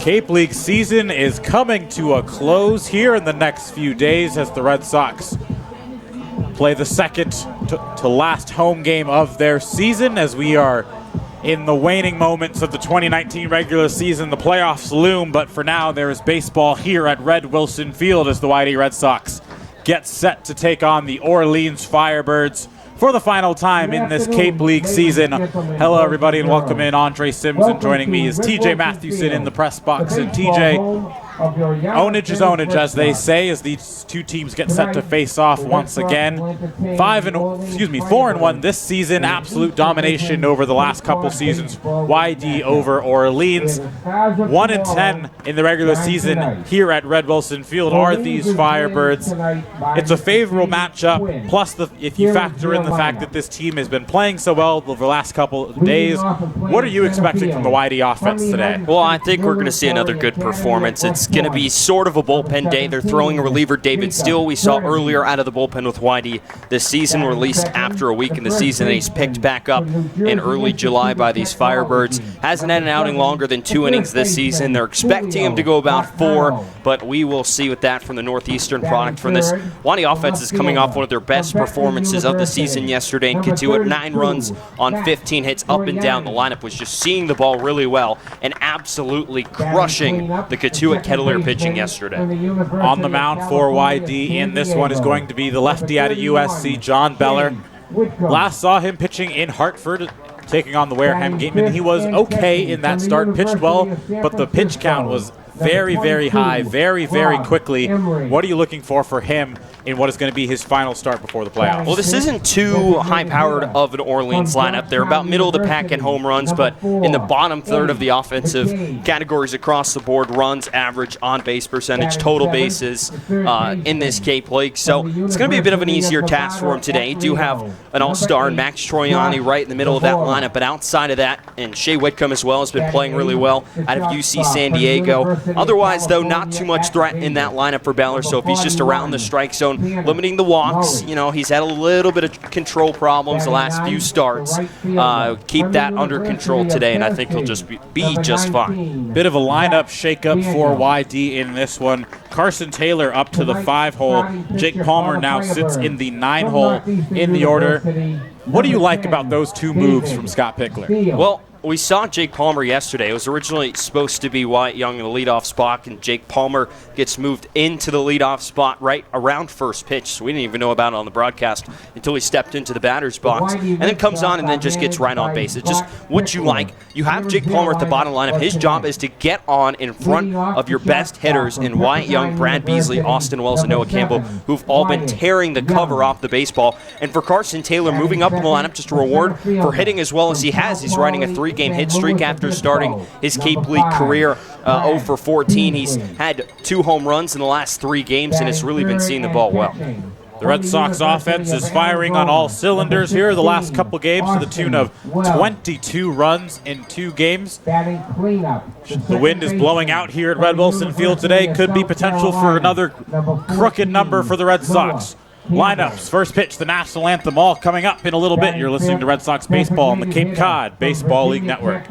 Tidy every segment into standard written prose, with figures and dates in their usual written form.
Cape League season is coming to a close here in the next few days as the Red Sox play the second to last home game of their season as we are in the waning moments of the 2019 regular season. The playoffs loom, but for now there is baseball here at Red Wilson Field as the YD Red Sox get set to take on the Orleans Firebirds for the final time in this Cape League season. Hello, everybody, and welcome in. Andre Sims, and joining me is TJ Mathewson in the press box. And TJ, ownage is ownage, as they say, as these two teams get set to face off once again. 4-1 this season. Absolute domination over the last couple seasons. YD over Orleans. 1-10 in the regular season here at Red Wilson Field are these Firebirds. It's a favorable matchup. Plus, if you factor in the fact that this team has been playing so well over the last couple of days, what are you expecting from the YD offense today? Well, I think we're going to see another good performance. It's going to be sort of a bullpen day. They're throwing a reliever, David Steele, we saw earlier out of the bullpen with YD this season, released after a week in the season, and he's picked back up in early July by these Firebirds. Hasn't had an outing longer than 2 innings this season. They're expecting him to go about 4, but we will see with that from the Northeastern product from this. YD offense is coming off one of their best performances of the season yesterday in Katuitt. 9 runs on 15 hits up and down. The lineup was just seeing the ball really well and absolutely crushing the Katuitt Kettler pitching yesterday. On the mound for YD in this one is going to be the lefty out of USC, John Beller. Last saw him pitching in Hartford, taking on the Wareham Gatemen. He was okay in that start, pitched well, but the pitch count was very, very high, very, very quickly. What are you looking for him in what is going to be his final start before the playoffs? Well, this isn't too high-powered of an Orleans lineup. They're about middle of the pack in home runs, but in the bottom third of the offensive categories across the board, runs, average, on-base percentage, total bases in this Cape League. So it's going to be a bit of an easier task for him today. You do have an all-star, Max Troiani, right in the middle of that lineup, but outside of that, and Shea Whitcomb as well has been playing really well out of UC San Diego. Otherwise, though, not too much threat in that lineup for Beller, so if he's just around the strike zone, limiting the walks, he's had a little bit of control problems the last few starts. Keep that under control today, and I think he'll just be just fine. Bit of a lineup shakeup for YD in this one. Carson Taylor up to the 5-hole. Jake Palmer now sits in the 9-hole in the order. What do you like about those two moves from Scott Pickler? Well, we saw Jake Palmer yesterday. It was originally supposed to be Wyatt Young in the leadoff spot, and Jake Palmer gets moved into the leadoff spot right around first pitch. So we didn't even know about it on the broadcast until he stepped into the batter's box, and then comes on and then just gets right on base. It's just what you like. You have Jake Palmer at the bottom lineup. His job is to get on in front of your best hitters in Wyatt Young, Brad Beasley, Austin Wells, and Noah Campbell, who've all been tearing the cover off the baseball. And for Carson Taylor, moving up in the lineup, just a reward for hitting as well as he has. He's riding a 3-game hit streak after starting his Cape League career 0 for 14. He's had 2 home runs in the last 3 games, and it's really been seeing the ball well. The Red Sox offense is firing on all cylinders here the last couple games to the tune of 22 runs in 2 games. The wind is blowing out here at Red Wilson Field today. Could be potential for another crooked number for the Red Sox. Lineups, first pitch, the national anthem, all coming up in a little bit. You're listening to Red Sox Baseball on the Cape Cod Baseball League Network.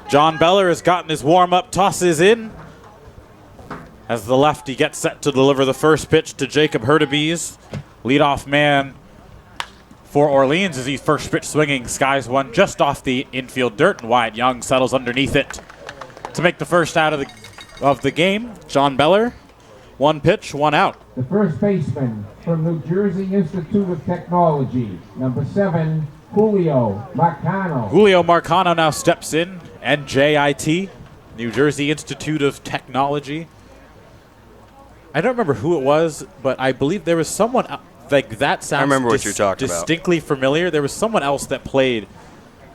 John Beller has gotten his warm-up tosses in as the lefty gets set to deliver the first pitch to Jacob Hurtubise. Leadoff man for Orleans as he first pitch swinging, skies one just off the infield dirt, and Wyatt Young settles underneath it to make the first out of the game. John Beller, one pitch, one out. The first baseman from New Jersey Institute of Technology, number 7, Julio Marcano. Julio Marcano now steps in, NJIT, New Jersey Institute of Technology. I don't remember who it was, but I believe there was someone like that sounds I remember what you're talking distinctly familiar. There was someone else that played.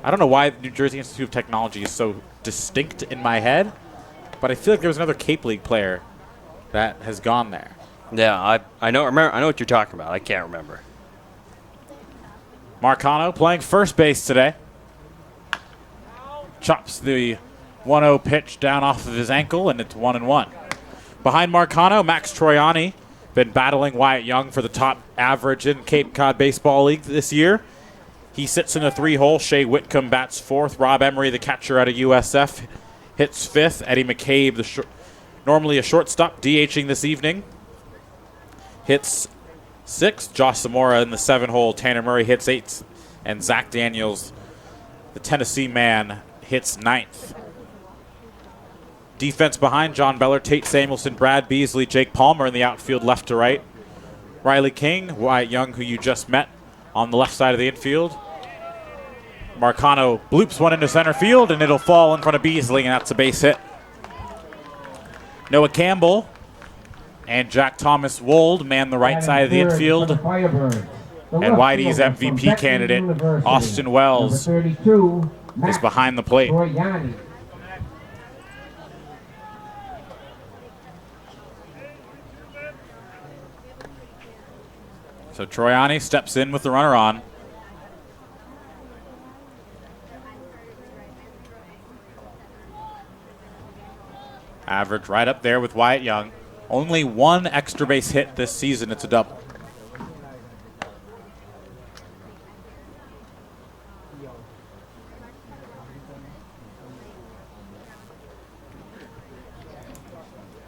I don't know why New Jersey Institute of Technology is so distinct in my head, but I feel like there was another Cape League player that has gone there. Yeah, I know what you're talking about. I can't remember. Marcano playing first base today. Chops the 1-0 pitch down off of his ankle, and it's 1-1. Behind Marcano, Max Troiani, been battling Wyatt Young for the top average in Cape Cod Baseball League this year. He sits in the 3-hole. Shea Whitcomb bats fourth. Rob Emery, the catcher out of USF, hits fifth. Eddie McCabe, normally a shortstop, DHing this evening, hits sixth. Josh Zamora in the 7-hole. Tanner Murray hits eighth. And Zach Daniels, the Tennessee man, hits ninth. Defense behind John Beller, Tate Samuelson, Brad Beasley, Jake Palmer in the outfield left to right. Riley King, Wyatt Young, who you just met, on the left side of the infield. Marcano bloops one into center field, and it'll fall in front of Beasley, and that's a base hit. Noah Campbell and Jack Thomas Wold man the right side of the infield. And Whitey's MVP candidate, Austin Wells, is behind the plate. So Troiani steps in with the runner on. Average right up there with Wyatt Young. Only one extra base hit this season. It's a double.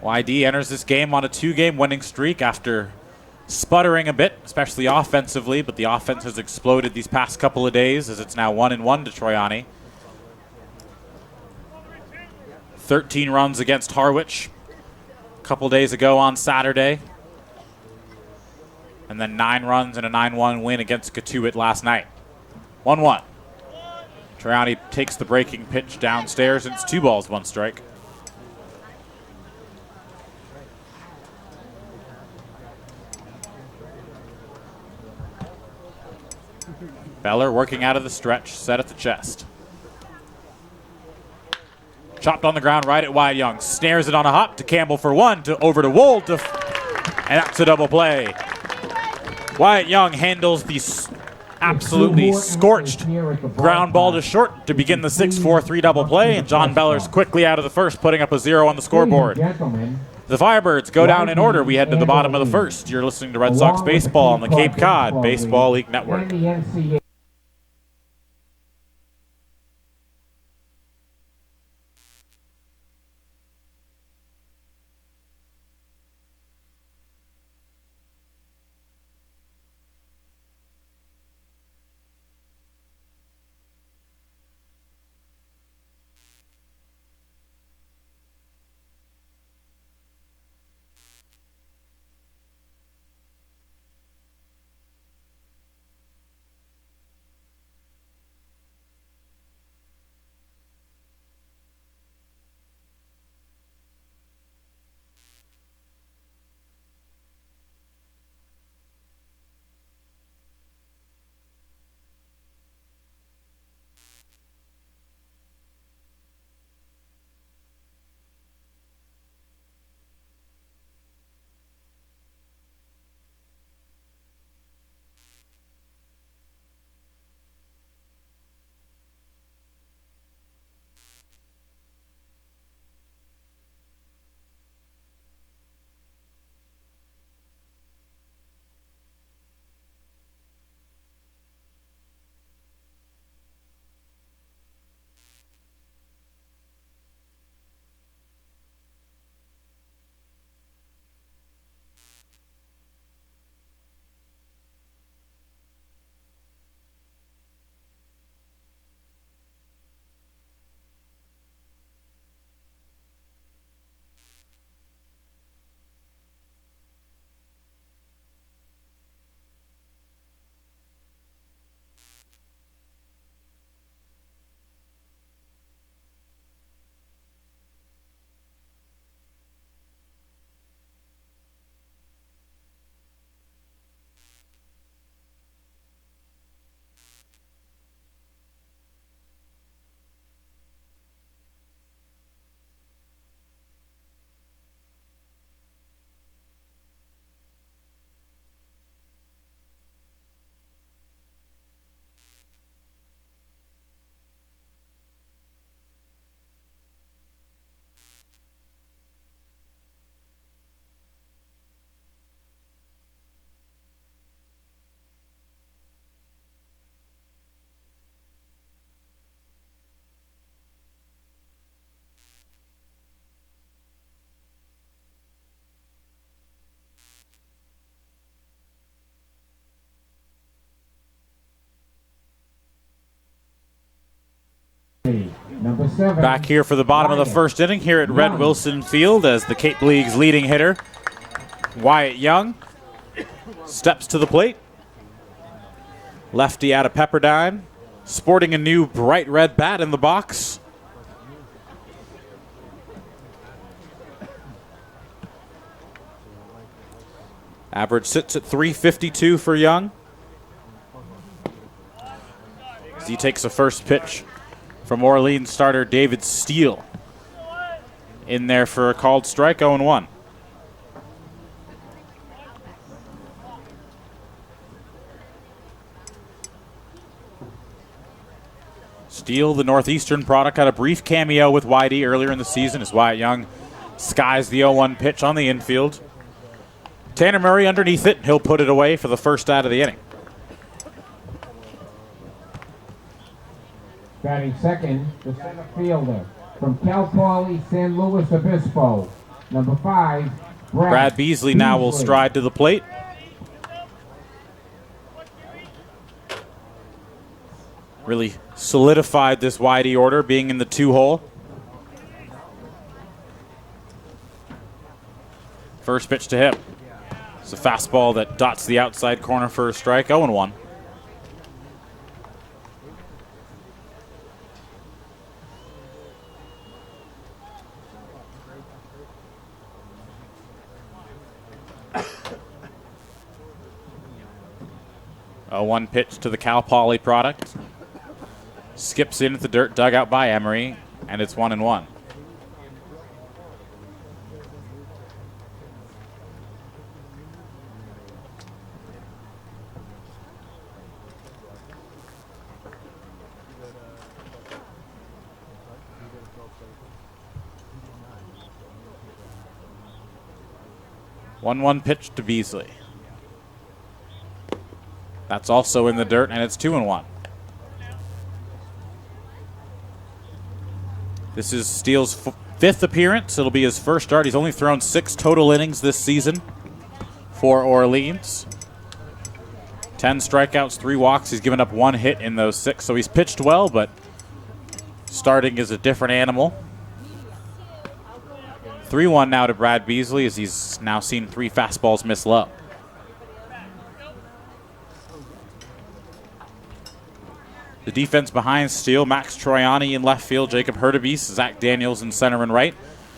YD enters this game on a 2-game winning streak after sputtering a bit, especially offensively, but the offense has exploded these past couple of days as it's now 1-1 to Troiani. 13 runs against Harwich a couple days ago on Saturday. And then 9 runs and a 9-1 win against Katuitt last night. 1-1. Troiani takes the breaking pitch downstairs, and it's 2 balls, 1 strike. Beller working out of the stretch, set at the chest. Chopped on the ground right at Wyatt Young. Snares it on a hop to Campbell for 1, over to Wold, and that's a double play. Wyatt Young handles the absolutely scorched ground ball to short to begin the 6-4-3 double play, and John Beller's quickly out of the first, putting up a 0 on the scoreboard. The Firebirds go down in order. We head to the bottom of the first. You're listening to Red Sox baseball on the Cape Cod Baseball League Network. Number 7. Back here for the bottom of the first inning here at Red Wilson Field as the Cape League's leading hitter, Wyatt Young, steps to the plate. Lefty out of Pepperdine, sporting a new bright red bat in the box. Average sits at 352 for Young. As he takes a first pitch from Orleans starter David Steele. In there for a called strike, 0-1. Steele, the Northeastern product, had a brief cameo with Whitey earlier in the season as Wyatt Young skies the 0-1 pitch on the infield. Tanner Murray underneath it. He'll put it away for the first out of the inning. Batting second, the center fielder from Cal Poly San Luis Obispo. Number 5, Brad Beasley now will stride to the plate. Really solidified this Whitey order, being in the 2-hole. First pitch to him. It's a fastball that dots the outside corner for a strike, 0-1. A 1 pitch to the Cal Poly product. Skips in at the dirt, dug out by Emery, and it's 1-1. One pitch to Beasley. That's also in the dirt, and it's 2-1. This is Steele's 5th appearance. It'll be his first start. He's only thrown 6 total innings this season for Orleans. 10 strikeouts, 3 walks. He's given up 1 hit in those 6, so he's pitched well, but starting is a different animal. 3-1 now to Brad Beasley as he's now seen 3 fastballs miss low. The defense behind Steele, Max Troiani in left field, Jacob Hurtubise, Zach Daniels in center and right.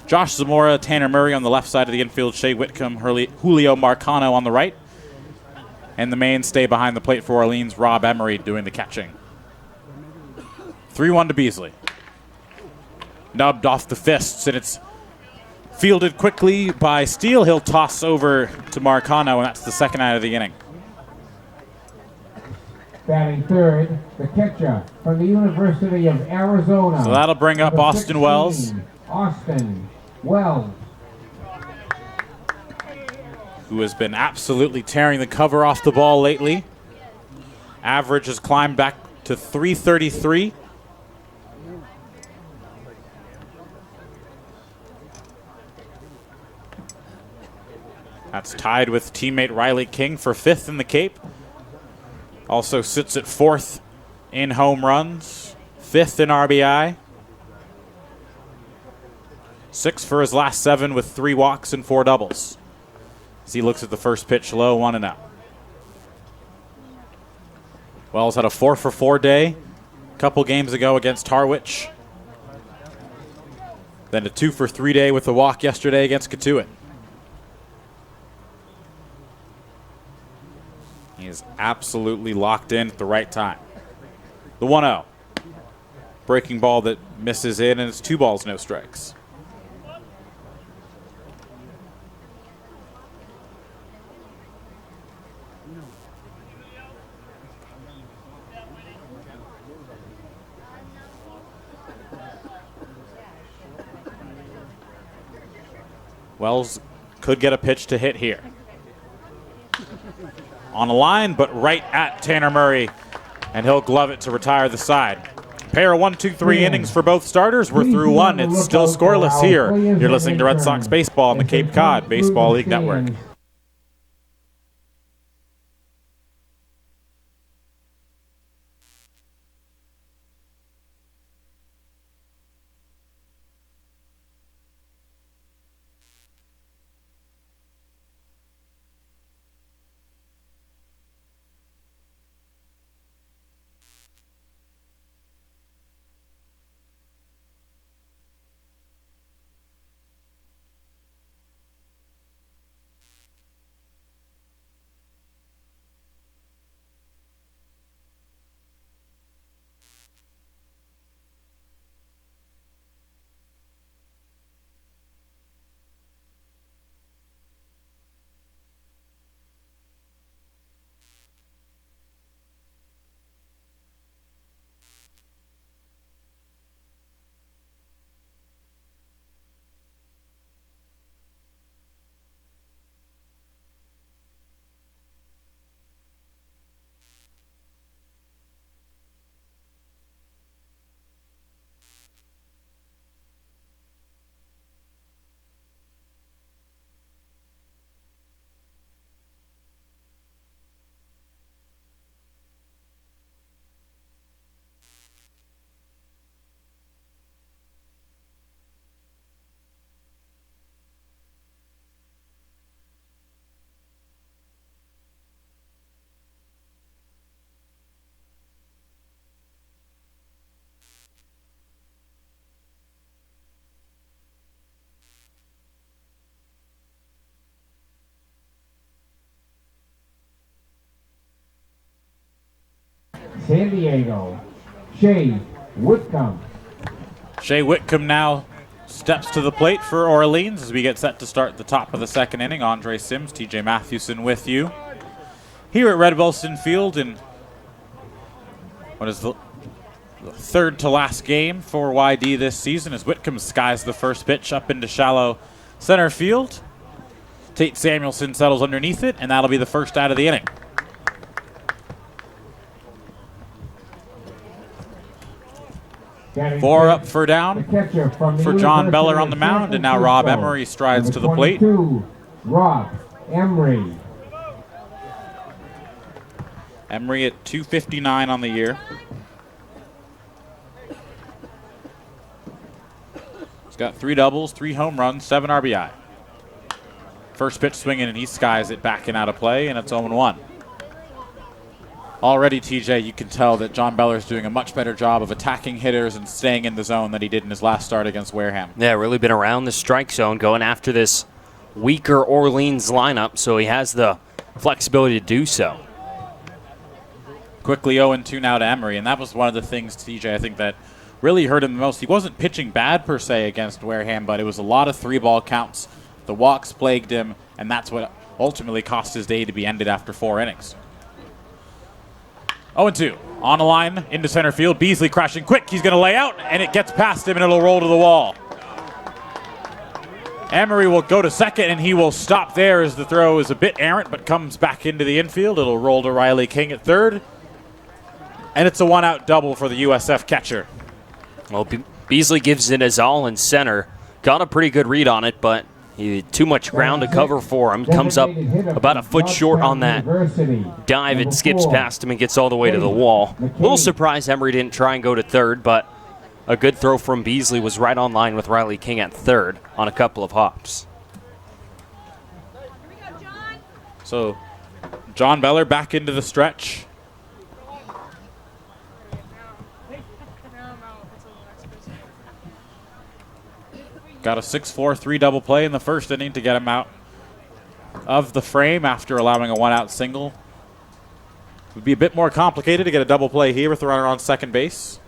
Josh Zamora, Tanner Murray on the left side of the infield, Shea Whitcomb, Julio Marcano on the right. And the mainstay behind the plate for Orleans, Rob Emery doing the catching. 3-1 to Beasley. Nubbed off the fists, and it's fielded quickly by Steele. He'll toss over to Marcano, and that's the second out of the inning. Batting third, the catcher from the University of Arizona. So that'll bring up Austin 16, Wells. Austin Wells. Who has been absolutely tearing the cover off the ball lately. Average has climbed back to 333. That's tied with teammate Riley King for 5th in the Cape. Also sits at 4th in home runs, 5th in RBI. 6 for his last 7 with 3 walks and 4 doubles. As he looks at the first pitch low, 1-0. Wells had a 4-for-4 day a couple games ago against Harwich. Then a 2-for-3 day with a walk yesterday against Cotuit. He is absolutely locked in at the right time. The 1-0. Breaking ball that misses in, and it's 2 balls, no strikes. Wells could get a pitch to hit here. On a line, but right at Tanner Murray, and he'll glove it to retire the side. Pair of 1, 2, 3 innings for both starters. We're through 1. It's still scoreless here. You're listening to Red Sox Baseball on the Cape Cod Baseball League Network. San Diego, Shea Whitcomb. Shea Whitcomb now steps to the plate for Orleans as we get set to start the top of the second inning. Andre Sims, TJ Mathewson with you here at Red Wilson Field in what is the third to last game for YD this season as Whitcomb skies the first pitch up into shallow center field. Tate Samuelson settles underneath it, and that'll be the first out of the inning. Four up for down for John Beller on the mound, and now Rob Emery strides to the plate. Rob Emery. Emery at .259 on the year. He's got 3 doubles, 3 home runs, 7 RBI. First pitch swinging, and he skies it back and out of play, and it's 0-1. Already, TJ, you can tell that John Beller's doing a much better job of attacking hitters and staying in the zone than he did in his last start against Wareham. Yeah, really been around the strike zone, going after this weaker Orleans lineup, so he has the flexibility to do so. Quickly 0-2 now to Emery, and that was one of the things, TJ, I think that really hurt him the most. He wasn't pitching bad per se against Wareham, but it was a lot of 3-ball counts. The walks plagued him, and that's what ultimately cost his day to be ended after 4 innings. 0-2. On the line, into center field. Beasley crashing quick. He's going to lay out, and it gets past him, and it'll roll to the wall. Emery will go to second, and he will stop there as the throw is a bit errant, but comes back into the infield. It'll roll to Riley King at third. And it's a 1-out double for the USF catcher. Well, Beasley gives it his all in center. Got a pretty good read on it, but he had too much ground to cover for him. Comes up about a foot short on that dive. It skips past him and gets all the way to the wall. A little surprised Emery didn't try and go to third, but a good throw from Beasley was right on line with Riley King at third on a couple of hops. So John Beller back into the stretch. Got a 6-4 3-double play in the first inning to get him out of the frame after allowing a 1-out single. It would be a bit more complicated to get a double play here with the runner on second base.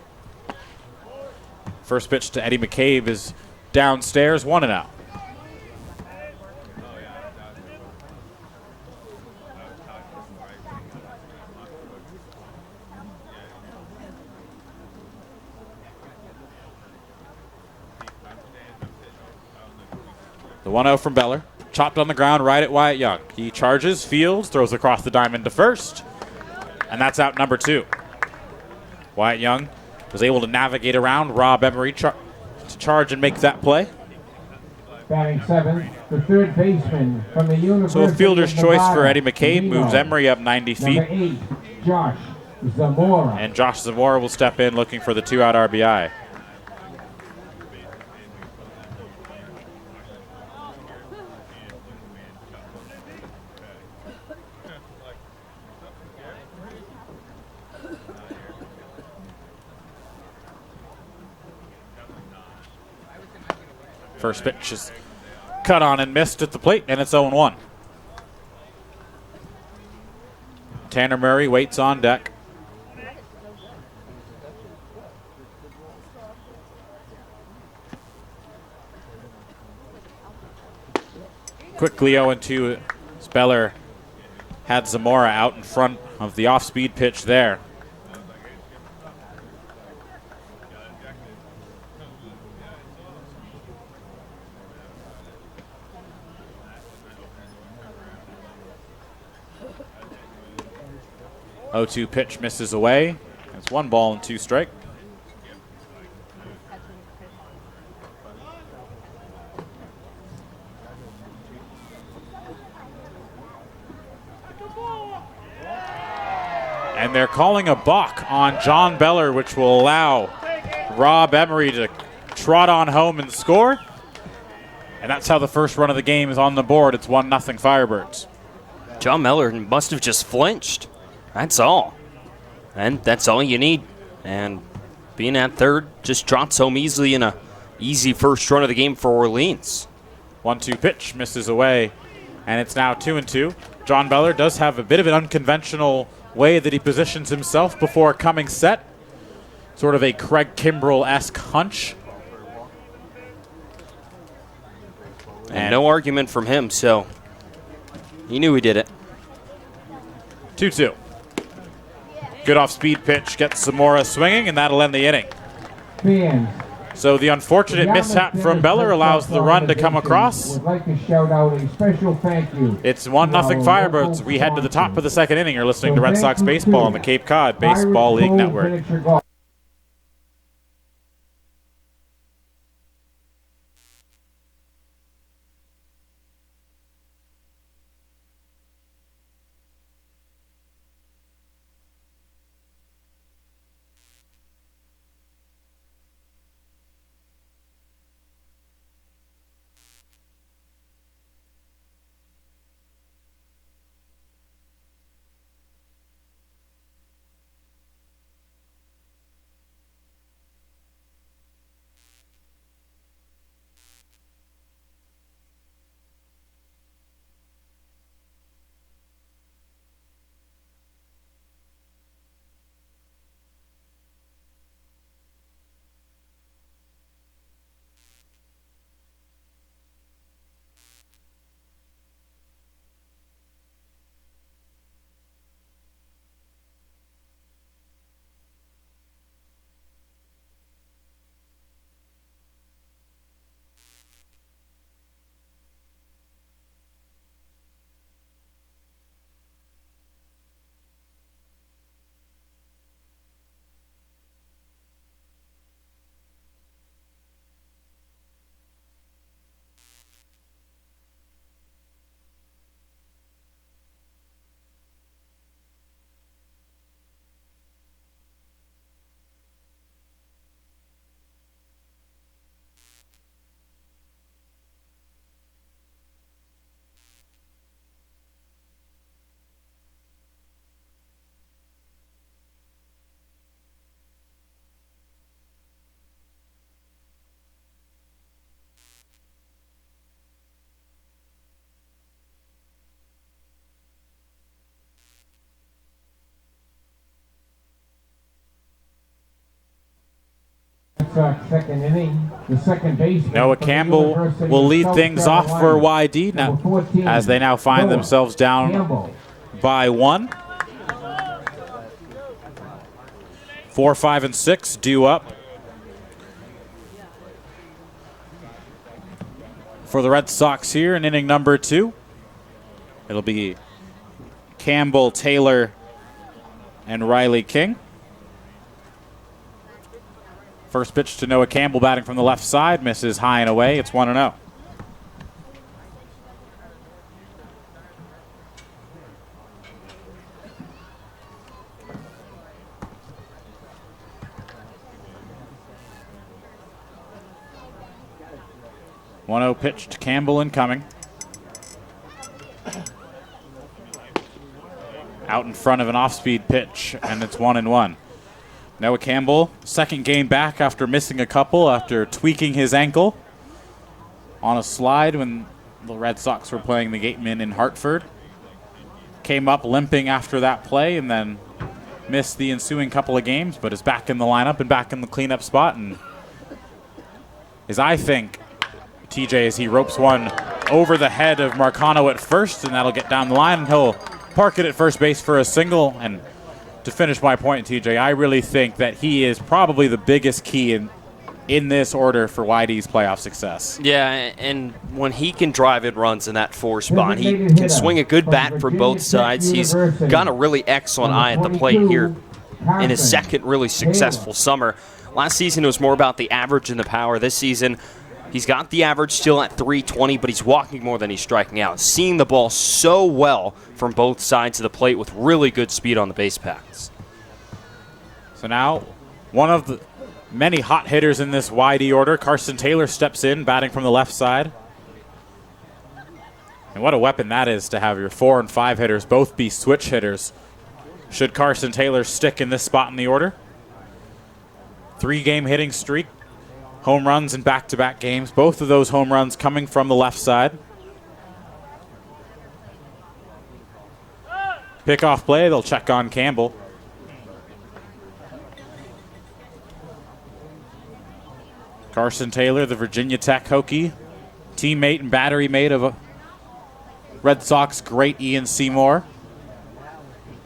First pitch to Eddie McCabe is downstairs, 1-out. The 1-0 from Beller. Chopped on the ground right at Wyatt Young. He charges, fields, throws across the diamond to first. And that's out number 2. Wyatt Young was able to navigate around Rob Emery to charge and make that play. Batting 7, the third baseman from the University. So a fielder's of choice Nevada, for Eddie McCabe Camino. moves Emery up 90 feet. Number 8, Josh Zamora. And Josh Zamora will step in looking for the 2-out RBI. First pitch is cut on and missed at the plate, and it's 0-1. Tanner Murray waits on deck. Quickly 0-2. Speller had Zamora out in front of the off-speed pitch there. Oh, 0-2 pitch misses away. It's 1 ball and 2 strike. And they're calling a balk on John Beller, which will allow Rob Emery to trot on home and score. And that's how the first run of the game is on the board. It's 1-0 Firebirds. John Beller must have just flinched. That's all. And that's all you need. And being at third just drops home easily in a easy first run of the game for Orleans. 1-2 pitch misses away, and it's now 2-2. John Beller does have a bit of an unconventional way that he positions himself before coming set. Sort of a Craig Kimbrell-esque hunch. And no argument from him, so he knew he did it. 2-2. Good off-speed pitch gets Zamora swinging, and that'll end the inning. Fans, So the unfortunate mishap from Beller allows the run to come across. would like to shout out a special thank you. It's 1-0 Firebirds. We head to the top of the second inning. You're listening to Red Sox Baseball on the Cape Cod Baseball League Network. Second inning, the second baseman. Noah Campbell will lead things off for YD now, as they now find themselves down by 1. 4, 5, and 6 due up for the Red Sox here in inning number 2. It'll be Campbell, Taylor, and Riley King. First pitch to Noah Campbell batting from the left side, misses high and away. It's 1-0. Pitch to Campbell incoming. Out in front of an off-speed pitch, and it's 1-1. Noah Campbell, second game back after missing a couple, after tweaking his ankle on a slide when the Red Sox were playing the Gateman in Hartford. Came up limping after that play and then missed the ensuing couple of games, but is back in the lineup and back in the cleanup spot. And as I think, TJ, as he ropes one over the head of Marcano at first, and that'll get down the line, and he'll park it at first base for a single. And to finish my point, TJ, I really think that he is probably the biggest key in this order for YD's playoff success. Yeah, and when he can drive in runs in that 4 spot, he can swing a good bat from both sides. He's got a really excellent eye at the plate here in his second really successful summer. Last season it was more about the average and the power. This season he's got the average still at 320, but he's walking more than he's striking out. Seeing the ball so well from both sides of the plate with really good speed on the base paths. So now, one of the many hot hitters in this YD order, Carson Taylor steps in, batting from the left side. And what a weapon that is to have your 4 and 5 hitters both be switch hitters. Should Carson Taylor stick in this spot in the order? 3-game hitting streak. Home runs in back-to-back games. Both of those home runs coming from the left side. Pickoff play, they'll check on Campbell. Carson Taylor, the Virginia Tech Hokie, teammate and battery mate of Red Sox great Ian Seymour.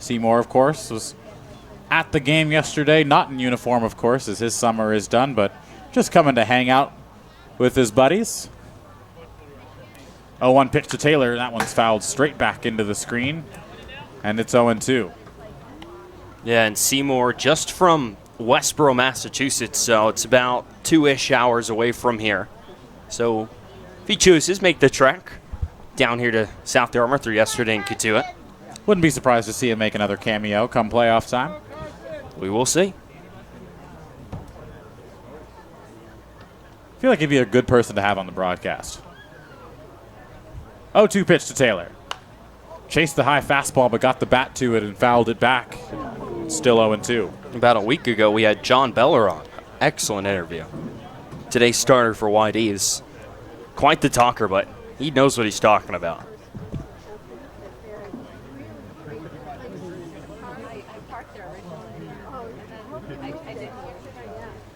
Seymour, of course, was at the game yesterday, not in uniform, of course, as his summer is done, but just coming to hang out with his buddies. 0-1 pitch to Taylor. That one's fouled straight back into the screen, and it's 0-2. Yeah, and Seymour just from Westboro, Massachusetts, so it's about 2-ish hours away from here. So if he chooses, make the trek down here to South Dartmouth through yesterday in Katuitt. Wouldn't be surprised to see him make another cameo come playoff time. We will see. I feel like he'd be a good person to have on the broadcast. 0-2 pitch to Taylor. Chased the high fastball, but got the bat to it and fouled it back. Still 0-2. About a week ago, we had John Beller on. Excellent interview. Today's starter for YD is quite the talker, but he knows what he's talking about.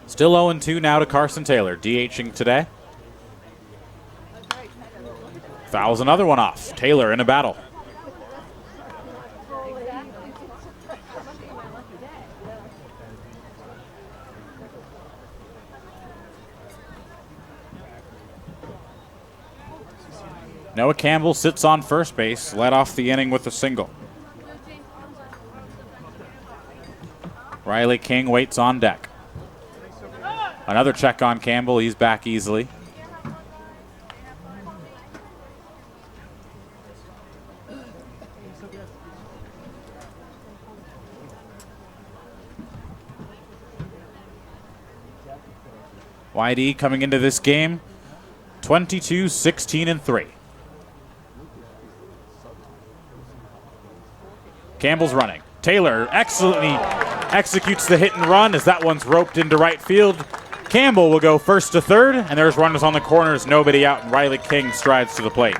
Still 0-2 now to Carson Taylor, DHing today. Fouls another one off. Taylor in a battle. Noah Campbell sits on first base, led off the inning with a single. Riley King waits on deck. Another check on Campbell. He's back easily. YD coming into this game 22-16-3. Campbell's running. Taylor excellently executes the hit and run as that one's roped into right field. Campbell will go first to third, and there's runners on the corners, nobody out, and Riley King strides to the plate.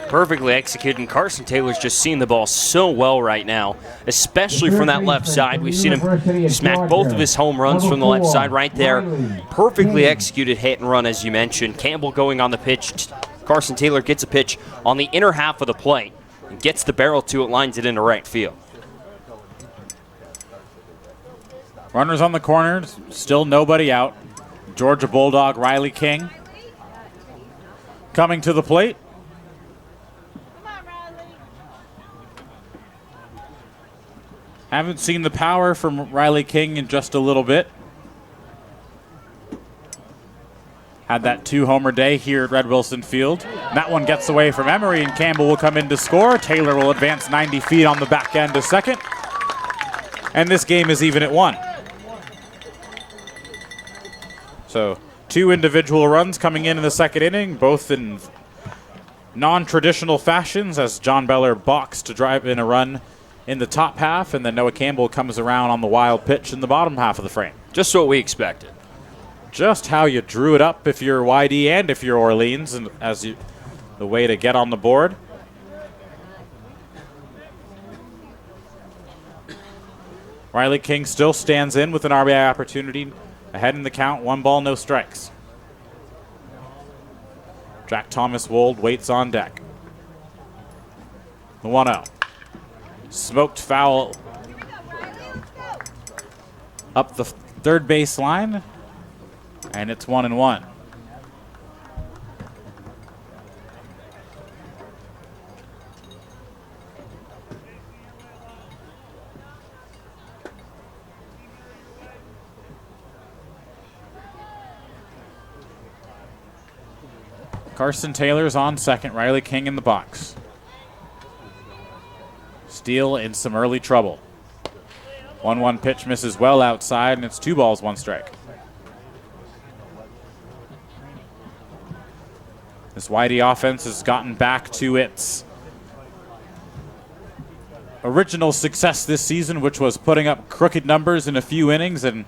Perfectly executed, and Carson Taylor's just seeing the ball so well right now, especially from that left side. We've seen him smack both of his home runs from the left side right there. Perfectly executed hit and run, as you mentioned. Campbell going on the pitch. Carson Taylor gets a pitch on the inner half of the plate and gets the barrel to it, lines it into right field. Runners on the corners, still nobody out. Georgia Bulldog Riley King coming to the plate. Haven't seen the power from Riley King in just a little bit. Had that 2-homer day here at Red Wilson Field. And that one gets away from Emery, and Campbell will come in to score. Taylor will advance 90 feet on the back end to second. And this game is even at 1. So 2 individual runs coming in the second inning, both in non-traditional fashions, as John Beller balks to drive in a run in the top half, and then Noah Campbell comes around on the wild pitch in the bottom half of the frame. Just what we expected. Just how you drew it up if you're YD and if you're Orleans, and the way to get on the board. Riley King still stands in with an RBI opportunity. Ahead in the count, 1 ball, no strikes. Jack Thomas Wold waits on deck. The 1-0. Smoked foul up the third base line, and it's 1-1. Carson Taylor's on second, Riley King in the box. Steele in some early trouble. 1-1 pitch misses well outside, and it's 2 balls, 1 strike. This YD offense has gotten back to its original success this season, which was putting up crooked numbers in a few innings and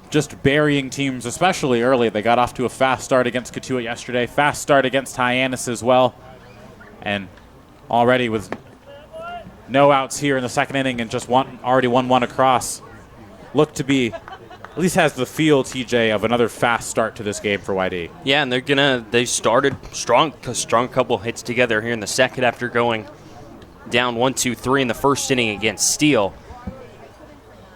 just burying teams, especially early. They got off to a fast start against Katuitt yesterday, fast start against Hyannis as well, and already with no outs here in the second inning and just already won one across. Look to be, at least has the feel, TJ, of another fast start to this game for YD. Yeah, and they started strong couple hits together here in the second after going down 1-2-3 in the first inning against Steele.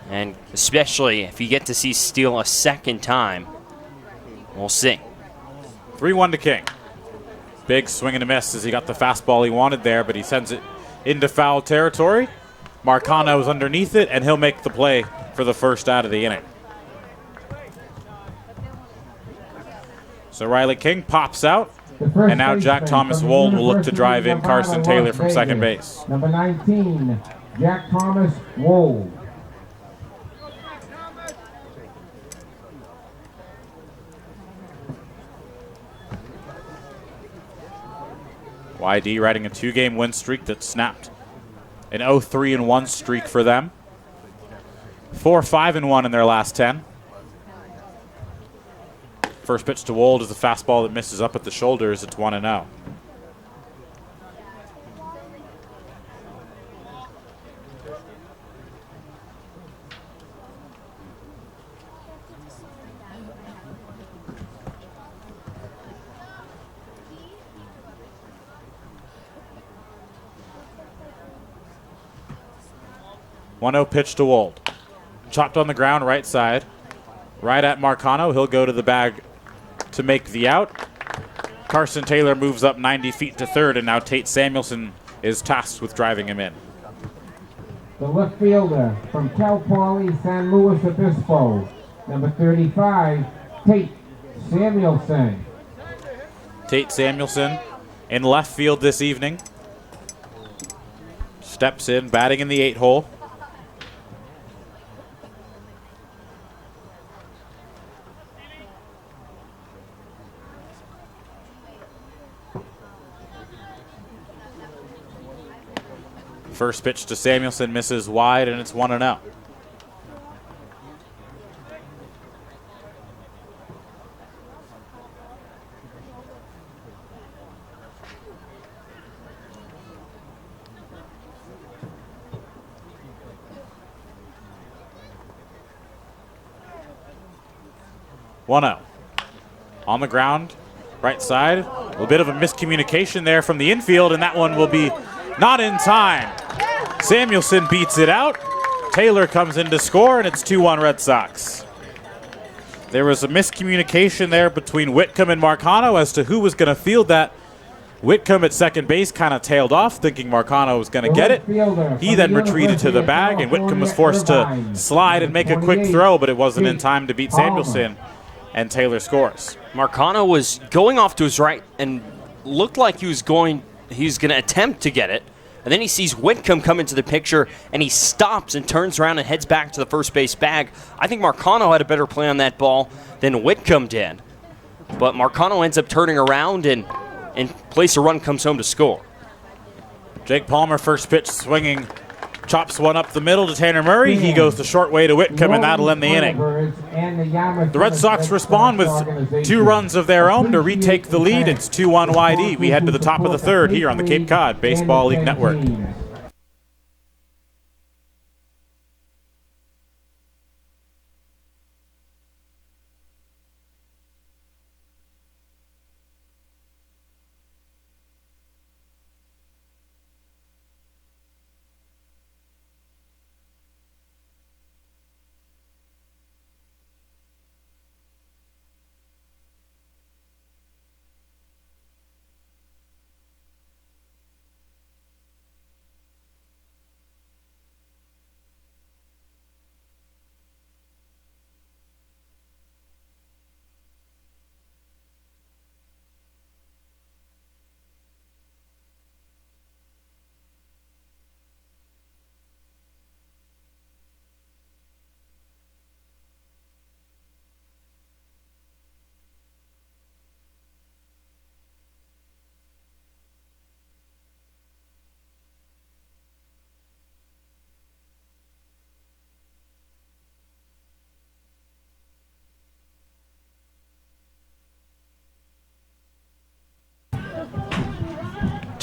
And especially if you get to see Steele a second time, we'll see. 3-1 to King. Big swing and a miss as he got the fastball he wanted there, but he sends it into foul territory. Marcano is underneath it, and he'll make the play for the first out of the inning. So Riley King pops out, and now Jack Thomas Wold will look to drive in Carson Taylor from second base. Number 19, Jack Thomas Wold. YD riding a 2-game win streak that snapped an 0-3-1 streak for them. 4-5-1 in their last 10. First pitch to Wold is a fastball that misses up at the shoulders. It's 1-0. Pitch to Wold. Chopped on the ground, right side. Right at Marcano. He'll go to the bag to make the out. Carson Taylor moves up 90 feet to third, and now Tate Samuelson is tasked with driving him in. The left fielder from Cal Poly San Luis Obispo, number 35, Tate Samuelson. Tate Samuelson in left field this evening. Steps in, batting in the 8-hole. First pitch to Samuelson misses wide, and it's 1-0. On the ground, right side. A little bit of a miscommunication there from the infield, and that one will be not in time. Samuelson beats it out. Taylor comes in to score, and it's 2-1 Red Sox. There was a miscommunication there between Whitcomb and Marcano as to who was going to field that. Whitcomb at second base kind of tailed off, thinking Marcano was going to get it. He then retreated to the bag, and Whitcomb was forced to slide and make a quick throw, but it wasn't in time to beat Samuelson, and Taylor scores. Marcano was going off to his right and looked like he was going to attempt to get it. And then he sees Whitcomb come into the picture, and he stops and turns around and heads back to the first base bag. I think Marcano had a better play on that ball than Whitcomb did. But Marcano ends up turning around and place a run, comes home to score. Jake Palmer, first pitch swinging, chops one up the middle to Tanner Murray. He goes the short way to Whitcomb, and that'll end the inning. The Red Sox respond with 2 runs of their own to retake the lead. It's 2-1 YD. We head to the top of the third here on the Cape Cod Baseball League Network.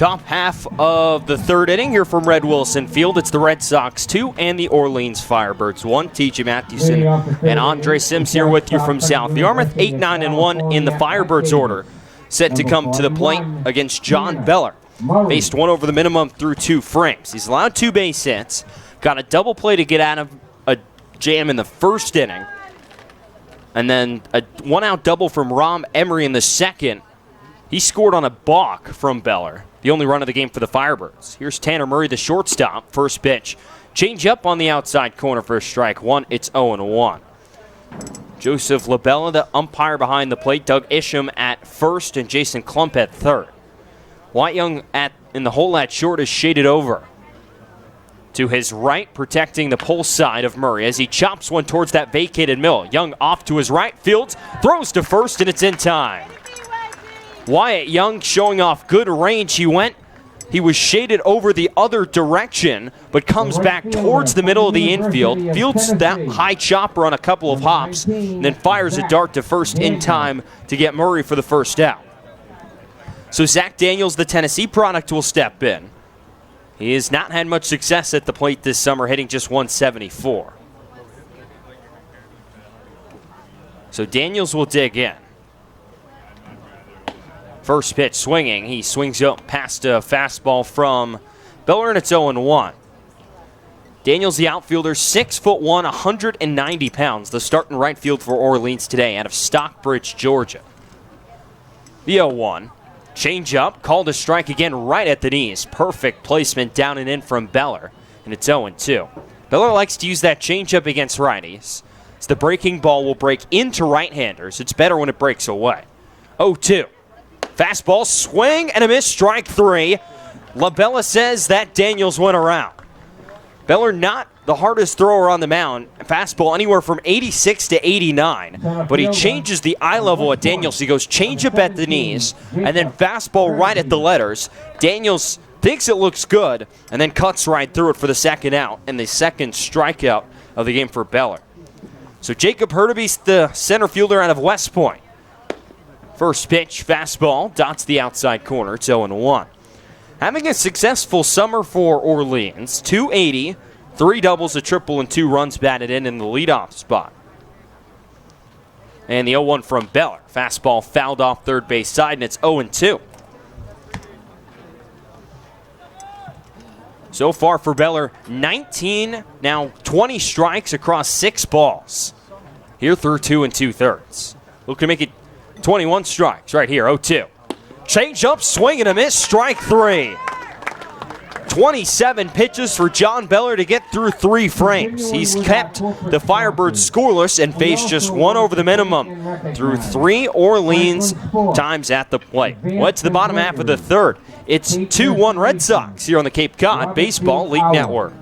Top half of the third inning here from Red Wilson Field. It's the Red Sox 2 and the Orleans Firebirds 1. TJ Mathewson and Andre Sims here with you from South Yarmouth. 8-9-1 in the Firebirds order. Set to come to the plate against John Beller. Faced one over the minimum through 2 frames. He's allowed 2 base hits. Got a double play to get out of a jam in the first inning. And then a 1-out double from Rom Emery in the second. He scored on a balk from Beller, the only run of the game for the Firebirds. Here's Tanner Murray, the shortstop. First pitch. Change up on the outside corner for strike 1. It's 0-1. Joseph Labella, the umpire behind the plate. Doug Isham at first and Jason Klump at third. Wyatt Young in the hole at short is shaded over to his right, protecting the pull side of Murray as he chops one towards that vacated mill. Young off to his right, fields, throws to first, and it's in time. Wyatt Young showing off good range. He was shaded over the other direction, but comes back towards the middle of the infield, fields that high chopper on a couple of hops, and then fires a dart to first in time to get Murray for the first out. So Zach Daniels, the Tennessee product, will step in. He has not had much success at the plate this summer, hitting just 174. So Daniels will dig in. First pitch swinging. He swings up past a fastball from Beller, and it's 0-1. Daniels, the outfielder, 6'1", 190 pounds. The starting right field for Orleans today out of Stockbridge, Georgia. The 0-1. Change up, called a strike again right at the knees. Perfect placement down and in from Beller, and it's 0-2. Beller likes to use that change up against righties. So the breaking ball will break into right-handers. It's better when it breaks away. 0-2. Fastball, swing, and a miss, strike 3. Labella says that Daniels went around. Beller not the hardest thrower on the mound. Fastball anywhere from 86 to 89. But he changes the eye level at Daniels. He goes changeup at the knees, and then fastball right at the letters. Daniels thinks it looks good, and then cuts right through it for the second out, and the second strikeout of the game for Beller. So Jacob Hurtubise, the center fielder out of West Point. First pitch, fastball, dots the outside corner. It's 0-1. Having a successful summer for Orleans. 280, 3 doubles, a triple, and 2 runs batted in the leadoff spot. And the 0-1 from Beller. Fastball fouled off third base side, and it's 0-2. So far for Beller, 19, now 20 strikes across 6 balls. Here through 2 2/3. Looking to make it 21 strikes right here, 0-2. Change up, swing and a miss, strike 3. 27 pitches for John Beller to get through 3 frames. He's kept the Firebirds scoreless and faced just 1 over the minimum through 3 Orleans times at the plate. Well, it's the bottom half of the third. It's 2-1 Red Sox here on the Cape Cod Baseball League Network.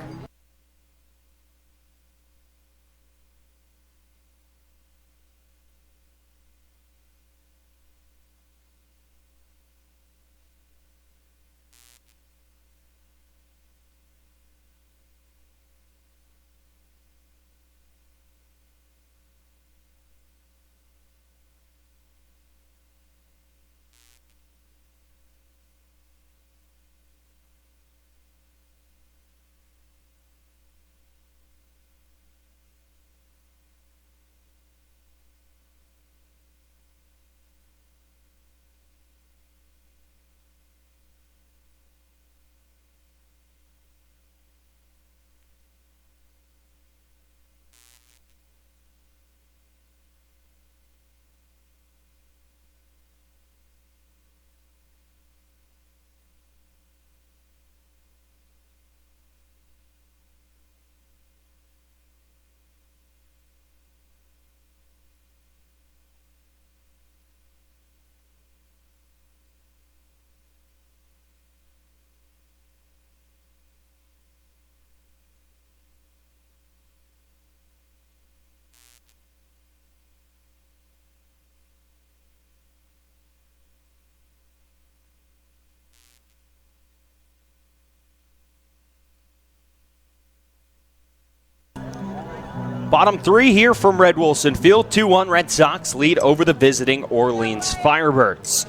Bottom 3 here from Red Wilson Field. 2-1 Red Sox lead over the visiting Orleans Firebirds.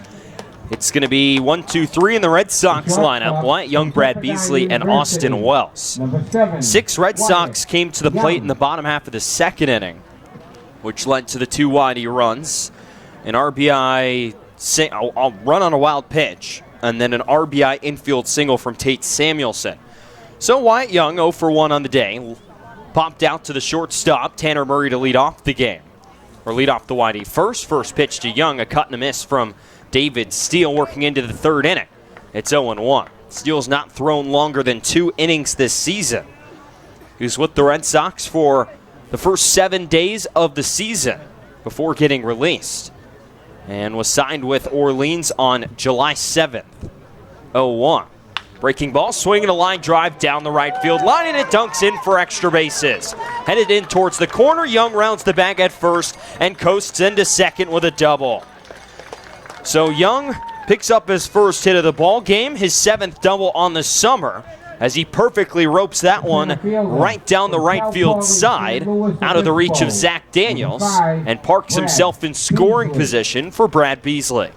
It's going to be 1, 2, 3 in the Red Sox lineup. Wyatt Young, Brad Beasley, and Austin Wells. 6 Red Sox came to the plate in the bottom half of the second inning, which led to the 2 Whitey runs. An RBI, I'll run on a wild pitch, and then an RBI infield single from Tate Samuelson. So Wyatt Young, 0 for 1 on the day, popped out to the shortstop, Tanner Murray, to lead off the game. Or lead off the Whitey first. First pitch to Young, a cut and a miss from David Steele working into the third inning. It's 0-1. Steele's not thrown longer than 2 innings this season. He was with the Red Sox for the first 7 days of the season before getting released, and was signed with Orleans on July 7th. 0-1. Breaking ball, swinging a line drive down the right field line, and it dunks in for extra bases. Headed in towards the corner, Young rounds the bag at first and coasts into second with a double. So Young picks up his first hit of the ball game, his 7th double on the summer, as he perfectly ropes that one right down the right field side, out of the reach of Zach Daniels, and parks himself in scoring position for Brad Beasley.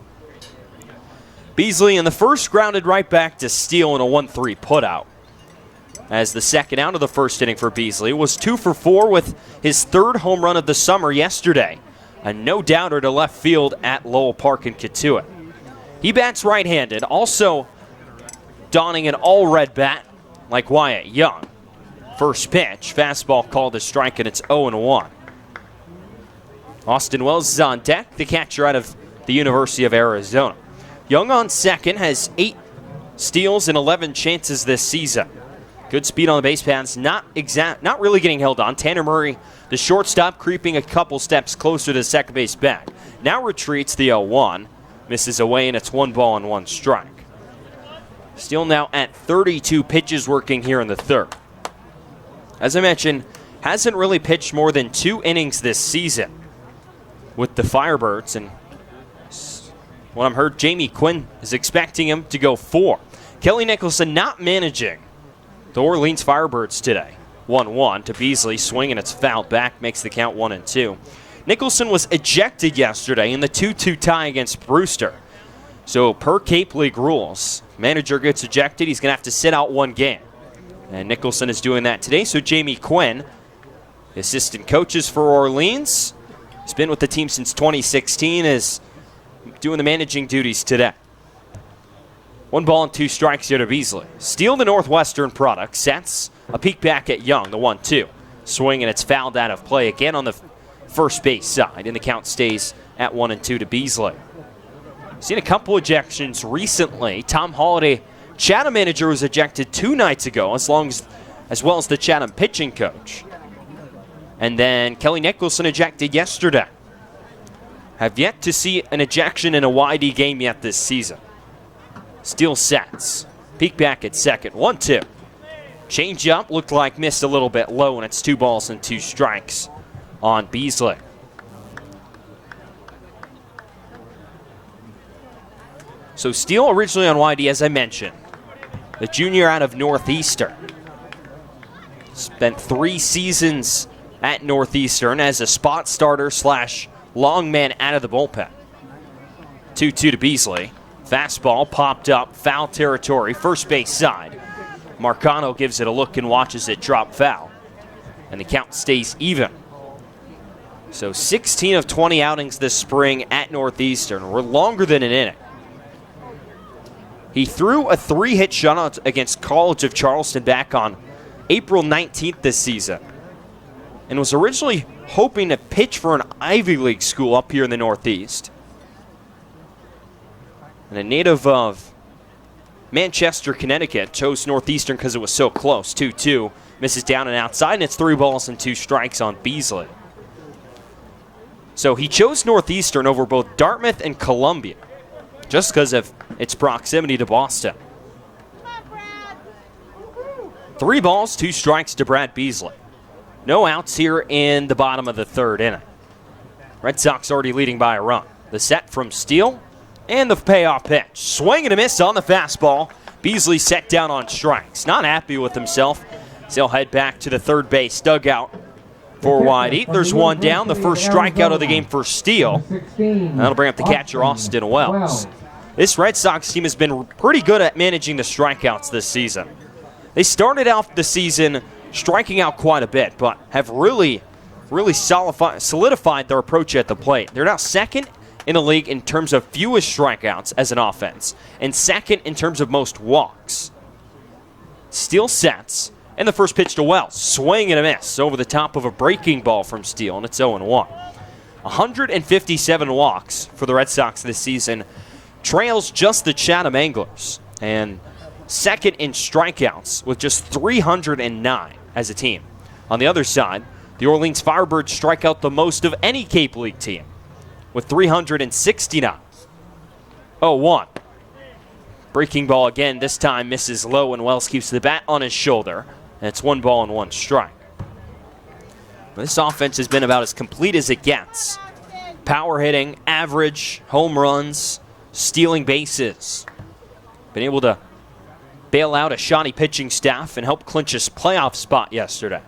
Beasley in the first grounded right back to Steele in a 1-3 putout. As the second out of the first inning for Beasley was 2 for 4 with his 3rd home run of the summer yesterday. A no-doubter to left field at Lowell Park in Katuitt. He bats right-handed, also donning an all-red bat like Wyatt Young. First pitch, fastball called a strike, and it's 0-1. Austin Wells is on deck, the catcher out of the University of Arizona. Young on second has 8 steals and 11 chances this season. Good speed on the base paths, not really getting held on. Tanner Murray, the shortstop, creeping a couple steps closer to the second base bag. Now retreats the 0-1, misses away, and it's 1 ball and 1 strike. Steele now at 32 pitches working here in the third. As I mentioned, hasn't really pitched more than 2 innings this season with the Firebirds, and when I'm heard, Jamie Quinn is expecting him to go 4. Kelly Nicholson not managing the Orleans Firebirds today. 1-1 to Beasley, swinging, it's fouled back, makes the count 1-2. Nicholson was ejected yesterday in the 2-2 tie against Brewster. So per Cape League rules, manager gets ejected, he's going to have to sit out 1 game. And Nicholson is doing that today, so Jamie Quinn, assistant coaches for Orleans, has been with the team since 2016, is doing the managing duties today. 1 ball and 2 strikes here to Beasley. Steele, the Northwestern product, sets a peek back at Young, the 1-2. Swing, and it's fouled out of play again on the first base side, and the count stays at 1-2 to Beasley. Seen a couple ejections recently. Tom Holliday, Chatham manager, was ejected 2 nights ago, as well as the Chatham pitching coach. And then Kelly Nicholson ejected yesterday. Have yet to see an ejection in a YD game yet this season. Steele sets. Peek back at second. 1-2. Change up, looked like missed a little bit low, and it's 2 balls and 2 strikes on Beasley. So Steele originally on YD, as I mentioned, the junior out of Northeastern. Spent 3 seasons at Northeastern as a spot starter / long man out of the bullpen. 2-2 to Beasley. Fastball popped up, foul territory, first base side. Marcano gives it a look and watches it drop foul. And the count stays even. So 16 of 20 outings this spring at Northeastern were longer than an inning. He threw a 3-hit shutout against College of Charleston back on April 19th this season, and was originally hoping to pitch for an Ivy League school up here in the Northeast. And a native of Manchester, Connecticut, chose Northeastern because it was so close. 2-2, misses down and outside, and it's 3 balls and 2 strikes on Beasley. So he chose Northeastern over both Dartmouth and Columbia, just because of its proximity to Boston. 3 balls, 2 strikes to Brad Beasley. No outs here in the bottom of the third inning. Red Sox already leading by a run. The set from Steele and the payoff pitch. Swing and a miss on the fastball. Beasley set down on strikes. Not happy with himself. He'll head back to the third base dugout for Whitey. There's 1 down. The first strikeout of the game for Steele. That'll bring up the catcher, Austin Wells. this Red Sox team has been pretty good at managing the strikeouts this season. They started out the season striking out quite a bit, but have really solidified their approach at the plate. They're now second in the league in terms of fewest strikeouts as an offense, and second in terms of most walks. Steele sets, and the first pitch to Wells. Swing and a miss over the top of a breaking ball from Steele, and it's 0-1. 157 walks for the Red Sox this season. Trails just the Chatham Anglers, and second in strikeouts with just 309 as a team. On the other side, the Orleans Firebirds strike out the most of any Cape League team with 369. 0-1. Breaking ball again, this time misses low, and Wells keeps the bat on his shoulder. And it's 1 ball and 1 strike. This offense has been about as complete as it gets. Power hitting, average, home runs, stealing bases. Been able to bail out a shoddy pitching staff and help clinch his playoff spot yesterday.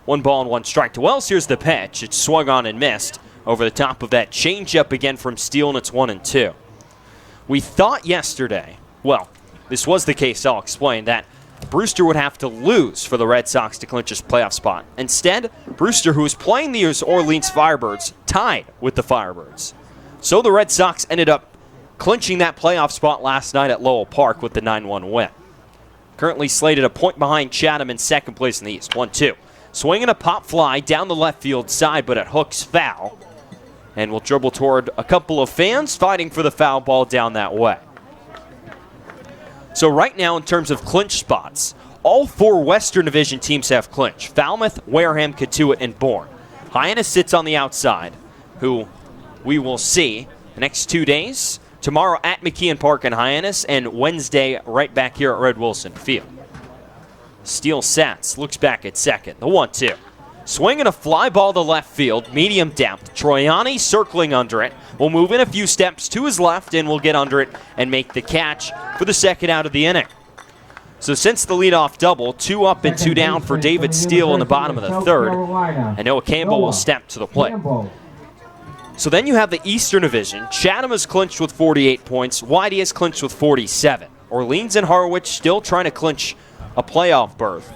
1 ball and 1 strike to Wells. Here's the pitch. It's swung on and missed over the top of that changeup again from Steele, and it's 1-2. We thought yesterday, well, this was the case, I'll explain, that Brewster would have to lose for the Red Sox to clinch his playoff spot. Instead, Brewster, who was playing the Orleans Firebirds, tied with the Firebirds. So the Red Sox ended up clinching that playoff spot last night at Lowell Park with the 9-1 win. Currently slated a point behind Chatham in second place in the East. 1-2. Swinging a pop fly down the left field side, but it hooks foul. And will dribble toward a couple of fans fighting for the foul ball down that way. So right now, in terms of clinch spots, all 4 Western Division teams have clinched. Falmouth, Wareham, Katuitt, and Bourne. Hyannis sits on the outside, who we will see the next 2 days. Tomorrow at McKeon Park in Hyannis, and Wednesday right back here at Red Wilson Field. Steele sets, looks back at second. The 1-2. Swinging a fly ball to left field, medium depth. Troiani circling under it. Will move in a few steps to his left and will get under it and make the catch for the second out of the inning. So since the leadoff double, 2 up and 2 down for David Steele in the bottom of the third. And Noah Campbell will step to the plate. So then you have the Eastern Division. Chatham has clinched with 48 points. Whitey has clinched with 47. Orleans and Harwich still trying to clinch a playoff berth.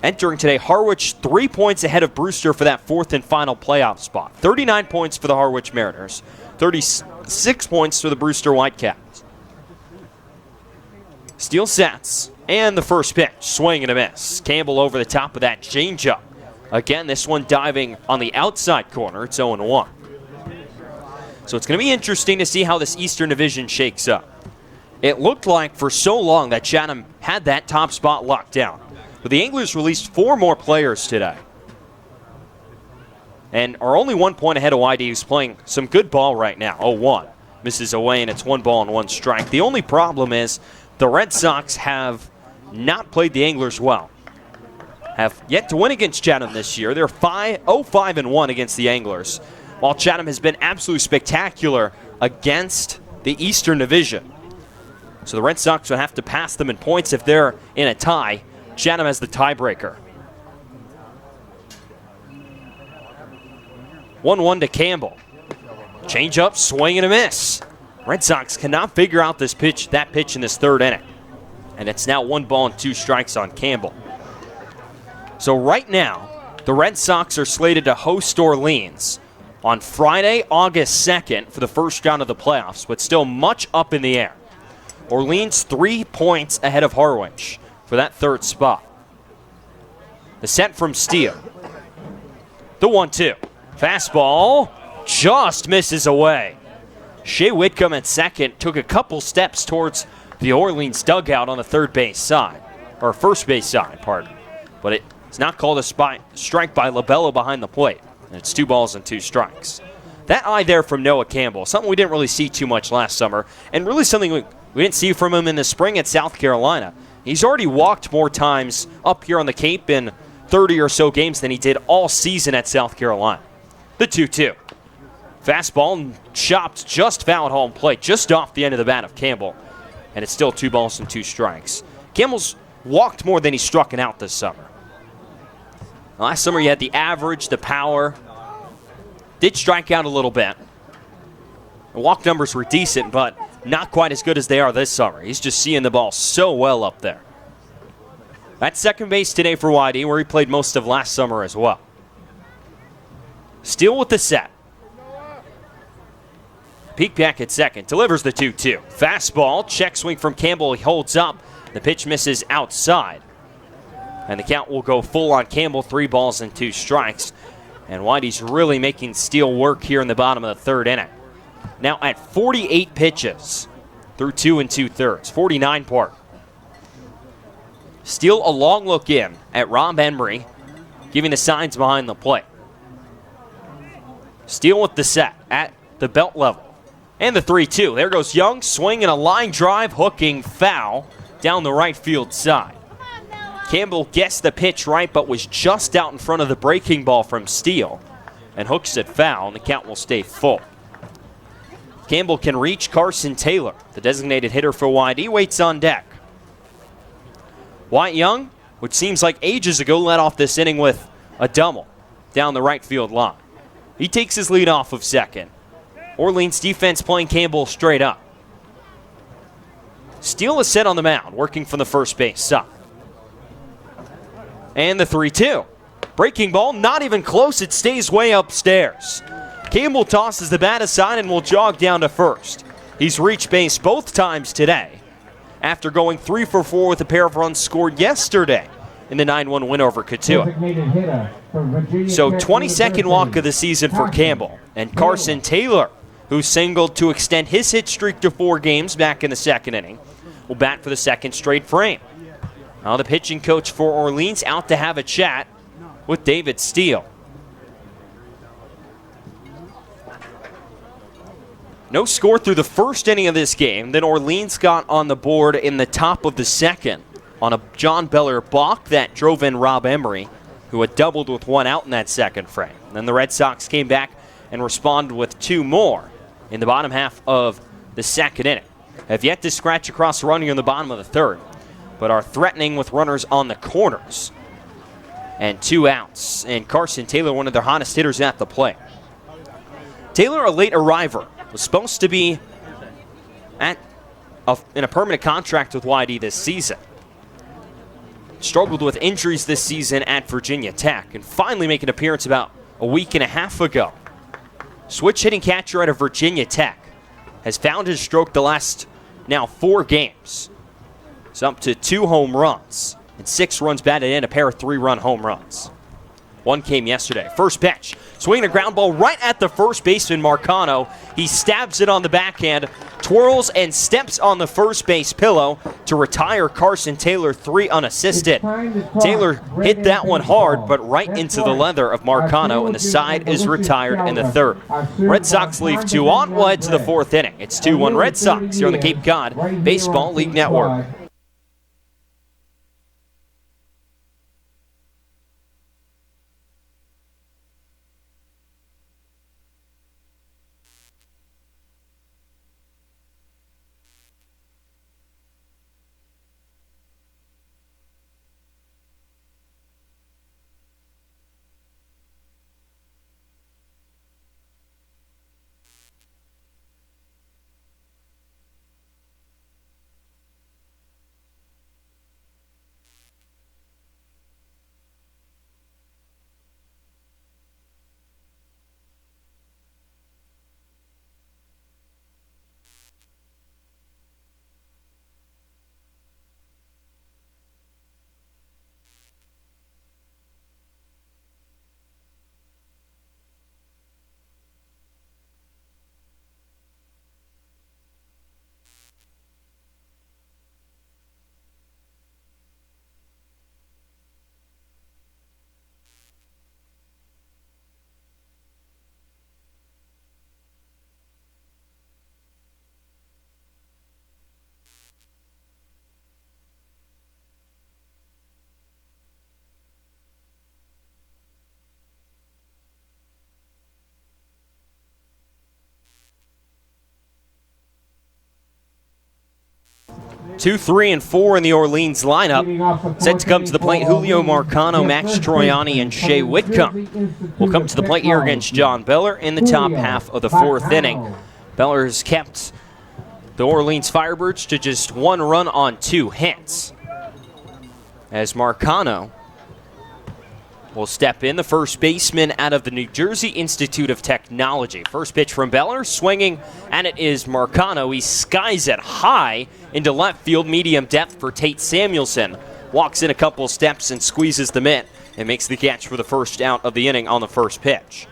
Entering today, Harwich 3 points ahead of Brewster for that 4th and final playoff spot. 39 points for the Harwich Mariners. 36 points for the Brewster Whitecaps. Steele sets, and the first pitch. Swing and a miss. Campbell over the top of that changeup. Again, this one diving on the outside corner. It's 0-1. So it's going to be interesting to see how this Eastern Division shakes up. It looked like for so long that Chatham had that top spot locked down. But the Anglers released 4 more players today. And are only 1 point ahead of YD, who's playing some good ball right now. 0-1. Misses away, and it's 1 ball and 1 strike. The only problem is the Red Sox have not played the Anglers well. Have yet to win against Chatham this year. They're 0-5-1 against the Anglers, while Chatham has been absolutely spectacular against the Eastern Division. So the Red Sox will have to pass them in points if they're in a tie. Chatham has the tiebreaker. 1-1 to Campbell. Change up, swing and a miss. Red Sox cannot figure out that pitch in this 3rd inning. And it's now 1 ball and 2 strikes on Campbell. So right now, the Red Sox are slated to host Orleans on Friday, August 2nd for the first round of the playoffs, but still much up in the air. Orleans 3 points ahead of Harwich for that 3rd spot. The set from Steele. The 1-2. Fastball just misses away. Shea Whitcomb at second took a couple steps towards the Orleans dugout on the 3rd base side, or 1st base side, pardon. But it's not called a strike by Labello behind the plate. And it's 2 balls and 2 strikes. That eye there from Noah Campbell, something we didn't really see too much last summer, and really something we didn't see from him in the spring at South Carolina. He's already walked more times up here on the Cape in 30 or so games than he did all season at South Carolina. The 2-2. Fastball chopped just foul at home plate, just off the end of the bat of Campbell. And it's still 2 balls and 2 strikes. Campbell's walked more than he struck out this summer. Last summer he had the average, the power. Did strike out a little bit. The walk numbers were decent, but not quite as good as they are this summer. He's just seeing the ball so well up there. At second base today for Whitey, where he played most of last summer as well. Steele with the set. Peek back at second, delivers the 2-2. Fastball, check swing from Campbell, he holds up. The pitch misses outside. And the count will go full on Campbell, 3 balls and 2 strikes. And Whitey's really making Steele work here in the bottom of the third inning. Now at 48 pitches through 2 2/3, 49 part. Steele a long look in at Rob Emery, giving the signs behind the plate. Steele with the set at the belt level. And the 3-2. There goes Young, swinging a line drive, hooking foul down the right field side. Campbell guessed the pitch right, but was just out in front of the breaking ball from Steele and hooks it foul, and the count will stay full. Campbell can reach Carson Taylor. The designated hitter for Whitey waits on deck. Wyatt Young, which seems like ages ago, led off this inning with a double down the right field line. He takes his lead off of second. Orleans defense playing Campbell straight up. Steele is set on the mound, working from the first base side. And the 3-2. Breaking ball, not even close. It stays way upstairs. Campbell tosses the bat aside and will jog down to first. He's reached base both times today after going 3 for 4 with a pair of runs scored yesterday in the 9-1 win over Katua. So 22nd walk of the season for Campbell. And Carson Taylor, who singled to extend his hit streak to 4 games back in the second inning, will bat for the second straight frame. Now the pitching coach for Orleans out to have a chat with David Steele. No score through the first inning of this game. Then Orleans got on the board in the top of the second on a John Beller balk that drove in Rob Emery, who had doubled with 1 out in that second frame. Then the Red Sox came back and responded with 2 more in the bottom half of the second inning. Have yet to scratch across the run here in the bottom of the third, but are threatening with runners on the corners. And 2 outs. And Carson Taylor, one of their hottest hitters at the plate. Taylor, a late arriver, was supposed to be in a permanent contract with Whitey this season. Struggled with injuries this season at Virginia Tech and finally made an appearance about a week and a half ago. Switch hitting catcher out of Virginia Tech has found his stroke the last now 4 games. It's up to 2 home runs and 6 runs batted in, a pair of 3-run home runs. 1 came yesterday. First pitch, swinging a ground ball right at the first baseman, Marcano. He stabs it on the backhand, twirls and steps on the first base pillow to retire Carson Taylor 3 unassisted. Taylor hit that one hard, but right into the leather of Marcano, and the side is retired in the third. Red Sox leave 2 on, we'll head to the 4th inning. It's 2-1 Red Sox here on the Cape Cod Baseball League Network. Two, 3, and 4 in the Orleans lineup. Set to come to the plate, Julio Marcano, Max Troiani, and Shea Whitcomb will come to the plate here against John Beller in the top half of the 4th inning. Beller has kept the Orleans Firebirds to just 1 run on 2 hits. As Marcano will step in, the first baseman out of the New Jersey Institute of Technology. First pitch from Beller, swinging, and it is Marcano. He skies it high into left field, medium depth for Tate Samuelson. Walks in a couple steps and squeezes the mitt and makes the catch for the first out of the inning on the first pitch.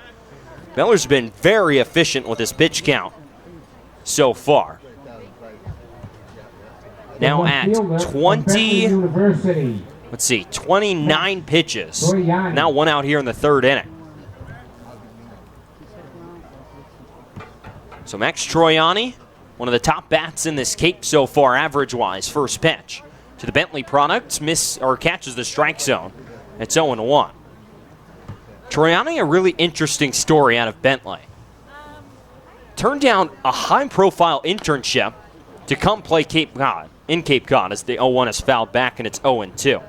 Beller's been very efficient with his pitch count so far. Now at 29 pitches. Now 1 out here in the 3rd inning. So Max Troiani, one of the top bats in this Cape so far, average-wise. First pitch to the Bentley product, catches the strike zone. It's 0-1. Troiani, a really interesting story out of Bentley. Turned down a high-profile internship to come play Cape Cod, in Cape Cod, as the 0-1 is fouled back and it's 0-2.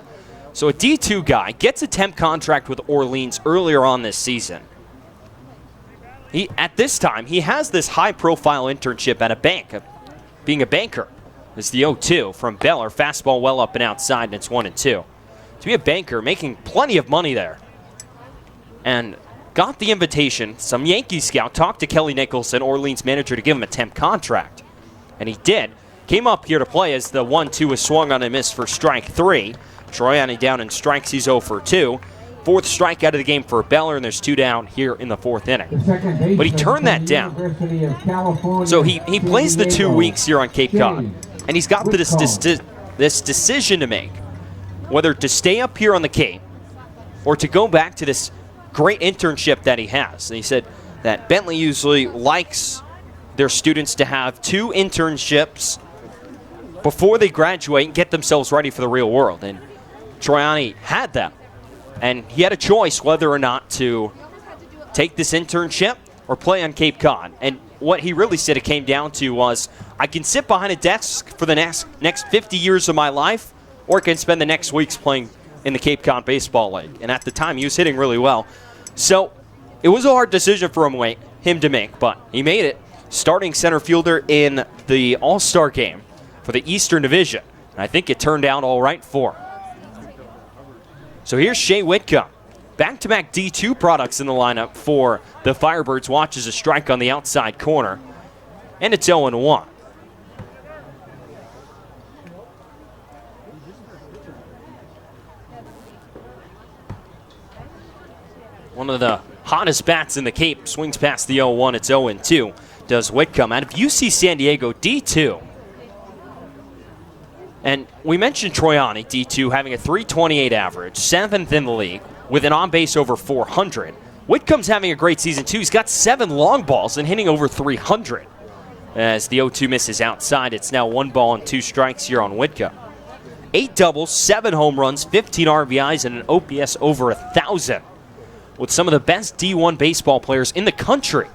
So a D2 guy gets a temp contract with Orleans earlier on this season. At this time, he has this high-profile internship at a bank, being a banker. It's the 0-2 from Beller, fastball well up and outside, and it's 1-2. To be a banker, making plenty of money there. And got the invitation. Some Yankee scout talked to Kelly Nicholson, Orleans manager, to give him a temp contract. And he did. Came up here to play as the 1-2 was swung on and missed for strike 3. Troiani down in strikes, he's 0 for 2. 4th strikeout of the game for Beller, and there's 2 down here in the 4th inning. But he turned that down. So he plays the 2 weeks here on Cape Cod, and he's got this decision to make, whether to stay up here on the Cape or to go back to this great internship that he has. And he said that Bentley usually likes their students to have 2 internships before they graduate and get themselves ready for the real world. And Troiani had that. And he had a choice whether or not to take this internship or play on Cape Cod. And what he really said it came down to was, I can sit behind a desk for the next 50 years of my life, or I can spend the next weeks playing in the Cape Cod Baseball League. And at the time, he was hitting really well. So it was a hard decision for him to make, but he made it. Starting center fielder in the All-Star game for the Eastern Division. And I think it turned out all right for him. So here's Shea Whitcomb. Back-to-back D2 products in the lineup for the Firebirds. Watches a strike on the outside corner. And it's 0-1. One of the hottest bats in the Cape swings past the 0-1. It's 0-2. Does Whitcomb out of UC San Diego, D2. And we mentioned Troiani, D2, having a .328 average, 7th in the league, with an on-base over 400. Whitcomb's having a great season, too. He's got 7 long balls and hitting over 300. As the 0-2 misses outside, it's now 1 ball and 2 strikes here on Whitcomb. 8 doubles, 7 home runs, 15 RBIs, and an OPS over 1,000. With some of the best D1 baseball players in the country.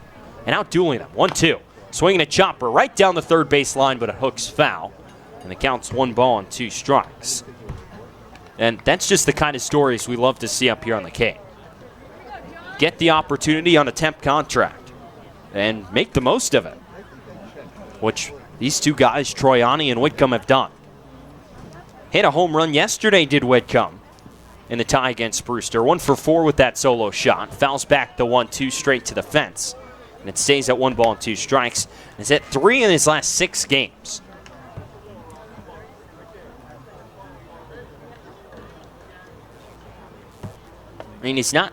And outdueling them. 1-2. Swinging a chopper right down the third base line, but it hooks foul. And the count's 1 ball and 2 strikes. And that's just the kind of stories we love to see up here on the Cape. Get the opportunity on a temp contract and make the most of it, which these 2 guys, Troiani and Whitcomb, have done. Hit a home run yesterday, did Whitcomb, in the tie against Brewster. 1 for 4 with that solo shot. Fouls back the 1-2 straight to the fence. And it stays at 1 ball and 2 strikes. He's hit 3 in his last 6 games. I mean, he's not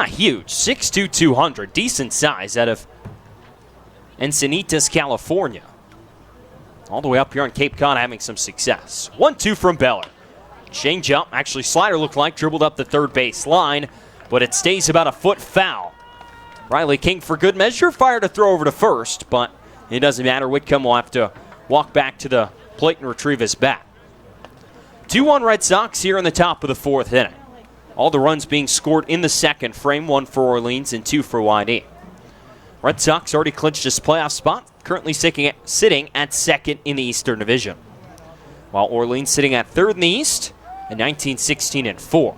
huge. 6'2", 200. Decent size out of Encinitas, California. All the way up here on Cape Cod, having some success. 1-2 from Beller. Change up. Actually, slider looked like dribbled up the third base line, but it stays about a foot foul. Riley King, for good measure, fired a throw over to first, but it doesn't matter. Whitcomb will have to walk back to the plate and retrieve his bat. 2-1 Red Sox here in the top of the 4th inning. All the runs being scored in the second frame, 1 for Orleans and 2 for YD. Red Sox already clinched his playoff spot, currently sitting at 2nd in the Eastern Division. While Orleans sitting at 3rd in the East at 19-16-4.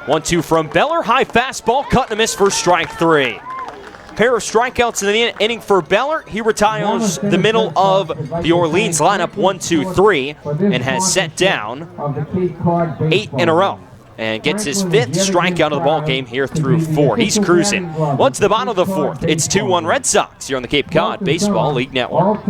1-2 from Beller, high fastball, cut and a miss for strike 3. Pair of strikeouts in the inning for Beller. He retires the middle of the Orleans lineup 1-2-3 and has set down 8 in a row and gets his 5th strikeout of the ball game here through 4. He's cruising. Well, to the bottom of the 4th. It's 2-1 Red Sox here on the Cape Cod Baseball League Network.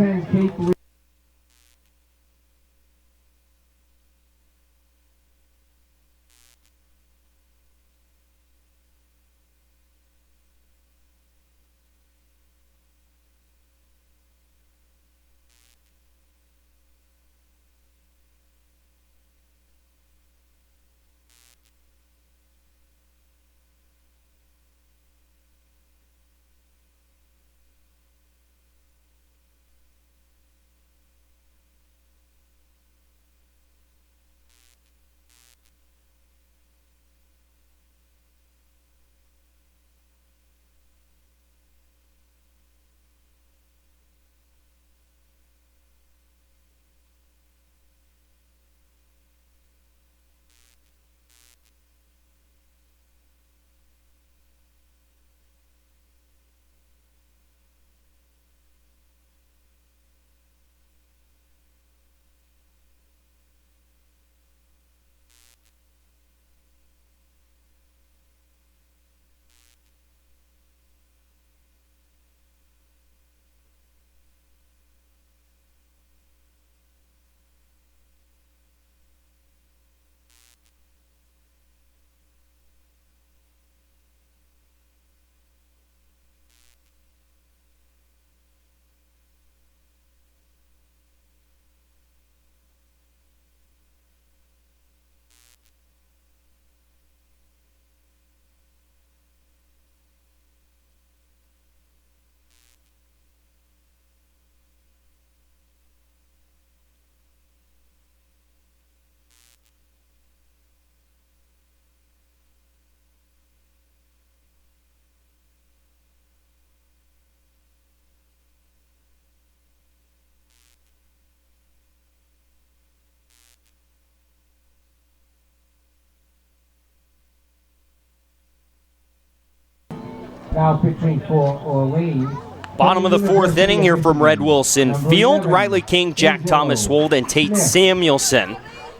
Now pitching for Orleans. Bottom of the 4th inning here from Red Wilson Field. Riley King, Jack Thomas Wold, and Tate Samuelson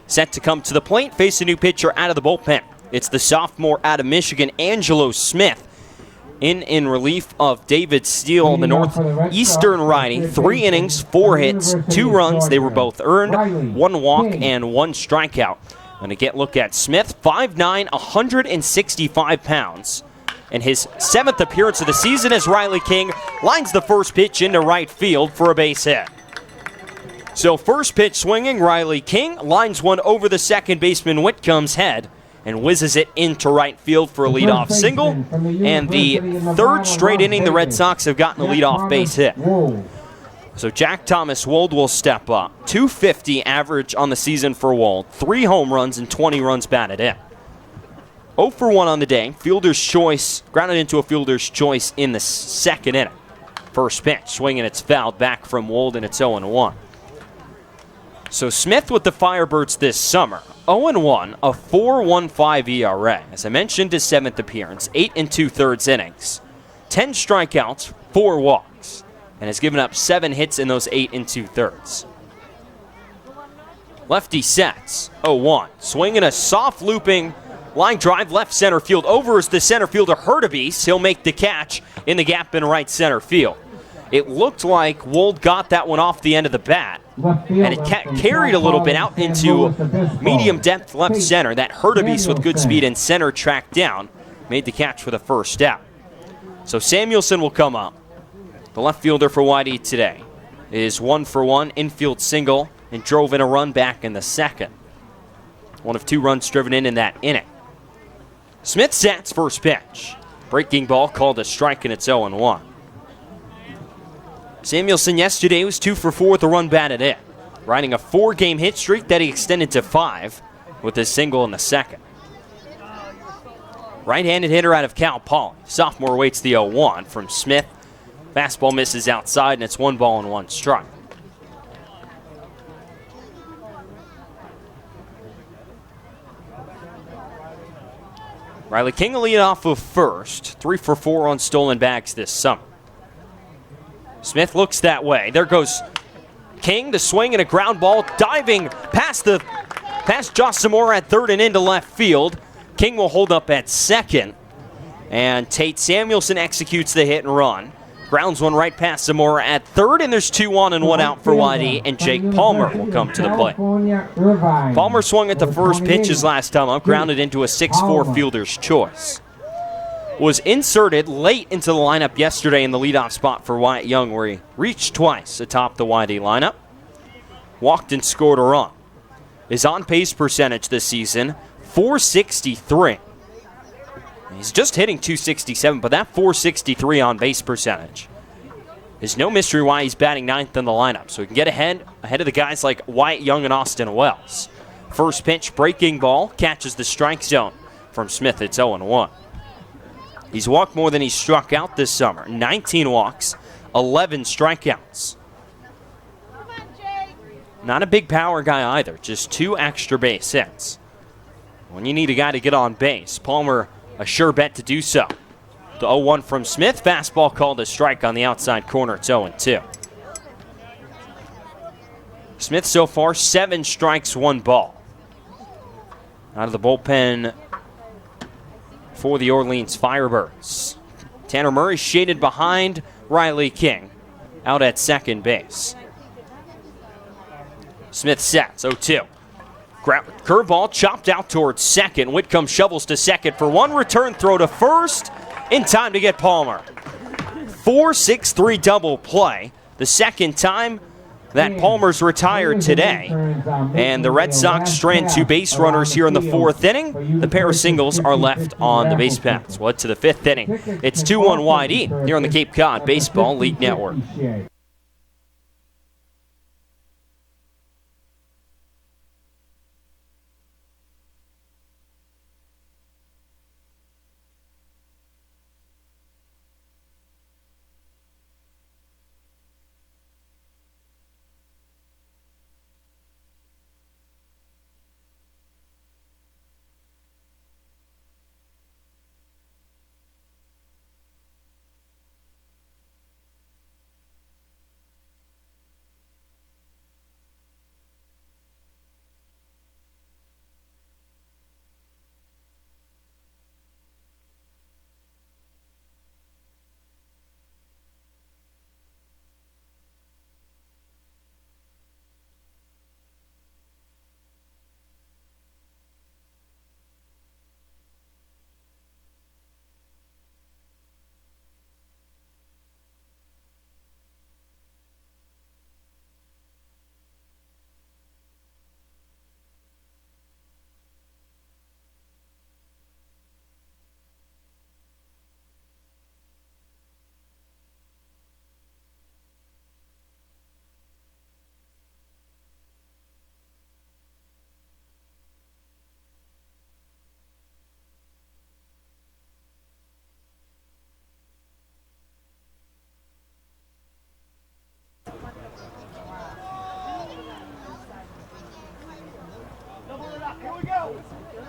set to come to the plate, face a new pitcher out of the bullpen. It's the sophomore out of Michigan, Angelo Smith, in relief of David Steele, the Northeastern righty. 3 innings, 4 hits, 2 runs. They were both earned, 1 walk and 1 strikeout. Going to get a look at Smith, 5'9", 165 pounds. And his 7th appearance of the season as Riley King lines the first pitch into right field for a base hit. So first pitch swinging, Riley King lines one over the second baseman Whitcomb's head and whizzes it into right field for a leadoff single. And the 3rd straight inning the Red Sox have gotten a leadoff base hit. So Jack Thomas Wold will step up. .250 average on the season for Wold. 3 home runs and 20 runs batted in. 0 for 1 on the day. Fielder's choice, grounded into a fielder's choice in the 2nd inning. First pitch, swinging, it's fouled back from Wold, and it's 0-1. So Smith with the Firebirds this summer. 0-1, a 4.15 ERA. As I mentioned, his 7th appearance, 8 2/3 innings. 10 strikeouts, 4 walks, and has given up 7 hits in those 8 2/3. Lefty sets, 0-1. Swinging a soft looping line drive left center field. Over is the center fielder Hurtubise. He'll make the catch in the gap in right center field. It looked like Wold got that one off the end of the bat, and it carried a little bit out into medium depth left center. That Hurtubise with good speed and center tracked down made the catch for the first out. So Samuelson will come up. The left fielder for Whitey today is 1 for 1, infield single, and drove in a run back in the 2nd. 1 of 2 runs driven in that inning. Smith sets first pitch. Breaking ball called a strike, and it's 0-1. Samuelson yesterday was 2 for 4 with a run batted in, riding a 4-game hit streak that he extended to 5 with his single in the 2nd. Right-handed hitter out of Cal Poly. Sophomore waits the 0-1 from Smith. Fastball misses outside, and it's 1 ball and 1 strike. Riley King will lead off of first. 3 for 4 on stolen bags this summer. Smith looks that way. There goes King to swing and a ground ball, diving past Josh Zamora at third and into left field. King will hold up at second. And Tate Samuelson executes the hit and run. Grounds one right past Zamora at third, and there's 2 on and 1 out for YD, and Jake Palmer will come to the plate. Palmer swung at the first pitch his last time up, grounded into a 6-4 fielder's choice. Was inserted late into the lineup yesterday in the leadoff spot for Wyatt Young, where he reached twice atop the YD lineup. Walked and scored a run. His on-pace percentage this season, .463. He's just hitting .267, but that .463 on-base percentage is no mystery why he's batting 9th in the lineup. So he can get ahead of the guys like Wyatt Young and Austin Wells. First pitch, breaking ball, catches the strike zone from Smith. It's 0-1. He's walked more than he's struck out this summer. 19 walks, 11 strikeouts. Not a big power guy either, just 2 extra base hits. When you need a guy to get on base, Palmer a sure bet to do so. The 0-1 from Smith. Fastball called a strike on the outside corner. It's 0-2. Smith so far 7 strikes, 1 ball. Out of the bullpen for the Orleans Firebirds. Tanner Murray shaded behind Riley King out at second base. Smith sets 0-2. Curveball chopped out towards second. Whitcomb shovels to second for 1. Return throw to first in time to get Palmer. 4-6-3 double play. The second time that Palmer's retired today. And the Red Sox strand 2 base runners here in the 4th inning. The pair of singles are left on the base paths. Well, to the 5th inning. It's 2-1 YD here on the Cape Cod Baseball League Network.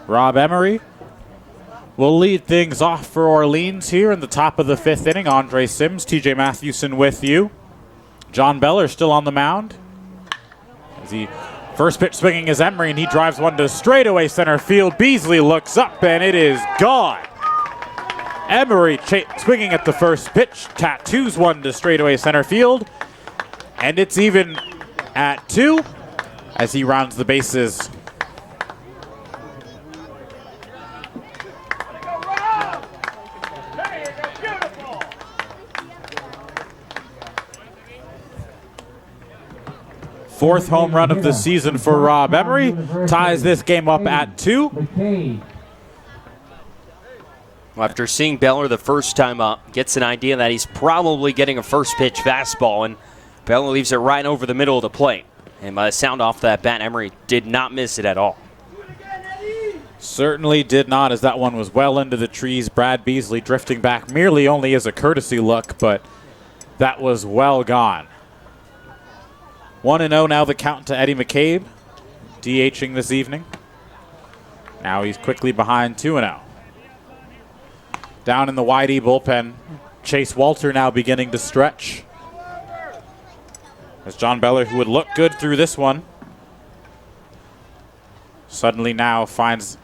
Rob Emery will lead things off for Orleans here in the top of the 5th inning. Andre Sims, TJ Mathewson with you. John Beller still on the mound. As he first pitch swinging is Emery, and he drives one to straightaway center field. Beasley looks up, and it is gone. Emery swinging at the first pitch, tattoos one to straightaway center field. And it's even at 2 as he rounds the bases. Fourth home run of the season for Rob Emery. Ties this game up at 2. After seeing Beller the first time up, gets an idea that he's probably getting a first pitch fastball, and Beller leaves it right over the middle of the plate. And by the sound off that bat, Emery did not miss it at all. Certainly did not, as that one was well into the trees. Brad Beasley drifting back merely only as a courtesy look, but that was well gone. 1-0 now the count to Eddie McCabe, DHing this evening. Now he's quickly behind 2-0. Down in the wide E bullpen, Chase Walter now beginning to stretch. As John Beller, who would look good through this one, suddenly now finds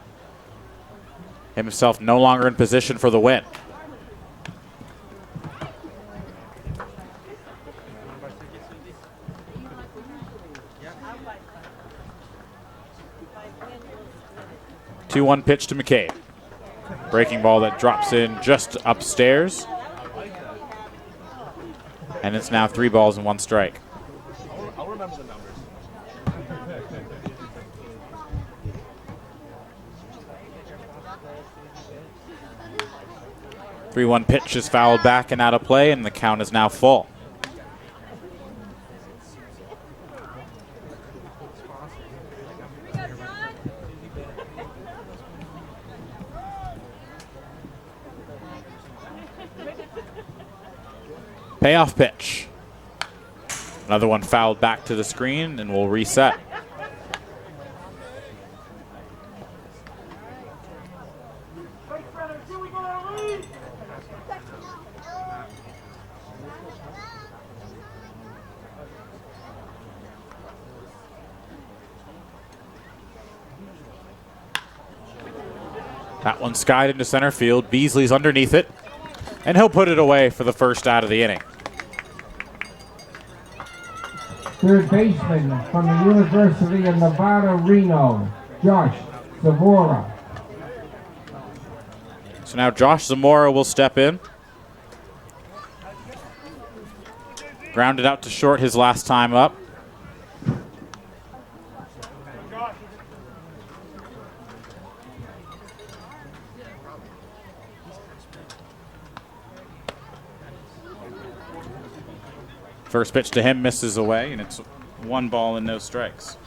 himself no longer in position for the win. The 2-1 pitch to McCabe. Breaking ball that drops in just upstairs. And it's now 3 balls and 1 strike. I'll remember the numbers. 3-1 pitch is fouled back and out of play, and the count is now full. Payoff pitch. Another one fouled back to the screen, and we'll reset. That one skied into center field. Beasley's underneath it, and he'll put it away for the first out of the inning. Third baseman from the University of Nevada, Reno, Josh Zamora. So now Josh Zamora will step in. Grounded out to short his last time up. First pitch to him misses away, and it's 1 ball and no strikes.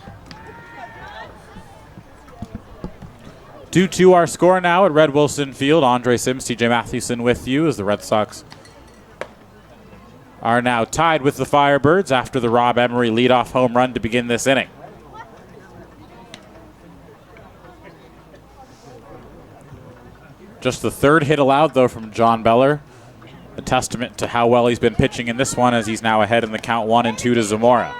2-2 our score now at Red Wilson Field. Andre Sims, TJ Mathewson with you as the Red Sox are now tied with the Firebirds after the Rob Emery leadoff home run to begin this inning. Just the 3rd hit allowed, though, from John Beller. A testament to how well he's been pitching in this one, as he's now ahead in the count 1-2 to Zamora.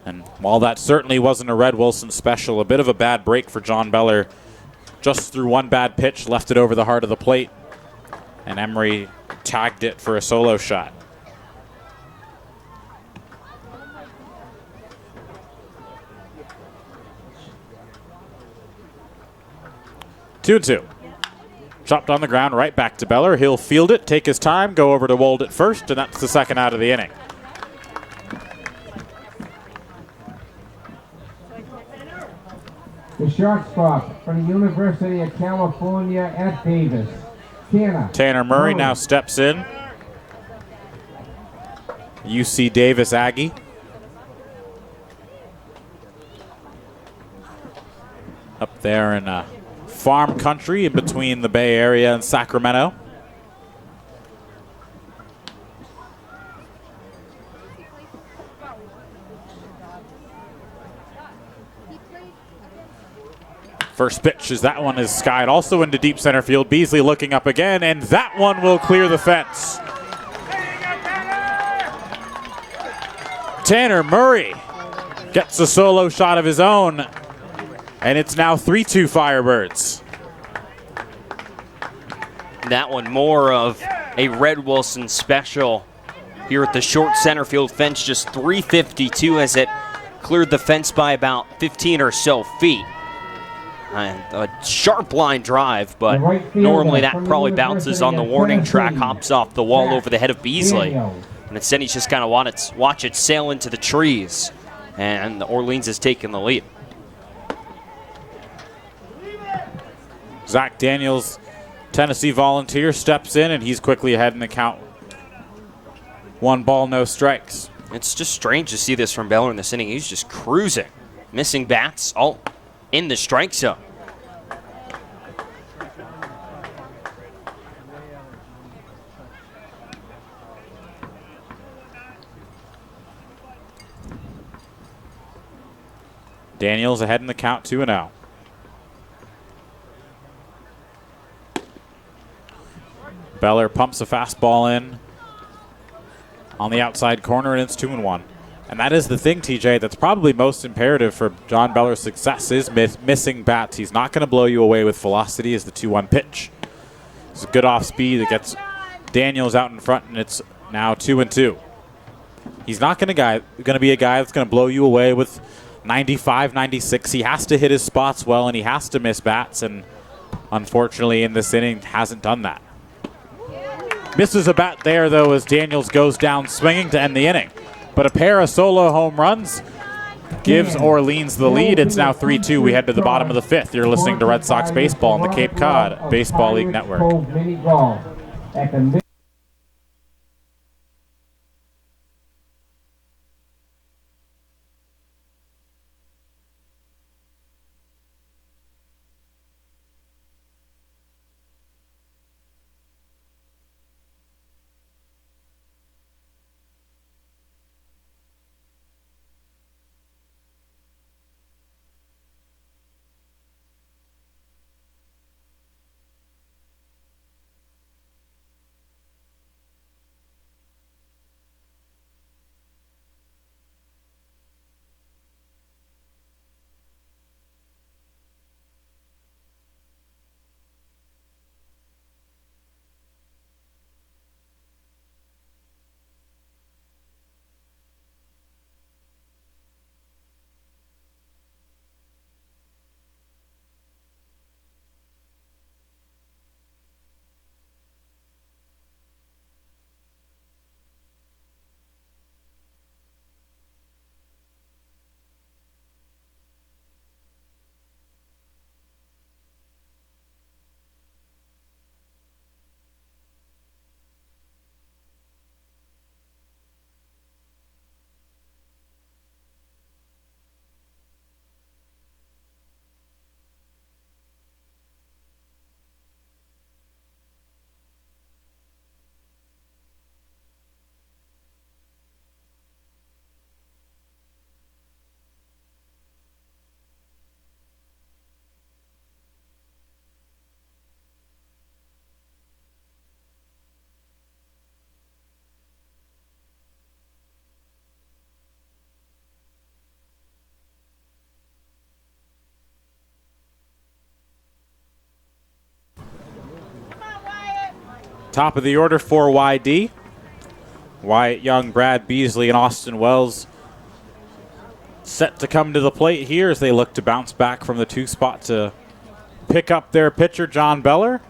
And while that certainly wasn't a Red Wilson special, a bit of a bad break for John Beller. Just through 1 bad pitch, left it over the heart of the plate, and Emery tagged it for a solo shot. Two and 2. Chopped on the ground, right back to Beller. He'll field it, take his time, go over to Wold at first, and that's the 2nd out of the inning. The shortstop from the University of California at Davis, Tanner Murray now steps in. UC Davis Aggie. Up there in farm country in between the Bay Area and Sacramento. First pitch is that one is skied also into deep center field. Beasley looking up again, and that one will clear the fence. Tanner Murray gets a solo shot of his own, and it's now 3-2 Firebirds. That one more of a Red Wilson special here at the short center field fence. Just 352 as it cleared the fence by about 15 or so feet. And a sharp line drive, but normally that probably bounces on the warning track, hops off the wall over the head of Beasley. And instead he's just kind of watch it sail into the trees. And Orleans has taken the lead. Zach Daniels, Tennessee Volunteer, steps in, and he's quickly ahead in the count. 1 ball, no strikes. It's just strange to see this from Beller in this inning. He's just cruising. Missing bats, all in the strike zone. Daniels ahead in the count 2-0. Beller pumps a fastball in on the outside corner, and it's 2-1. And that is the thing, TJ, that's probably most imperative for John Beller's success is missing bats. He's not going to blow you away with velocity as the 2-1 pitch. It's a good off speed that gets Daniels out in front, and it's now 2-2. He's not going to be a guy that's going to blow you away with 95, 96. He has to hit his spots well, and he has to miss bats, and unfortunately in this inning hasn't done that. Misses a bat there, though, as Daniels goes down swinging to end the inning. But a pair of solo home runs gives Orleans the lead. It's now 3-2. We head to the bottom of the fifth. You're listening to Red Sox Baseball on the Cape Cod Baseball League Network. Top of the order for YD. Wyatt Young, Brad Beasley, and Austin Wells set to come to the plate here as they look to bounce back from the 2 spot to pick up their pitcher, John Beller.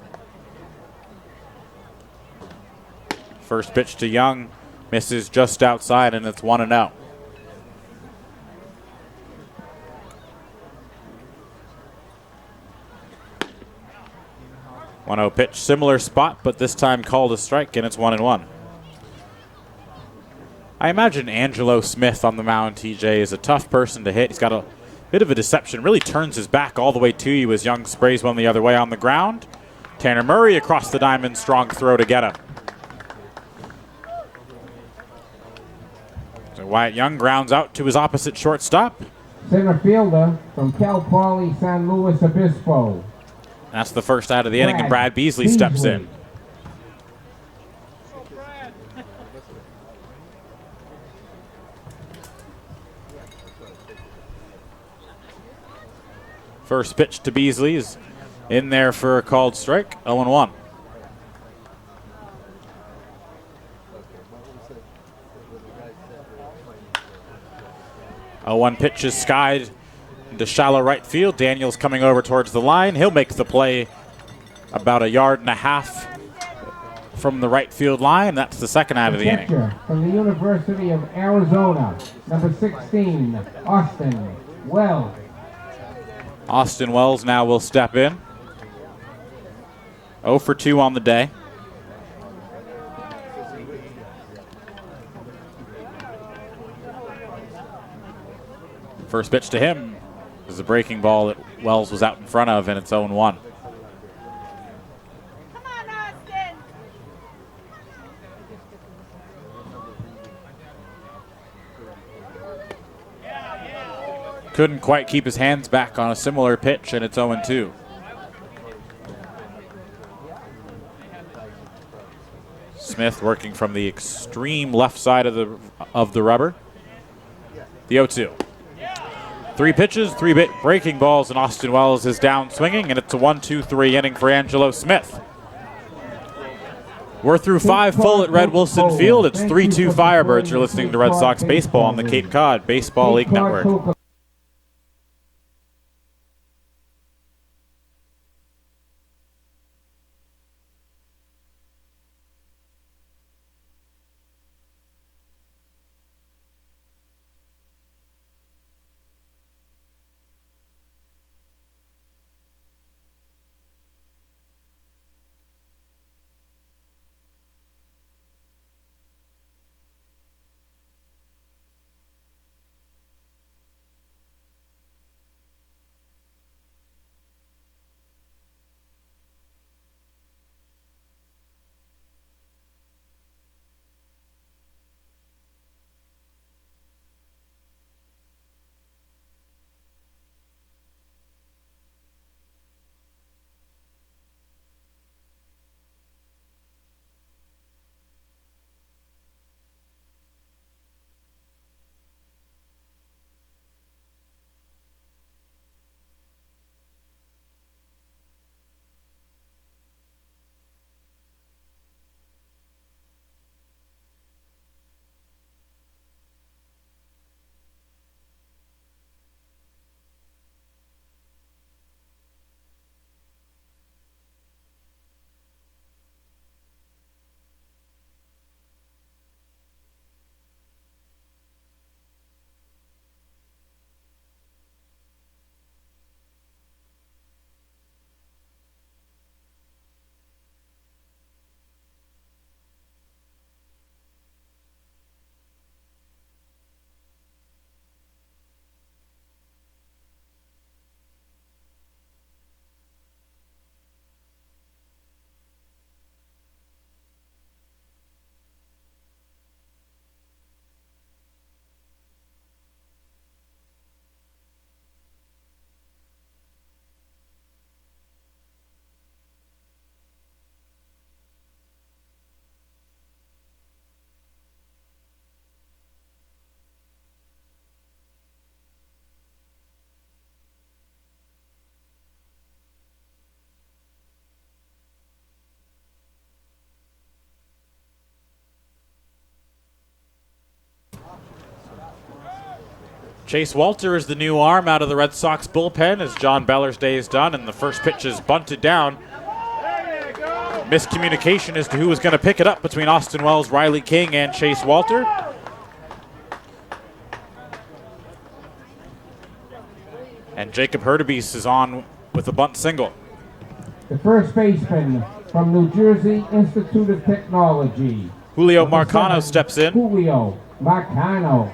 First pitch to Young misses just outside, and it's 1-0. Pitch, similar spot, but this time called a strike, and it's 1-1. I imagine Angelo Smith on the mound, TJ, is a tough person to hit. He's got a bit of a deception, really turns his back all the way to you as Young sprays one the other way on the ground. Tanner Murray across the diamond, strong throw to get him. So Wyatt Young grounds out to his opposite shortstop. Center fielder from Cal Poly San Luis Obispo. That's the first out of the inning, and Brad Beasley steps in. First pitch to Beasley is in there for a called strike, 0-1. A 1 pitch is skied into shallow right field. Daniels coming over towards the line. He'll make the play about 1.5 yards from the right field line. That's the second out of the inning. From the University of Arizona, number 16, Austin Wells. Austin Wells now will step in. 0 for 2 on the day. First pitch to him is a breaking ball that Wells was out in front of, and it's 0-1. Come on, Austin. couldn't quite keep his hands back on a similar pitch, and it's 0-2. Smith working from the extreme left side of the rubber. The 0-2. 3 pitches, 3 breaking balls, and Austin Wells is down swinging, and it's a 1-2-3 inning for Angelo Smith. We're through 5 full at Red Wilson Field. It's 3-2 Firebirds. You're listening to Red Sox baseball on the Cape Cod Baseball League Network. Chase Walter is the new arm out of the Red Sox bullpen as John Beller's day is done, and the first pitch is bunted down. Miscommunication as to who was going to pick it up between Austin Wells, Riley King, and Chase Walter. And Jacob Hurtubise is on with a bunt single. The first baseman from New Jersey Institute of Technology, Julio Marcano steps in. Julio Marcano.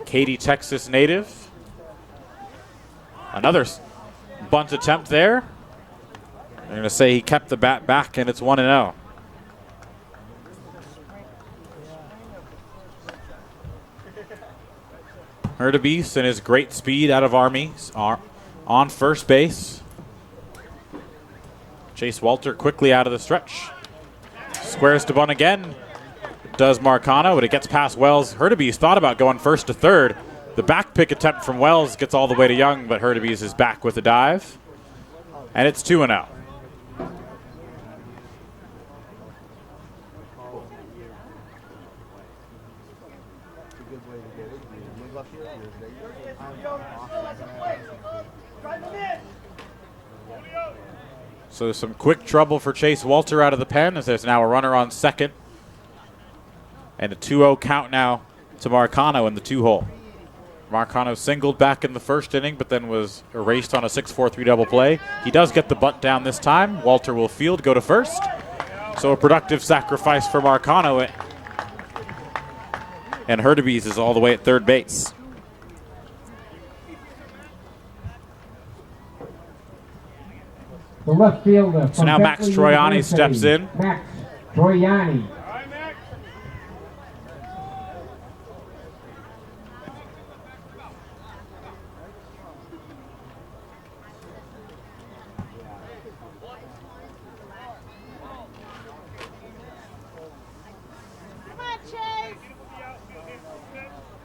Katy, Texas native. Another bunt attempt there. They're going to say he kept the bat back, and it's 1-0. Hurtubise and his great speed out of Army are on first base. Chase Walter quickly out of the stretch. Squares to bunt again. Does Marcano, but it gets past Wells. Hurtubise thought about going first to third. The back pick attempt from Wells gets all the way to Young, but Hurtubise is back with a dive. And it's 2-0. So some quick trouble for Chase Walter out of the pen as there's now a runner on second. And a 2-0 count now to Marcano in the 2-hole. Marcano singled back in the first inning, but then was erased on a 6-4-3 double play. He does get the bunt down this time. Walter will field, go to first. So a productive sacrifice for Marcano. And Hurtubise is all the way at third base. The left fielder. So now Max Troiani steps in. Max Troiani.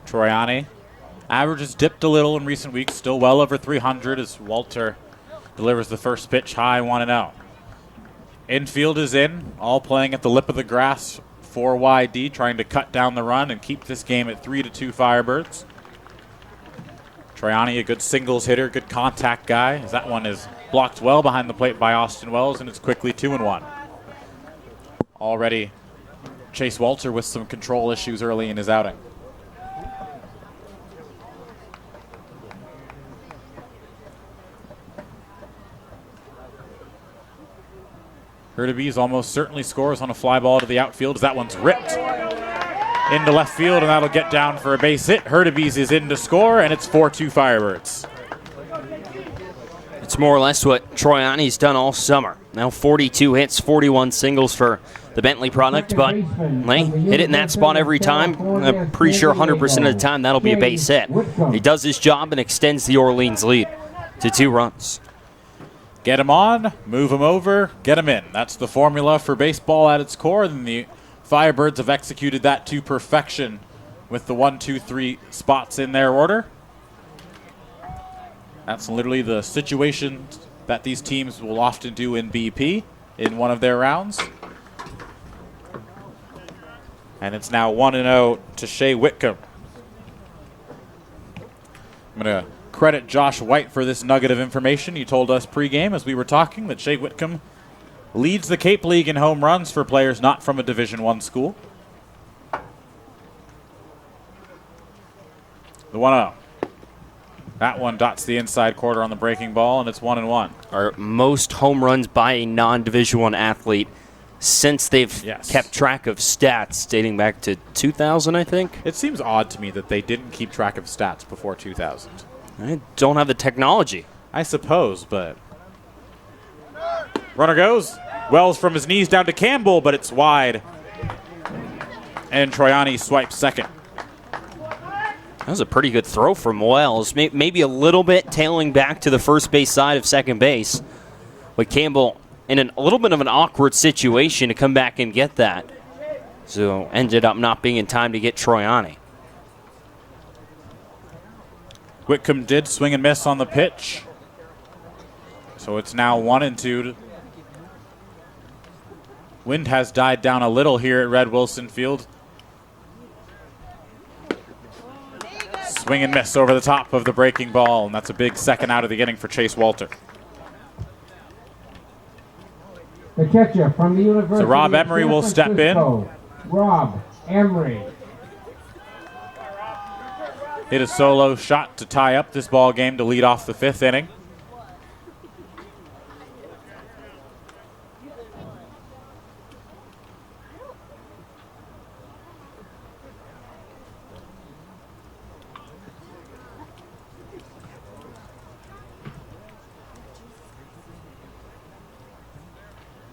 Troiani. Average has dipped a little in recent weeks, still well over 300 as Walter delivers the first pitch high 1-0. Infield is in, all playing at the lip of the grass for YD, trying to cut down the run and keep this game at 3-2 Firebirds. Troiani, a good singles hitter, good contact guy, as that one is blocked well behind the plate by Austin Wells, and it's quickly 2-1. Already Chase Walter with some control issues early in his outing. Hurtubise almost certainly scores on a fly ball to the outfield as that one's ripped into left field, and that'll get down for a base hit. Hurtubise is in to score, and it's 4-2 Firebirds. It's more or less what Troiani's done all summer. Now 42 hits, 41 singles for the Bentley product, but hit it in that spot every time. I'm pretty sure 100% of the time that'll be a base hit. He does his job and extends the Orleans lead to 2 runs. Get him on, move him over, get him in. That's the formula for baseball at its core, and the Firebirds have executed that to perfection with the 1, 2, 3 spots in their order. That's literally the situation that these teams will often do in BP in one of their rounds. And it's now 1-0 to Shea Whitcomb. I'm going to credit Josh White for this nugget of information. He told us pregame as we were talking that Shea Whitcomb leads the Cape League in home runs for players not from a Division I school. The 1-0. That one dots the inside quarter on the breaking ball, and it's 1-1. Our most home runs by a non-Division I athlete since they've kept track of stats dating back to 2000, I think. It seems odd to me that they didn't keep track of stats before 2000. I don't have the technology. I suppose, but... Runner goes. Wells from his knees down to Campbell, but it's wide. And Troiani swipes second. That was a pretty good throw from Wells. Maybe a little bit tailing back to the first base side of second base. But Campbell in a little bit of an awkward situation to come back and get that. So ended up not being in time to get Troiani. Whitcomb did swing and miss on the pitch. So it's now 1-2. Wind has died down a little here at Red Wilson Field. Swing and miss over the top of the breaking ball, and that's a big second out of the inning for Chase Walter. The catcher from the University So Rob of Emery San will step in. Francisco, Rob Emery. Hit a solo shot to tie up this ball game to lead off the 5th inning.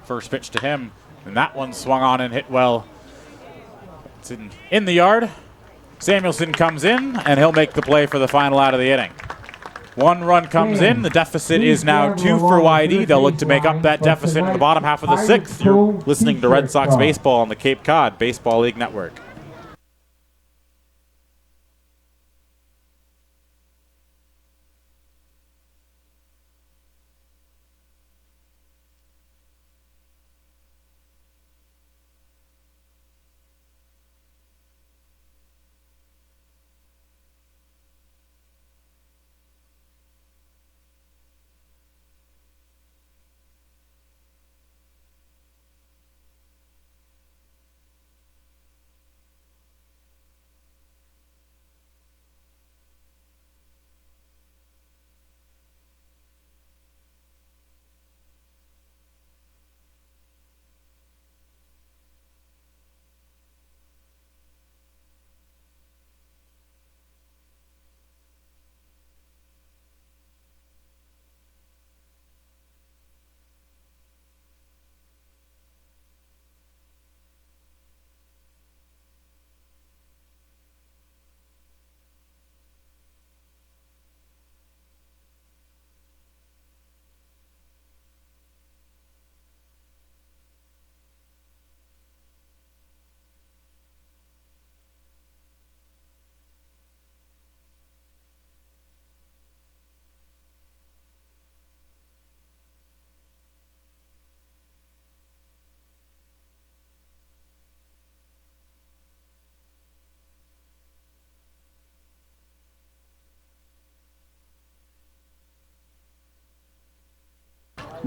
First pitch to him, and that one swung on and hit well. It's in the yard. Samuelson comes in, and he'll make the play for the final out of the inning. 1 run comes in. The deficit is now 2 for YD. They'll look to make up that deficit in the bottom half of the 6th. You're listening to Red Sox Baseball on the Cape Cod Baseball League Network.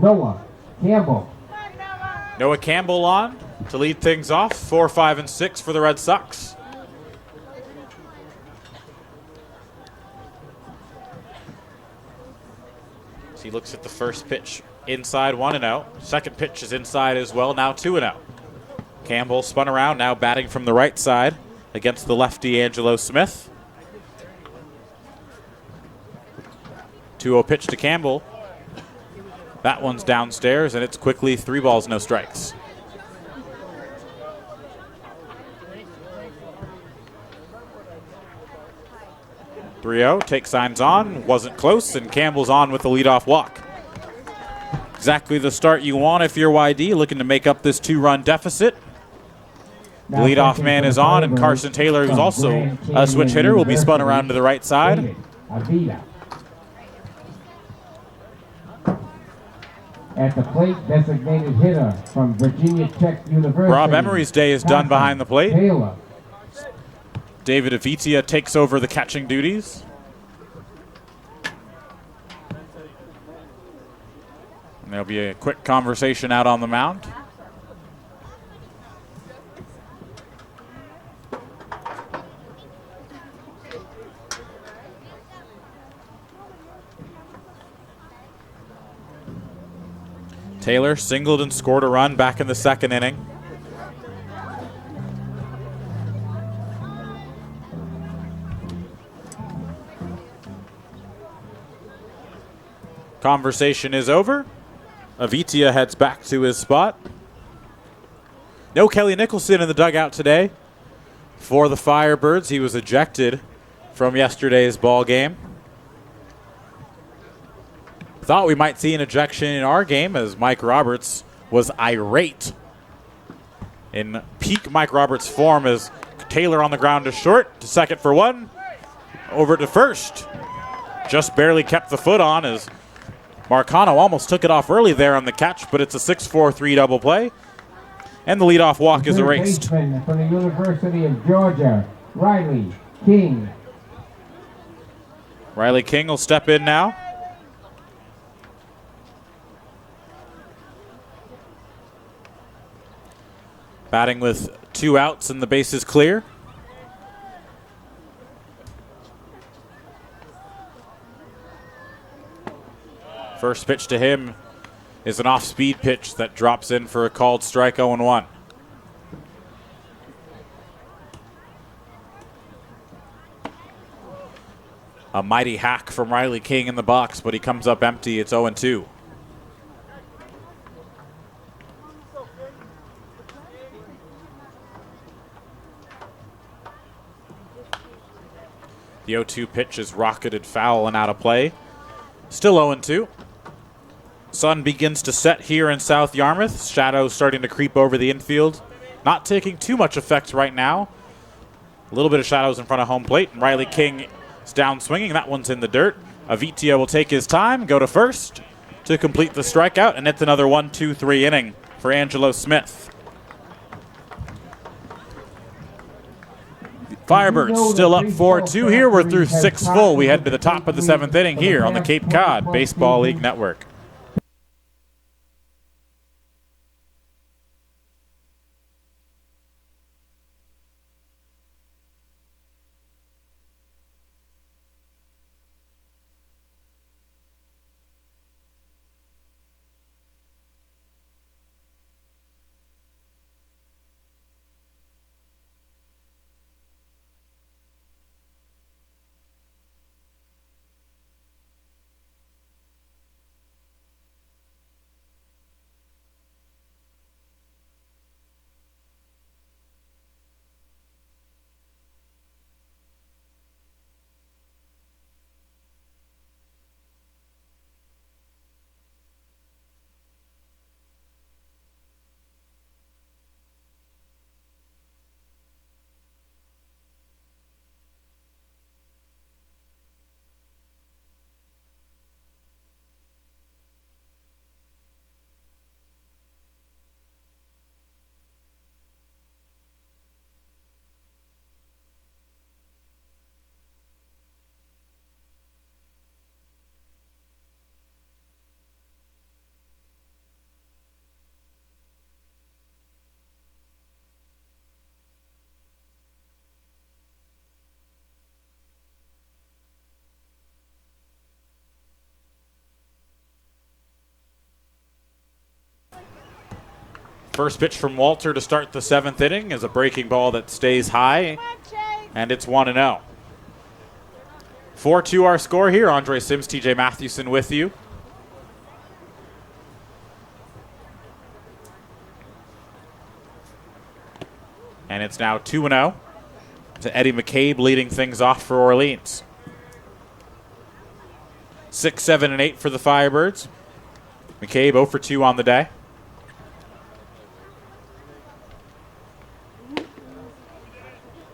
Noah Campbell. Noah Campbell on to lead things off. 4, 5, and 6 for the Red Sox. So he looks at the first pitch inside, 1-0. Second pitch is inside as well, now 2-0. Campbell spun around, now batting from the right side against the lefty Angelo Smith. 2-0 pitch to Campbell. That one's downstairs, and it's quickly 3 balls, no strikes. Take signs on, wasn't close, and Campbell's on with the leadoff walk. Exactly the start you want if you're YD, looking to make up this 2-run deficit. The leadoff man is on, and Carson Taylor, who's also a switch hitter, will be spun around to the right side. At the plate, designated hitter from Virginia Tech University. Rob Emery's day is done behind the plate. Taylor. David Avitia takes over the catching duties. And there'll be a quick conversation out on the mound. Taylor singled and scored a run back in the second inning. Conversation is over. Avitia heads back to his spot. No Kelly Nicholson in the dugout today for the Firebirds. He was ejected from yesterday's ball game. Thought we might see an ejection in our game as Mike Roberts was irate. In peak Mike Roberts form as Taylor on the ground to short, to second for 1, over to first. Just barely kept the foot on as Marcano almost took it off early there on the catch, but it's a 6-4-3 double play. And the leadoff walk is erased. From the University of Georgia, Riley King. Riley King will step in now. Batting with 2 outs and the bases clear. First pitch to him is an off-speed pitch that drops in for a called strike, 0-1. A mighty hack from Riley King in the box, but he comes up empty. It's 0-2. The 0-2 pitch is rocketed foul and out of play. Still 0-2. Sun begins to set here in South Yarmouth. Shadows starting to creep over the infield. Not taking too much effect right now. A little bit of shadows in front of home plate. And Riley King is down swinging. That one's in the dirt. Avitia will take his time, go to first to complete the strikeout. And it's another 1-2-3 inning for Angelo Smith. Firebirds still up 4-2 here. We're through 6 full. We head to the top of the 7th inning here on the Cape Cod Baseball League Network. First pitch from Walter to start the 7th inning is a breaking ball that stays high, and it's 1-0. 4-2 our score here. Andre Sims, TJ Mathewson with you. And it's now 2-0 to Eddie McCabe leading things off for Orleans. 6, 7, and 8 for the Firebirds. McCabe 0 for 2 on the day.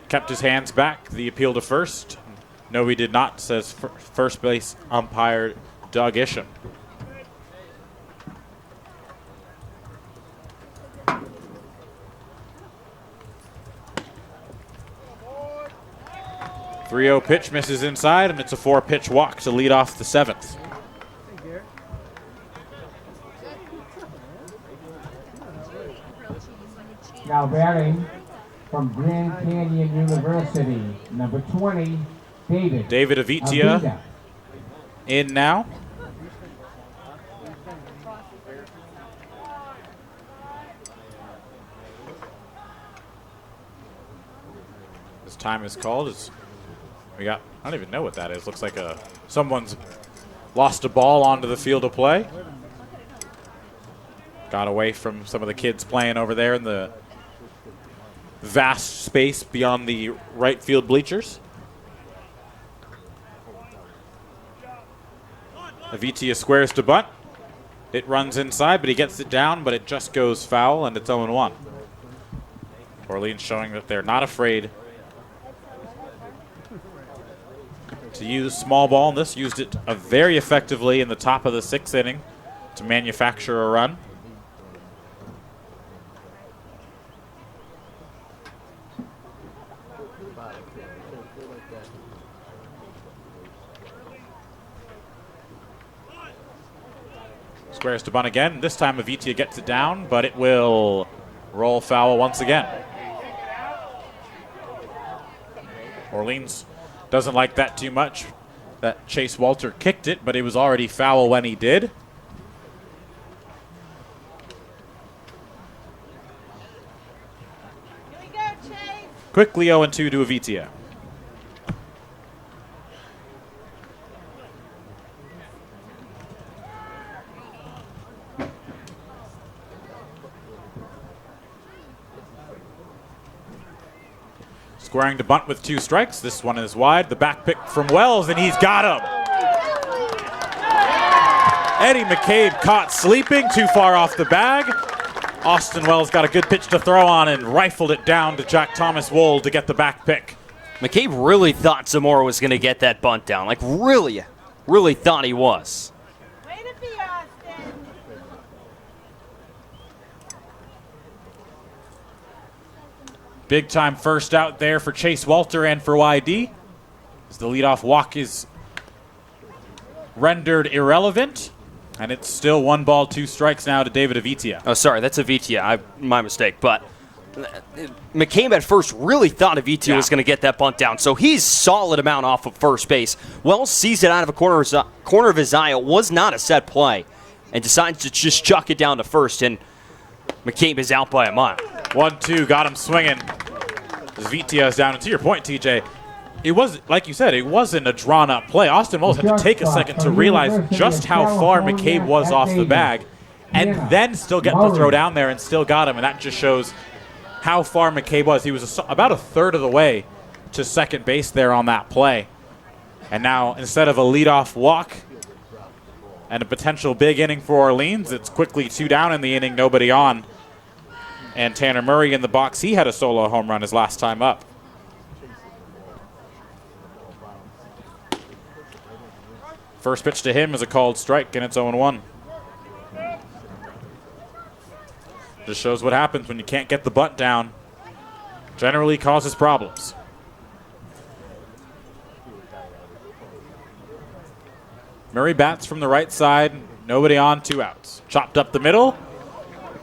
Kept his hands back. The appeal to first. No, he did not, says first base umpire Doug Isham. .30 pitch misses inside, and it's a 4-pitch walk to lead off the 7th. Now batting from Grand Canyon University, number 20, David. David Avitia in now. This time is called. I don't even know what that is. Looks like someone's lost a ball onto the field of play. Got away from some of the kids playing over there in the vast space beyond the right field bleachers. Avitia squares to bunt. It runs inside, but he gets it down, but it just goes foul, and it's 0-1. Orleans showing that they're not afraid to use small ball, and this used it very effectively in the top of the 6th inning to manufacture a run. Squares to bunt again. This time Avitia gets it down, but it will roll foul once again. Orleans doesn't like that too much. That Chase Walter kicked it, but it was already foul when he did. Here we go, Chase. Quickly 0-2 to Avitia. Squaring to bunt with 2 strikes. This one is wide. The back pick from Wells, and he's got him. Eddie McCabe caught sleeping, too far off the bag. Austin Wells got a good pitch to throw on and rifled it down to Jack Thomas Wold to get the back pick. McCabe really thought Zamora was going to get that bunt down. Like, really thought he was. Way to be, Austin. Big time first out there for Chase Walter and for YD, as the leadoff walk is rendered irrelevant, and it's still 1 ball, 2 strikes now to David Avitia. Oh, sorry, that's Avitia. My mistake. But McCabe at first really thought Avitia was going to get that bunt down, so he's solid amount off of first base. Wells sees it out of a corner of his eye. It was not a set play, and decides to just chuck it down to first, and McCabe is out by a mile. 1-2, got him swinging. Avitia is down. And to your point, TJ, it was, like you said, it wasn't a drawn-up play. Austin Wells had to take a second to realize just how far McCabe was off the bag, and then still get the throw down there and still got him, and that just shows how far McCabe was. He was about a third of the way to second base there on that play. And now, instead of a leadoff walk and a potential big inning for Orleans, it's quickly 2 down in the inning, nobody on. And Tanner Murray in the box. He had a solo home run his last time up. First pitch to him is a called strike, and it's 0-1. Just shows what happens when you can't get the bunt down. Generally causes problems. Murray bats from the right side. Nobody on, 2 outs. Chopped up the middle.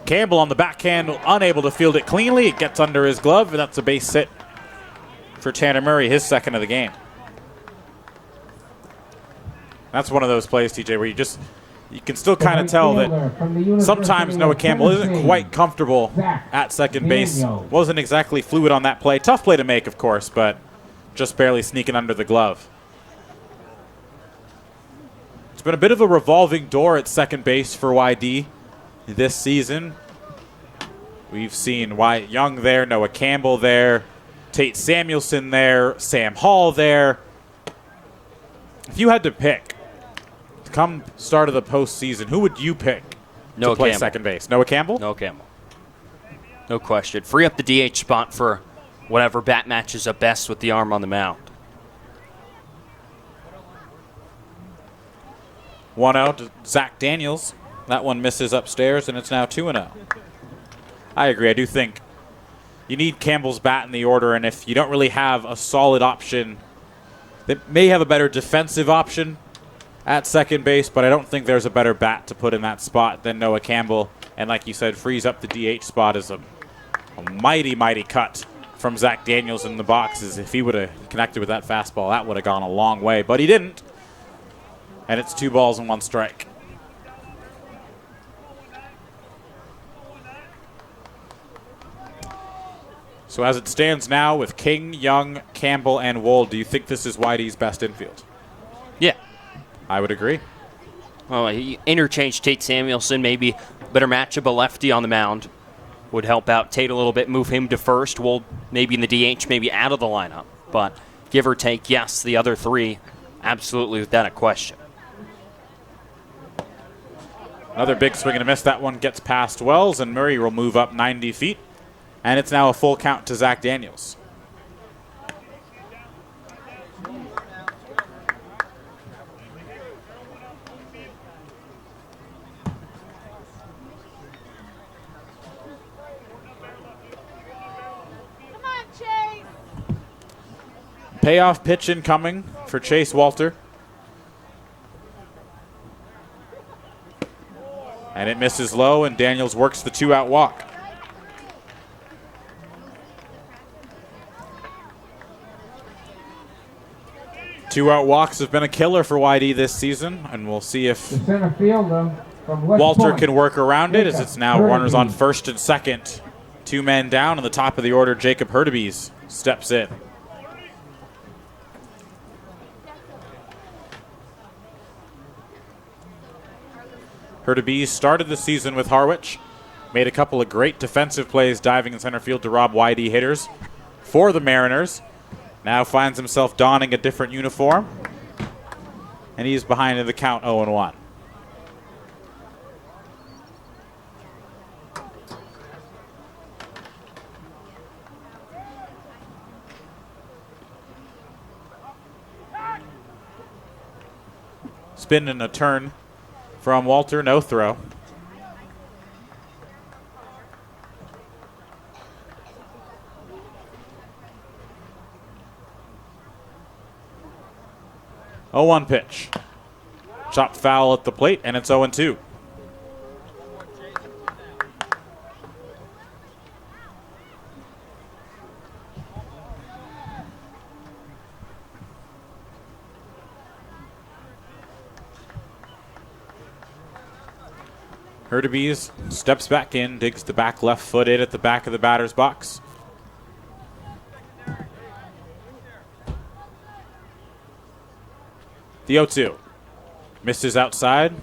Campbell on the backhand, unable to field it cleanly. It gets under his glove, and that's a base hit for Tanner Murray, his 2nd of the game. That's one of those plays, TJ, where you can still kind of tell that sometimes Noah Campbell isn't quite comfortable at second base. Wasn't exactly fluid on that play. Tough play to make, of course, but just barely sneaking under the glove. It's been a bit of a revolving door at second base for YD this season. We've seen Wyatt Young there, Noah Campbell there, Tate Samuelson there, Sam Hall there. If you had to pick, come start of the postseason, who would you pick to play second base? Noah Campbell? Noah Campbell. No question. Free up the DH spot for whatever bat matches up best with the arm on the mound. 1-0 to Zach Daniels. That one misses upstairs, and it's now 2-0. I agree. I do think you need Campbell's bat in the order, and if you don't really have a solid option, they may have a better defensive option at second base, but I don't think there's a better bat to put in that spot than Noah Campbell. And like you said, frees up the DH spot is a mighty, mighty cut from Zach Daniels in the boxes. If he would have connected with that fastball, that would have gone a long way, but he didn't. And it's 2 balls and 1 strike. So as it stands now with King, Young, Campbell, and Wold, do you think this is YD's best infield? Yeah. I would agree. Well, he interchanged Tate Samuelson, maybe better matchup, a lefty on the mound would help out Tate a little bit, move him to first. Wold maybe in the DH, maybe out of the lineup. But give or take, yes, the other 3, absolutely without a question. Another big swing and a miss. That one gets past Wells, and Murray will move up 90 feet. And it's now a full count to Zach Daniels. Come on, Chase. Payoff pitch incoming for Chase Walter. And it misses low, and Daniels works the 2-out walk. Two-out walks have been a killer for YD this season, and we'll see if The center fielder from West Walter Point. can work around it, as it's now Jacob runners on Hurtubise. first and second. 2 men down, and the top of the order, Jacob Hurtubise steps in. Hurtubise started the season with Harwich, made a couple of great defensive plays diving in center field to rob YD hitters for the Mariners. Now finds himself donning a different uniform, and he's behind in the count 0-1. Spin and a turn from Walter, no throw. Oh, 1 pitch. Chopped foul at the plate, and it's 0-2. Hurtubise steps back in, digs the back left foot in at the back of the batter's box. The 0-2. Misses outside,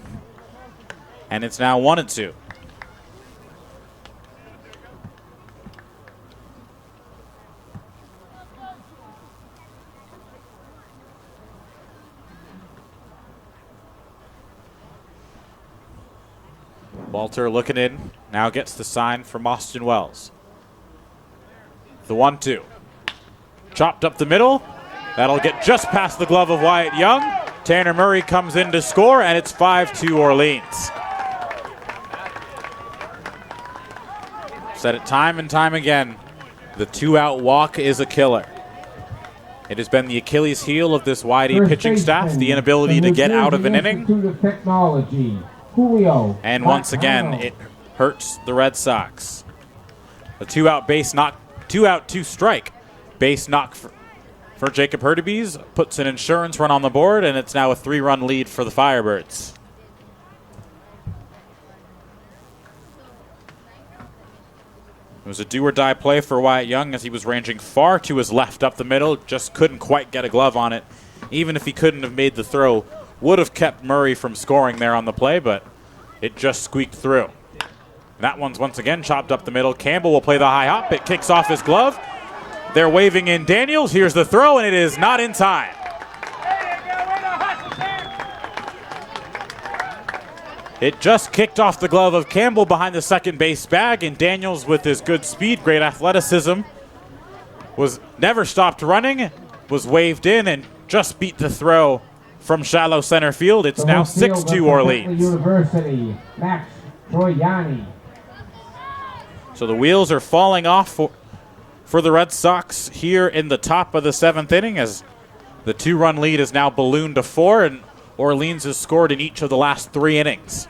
and it's now 1-2. Walter looking in, now gets the sign from Austin Wells. The 1-2. Chopped up the middle. That'll get just past the glove of Wyatt Young. Tanner Murray comes in to score, and it's 5-2 Orleans. Said it time and time again, the 2-out walk is a killer. It has been the Achilles heel of this YD pitching staff, the inability to get out of an inning. And once again, it hurts the Red Sox. A 2-out base knock, 2-out, 2-strike base knock for Jacob Hurtubise puts an insurance run on the board, and it's now a 3-run lead for the Firebirds. was a do-or-die play for Wyatt Young as he was ranging far to his left up the middle, just couldn't quite get a glove on it. Even if he couldn't have made the throw, would have kept Murray from scoring there on the play, but it just squeaked through. That one's once again chopped up the middle. Campbell will play the high hop. It kicks off his glove. They're waving in Daniels. Here's the throw, and it is not in time. It just kicked off the glove of Campbell behind the second base bag, and Daniels, with his good speed, great athleticism, was never stopped running, was waved in, and just beat the throw from shallow center field. It's now 6-2 Orleans. University, Max Troyani. So the wheels are falling off for the Red Sox here in the top of the 7th inning, as the 2-run lead is now ballooned to 4, and Orleans has scored in each of the last 3 innings.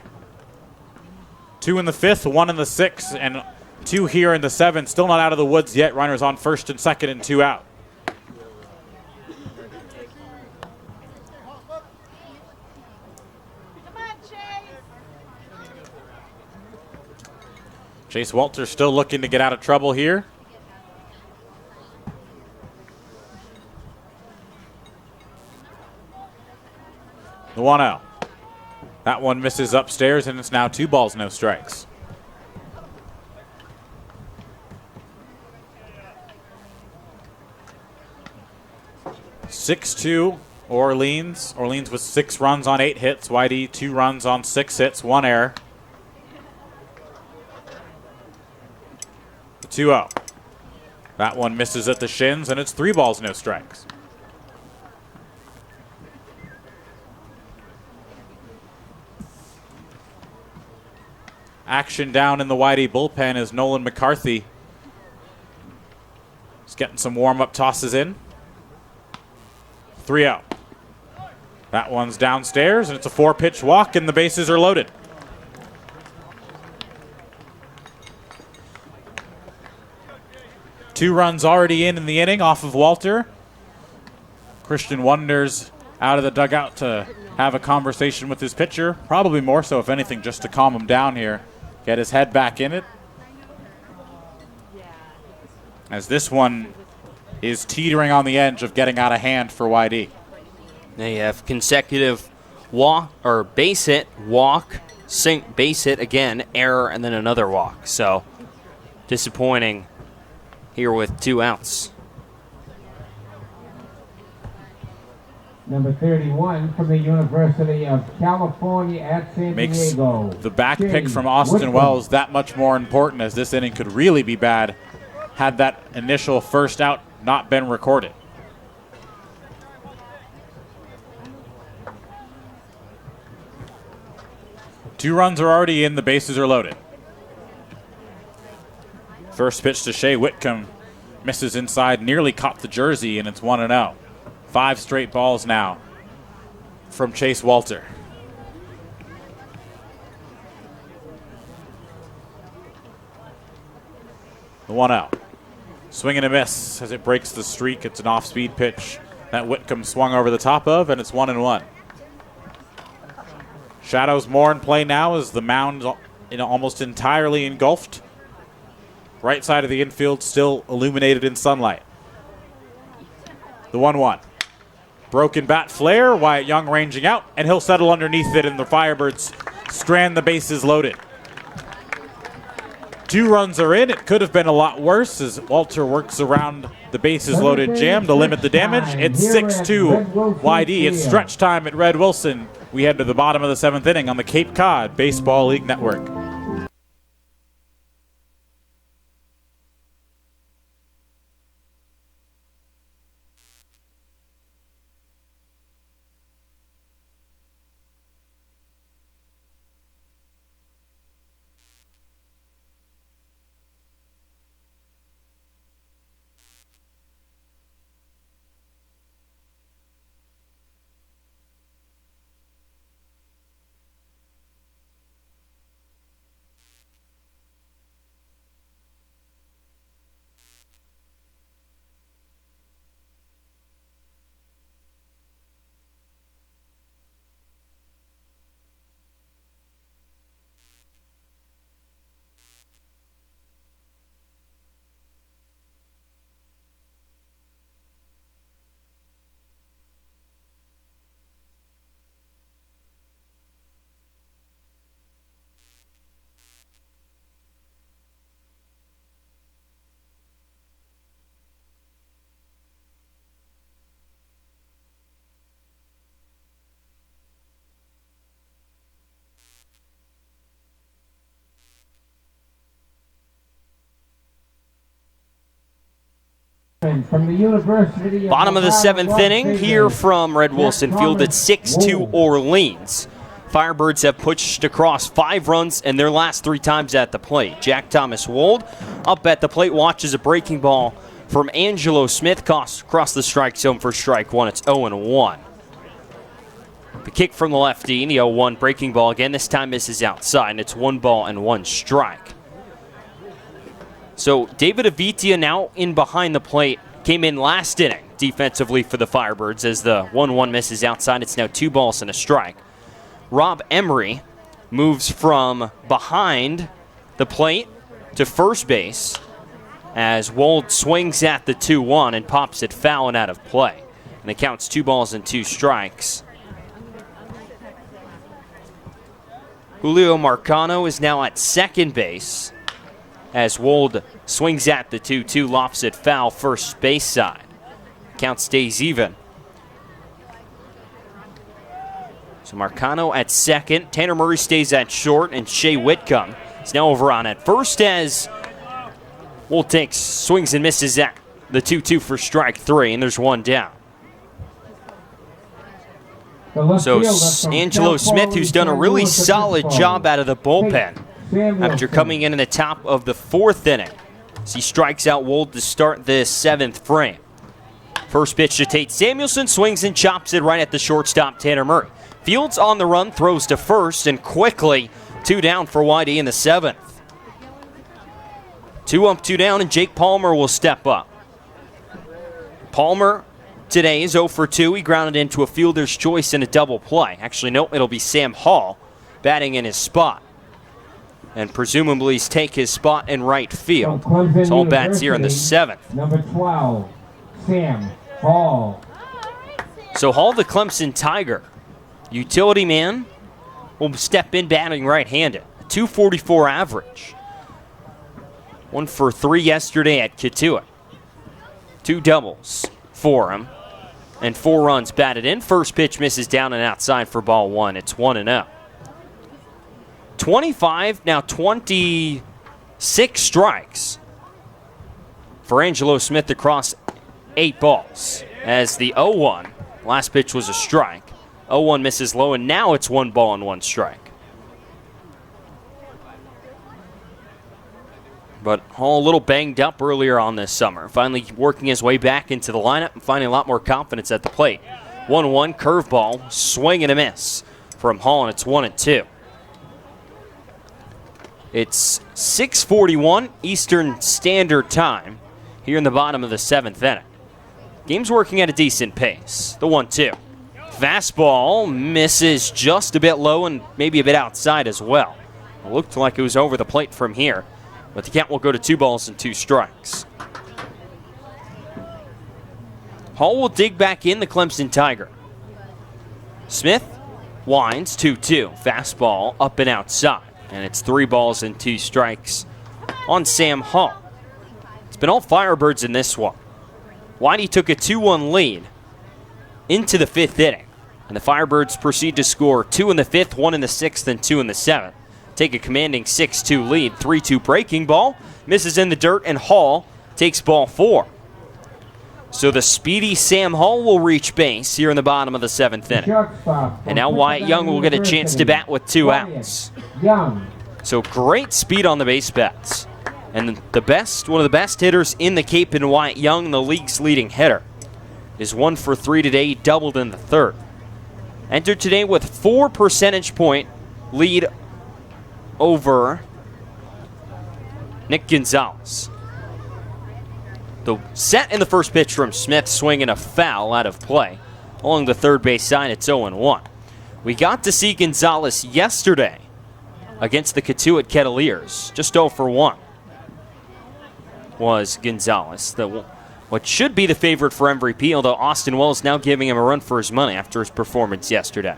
2 in the 5th, 1 in the 6th, and 2 here in the 7th. Still not out of the woods yet. Runners on first and second and 2 out. Come on, Chase. Chase Walter still looking to get out of trouble here. The 1-0. That one misses upstairs, and it's now 2 balls, no strikes. (6-2) Orleans. Orleans with 6 runs on 8 hits. YD 2 runs on 6 hits, 1 error. The 2-0. That one misses at the shins, and it's 3 balls, no strikes. Action down in the Whitey bullpen as Nolan McCarthy is getting some warm-up tosses in. 3-0. That one's downstairs, and it's a 4-pitch walk, and the bases are loaded. Two runs already in the inning off of Walter. Christian Wonders out of the dugout to have a conversation with his pitcher. Probably more so, if anything, just to calm him down here. Get his head back in it. As this one is teetering on the edge of getting out of hand for YD. They have consecutive walk or base hit, walk, base hit again, error, and then another walk. So disappointing here with 2 outs. Number 31 from the University of California at San Makes Diego. the back pick from Austin Wells that much more important, as this inning could really be bad had that initial first out not been recorded. Two runs are already in, the bases are loaded. First pitch to Shea Whitcomb, misses inside, nearly caught the jersey, and it's 1-0. 5 straight balls now from Chase Walter. The 1-0. Swing and a miss as it breaks the streak. It's an off-speed pitch that Whitcomb swung over the top of, and it's 1-1. Shadows more in play now as the mound almost entirely engulfed. Right side of the infield still illuminated in sunlight. The 1-1. Broken bat flare, Wyatt Young ranging out, and he'll settle underneath it, and the Firebirds strand the bases loaded. 2 runs are in. It could have been a lot worse as Walter works around the bases loaded jam to limit the damage. It's 6-2 YD. It's stretch time at Red Wilson. We head to the bottom of the 7th inning on the Cape Cod Baseball League Network. second from the University of Bottom of the Nevada, 7th Las inning Vegas. here from Red Wilson Field at 6-2 Orleans. Firebirds have pushed across 5 runs in their last 3 times at the plate. Jack Thomas Wold up at the plate, watches a breaking ball from Angelo Smith across the strike zone for strike 1. It's 0-1. The kick from the lefty, the 0-1 breaking ball again. This time misses outside, and it's 1 ball and 1 strike. So David Avitia now in behind the plate. Came in last inning defensively for the Firebirds as the 1-1 misses outside. It's now 2 balls and a strike. Rob Emery moves from behind the plate to first base as Wold swings at the 2-1 and pops it foul and out of play. And it counts 2 balls and 2 strikes. Julio Marcano is now at second base as Wold swings at the 2-2, lofts it foul first base side. Count stays even. So Marcano at second. Tanner Murray stays at short, and Shea Whitcomb is now over on at first as Wold takes swings and misses at the 2-2 for strike 3, and there's 1 down. So Angelo Smith, who's done a really solid job out of the bullpen after coming in the top of the 4th inning, as he strikes out Wold to start this 7th frame. First pitch to Tate Samuelson, swings and chops it right at the shortstop, Tanner Murray. Fields on the run, throws to first, and quickly 2 down for Whitey in the 7th. 2 up, 2 down, and Jake Palmer will step up. Palmer today is 0 for 2. He grounded into a fielder's choice in a double play. Actually, no, it'll be Sam Hall batting in his spot. And presumably he's take his spot in right field. It's all bats here in the 7th. Number 12, Sam Hall. So Hall, the Clemson Tiger, utility man, will step in batting right-handed. A .244 average. 1 for 3 yesterday at Katuitt. 2 doubles for him. And 4 runs batted in. First pitch misses down and outside for ball 1. It's 1-0. 25, now 26 strikes for Angelo Smith across 8 balls. As the 0-1, last pitch was a strike. 0-1 misses low, and now it's 1 ball and 1 strike. But Hall a little banged up earlier on this summer. Finally working his way back into the lineup and finding a lot more confidence at the plate. 1-1 curveball, swing and a miss from Hall, and it's 1-2. It's 6:41 Eastern Standard Time here in the bottom of the 7th inning. Game's working at a decent pace. The 1-2. Fastball misses just a bit low and maybe a bit outside as well. It looked like it was over the plate from here, but the count will go to 2 balls and 2 strikes. Hall will dig back in, the Clemson Tiger. Smith winds 2-2. Fastball up and outside. And it's 3 balls and 2 strikes on Sam Hall. It's been all Firebirds in this one. Whitey took a 2-1 lead into the 5th inning. And the Firebirds proceed to score 2 in the 5th, 1 in the 6th, and 2 in the 7th. Take a commanding 6-2 lead. 3-2 breaking ball. Misses in the dirt, and Hall takes ball 4. So the speedy Sam Hall will reach base here in the bottom of the 7th inning. And now Wyatt Young will get a chance to bat with 2 outs. So great speed on the base paths. And one of the best hitters in the Cape in Wyatt Young, the league's leading hitter, is 1 for 3 today. He doubled in the 3rd. Entered today with 4 percentage point lead over Nick Gonzalez. The set in the first pitch from Smith, swinging a foul out of play. Along the third base side, it's 0-1. We got to see Gonzalez yesterday against the Katuitt Kettleers. Just 0 for 1 was Gonzalez. What should be the favorite for MVP, although Austin Wells now giving him a run for his money after his performance yesterday.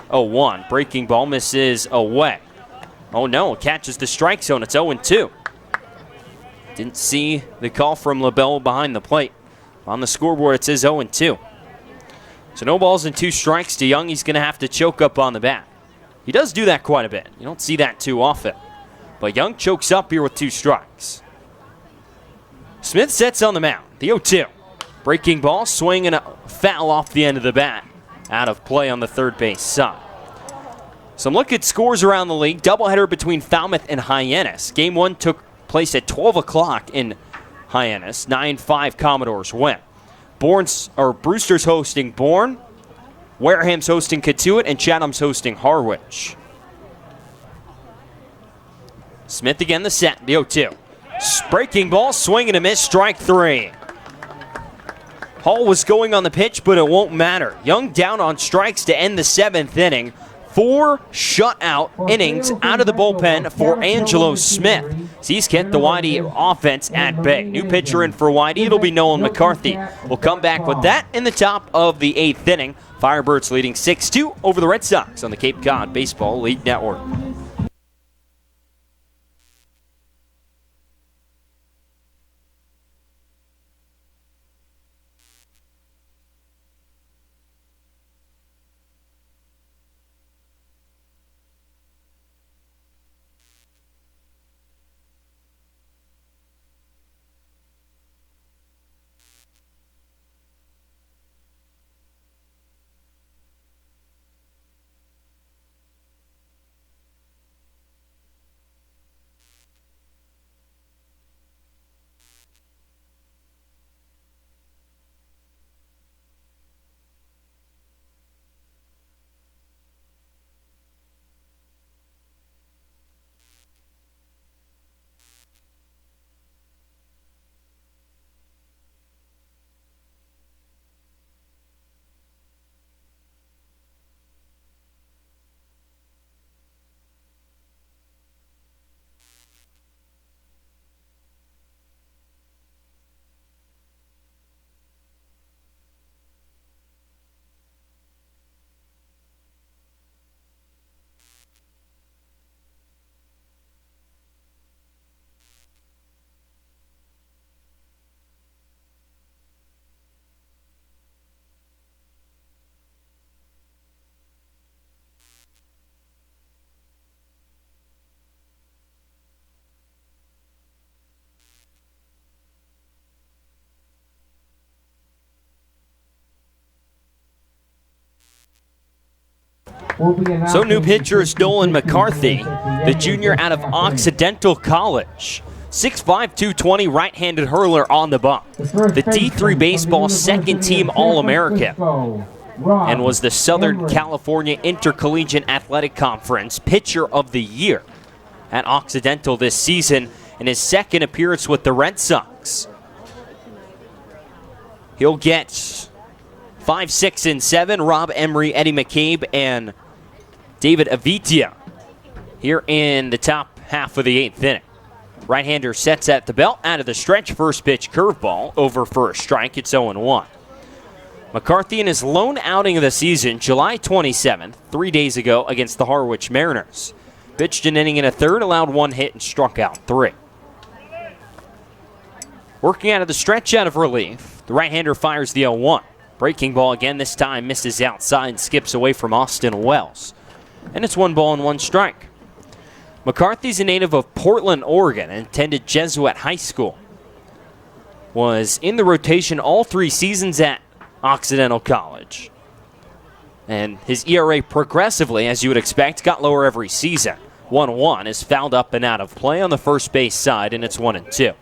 0-1. Breaking ball misses away. Oh no, catches the strike zone. It's 0-2. Didn't see the call from LaBelle behind the plate. On the scoreboard, it says 0-2. So no balls and 2 strikes to Young. He's going to have to choke up on the bat. He does do that quite a bit. You don't see that too often. But Young chokes up here with 2 strikes. Smith sets on the mound. The 0-2. Breaking ball, swing and a foul off the end of the bat. Out of play on the third base side. Some look at scores around the league. Doubleheader between Falmouth and Hyannis. Game 1 took place at 12 o'clock in Hyannis. 9-5 Commodores win. Brewster's hosting Bourne. Wareham's hosting Katuitt, and Chatham's hosting Harwich. Smith again, the set, the 0-2. Breaking ball, swing and a miss, strike 3. Hall was going on the pitch, but it won't matter. Young down on strikes to end the 7th inning. 4 shutout innings out of the bullpen for Angelo Smith. He's kept the Whitey offense at bay. New pitcher in for Whitey, it'll be Nolan McCarthy. We'll come back with that in the top of the 8th inning. Firebirds leading 6-2 over the Red Sox on the Cape Cod Baseball League Network. So new pitcher is Nolan McCarthy, the junior out of Occidental College. 6'5", 220, right-handed hurler on the bump. The D3 baseball second-team All-American and was the Southern California Intercollegiate Athletic Conference Pitcher of the Year at Occidental this season in his second appearance with the Red Sox. He'll get 5, 6, and 7. Rob Emery, Eddie McCabe, and David Avitia here in the top half of the 8th inning. Right-hander sets at the belt, out of the stretch, first pitch curveball, over for a strike. It's 0-1. McCarthy in his lone outing of the season, July 27th, 3 days ago against the Harwich Mariners. Pitched an inning and a third, allowed 1 hit, and struck out 3. Working out of the stretch out of relief, the right-hander fires the 0-1. Breaking ball again, this time misses outside, skips away from Austin Wells. And it's 1 ball and 1 strike. McCarthy's a native of Portland, Oregon, and attended Jesuit High School. Was in the rotation all 3 seasons at Occidental College. And his ERA progressively, as you would expect, got lower every season. 1-1 is fouled up and out of play on the first base side, and it's 1-2.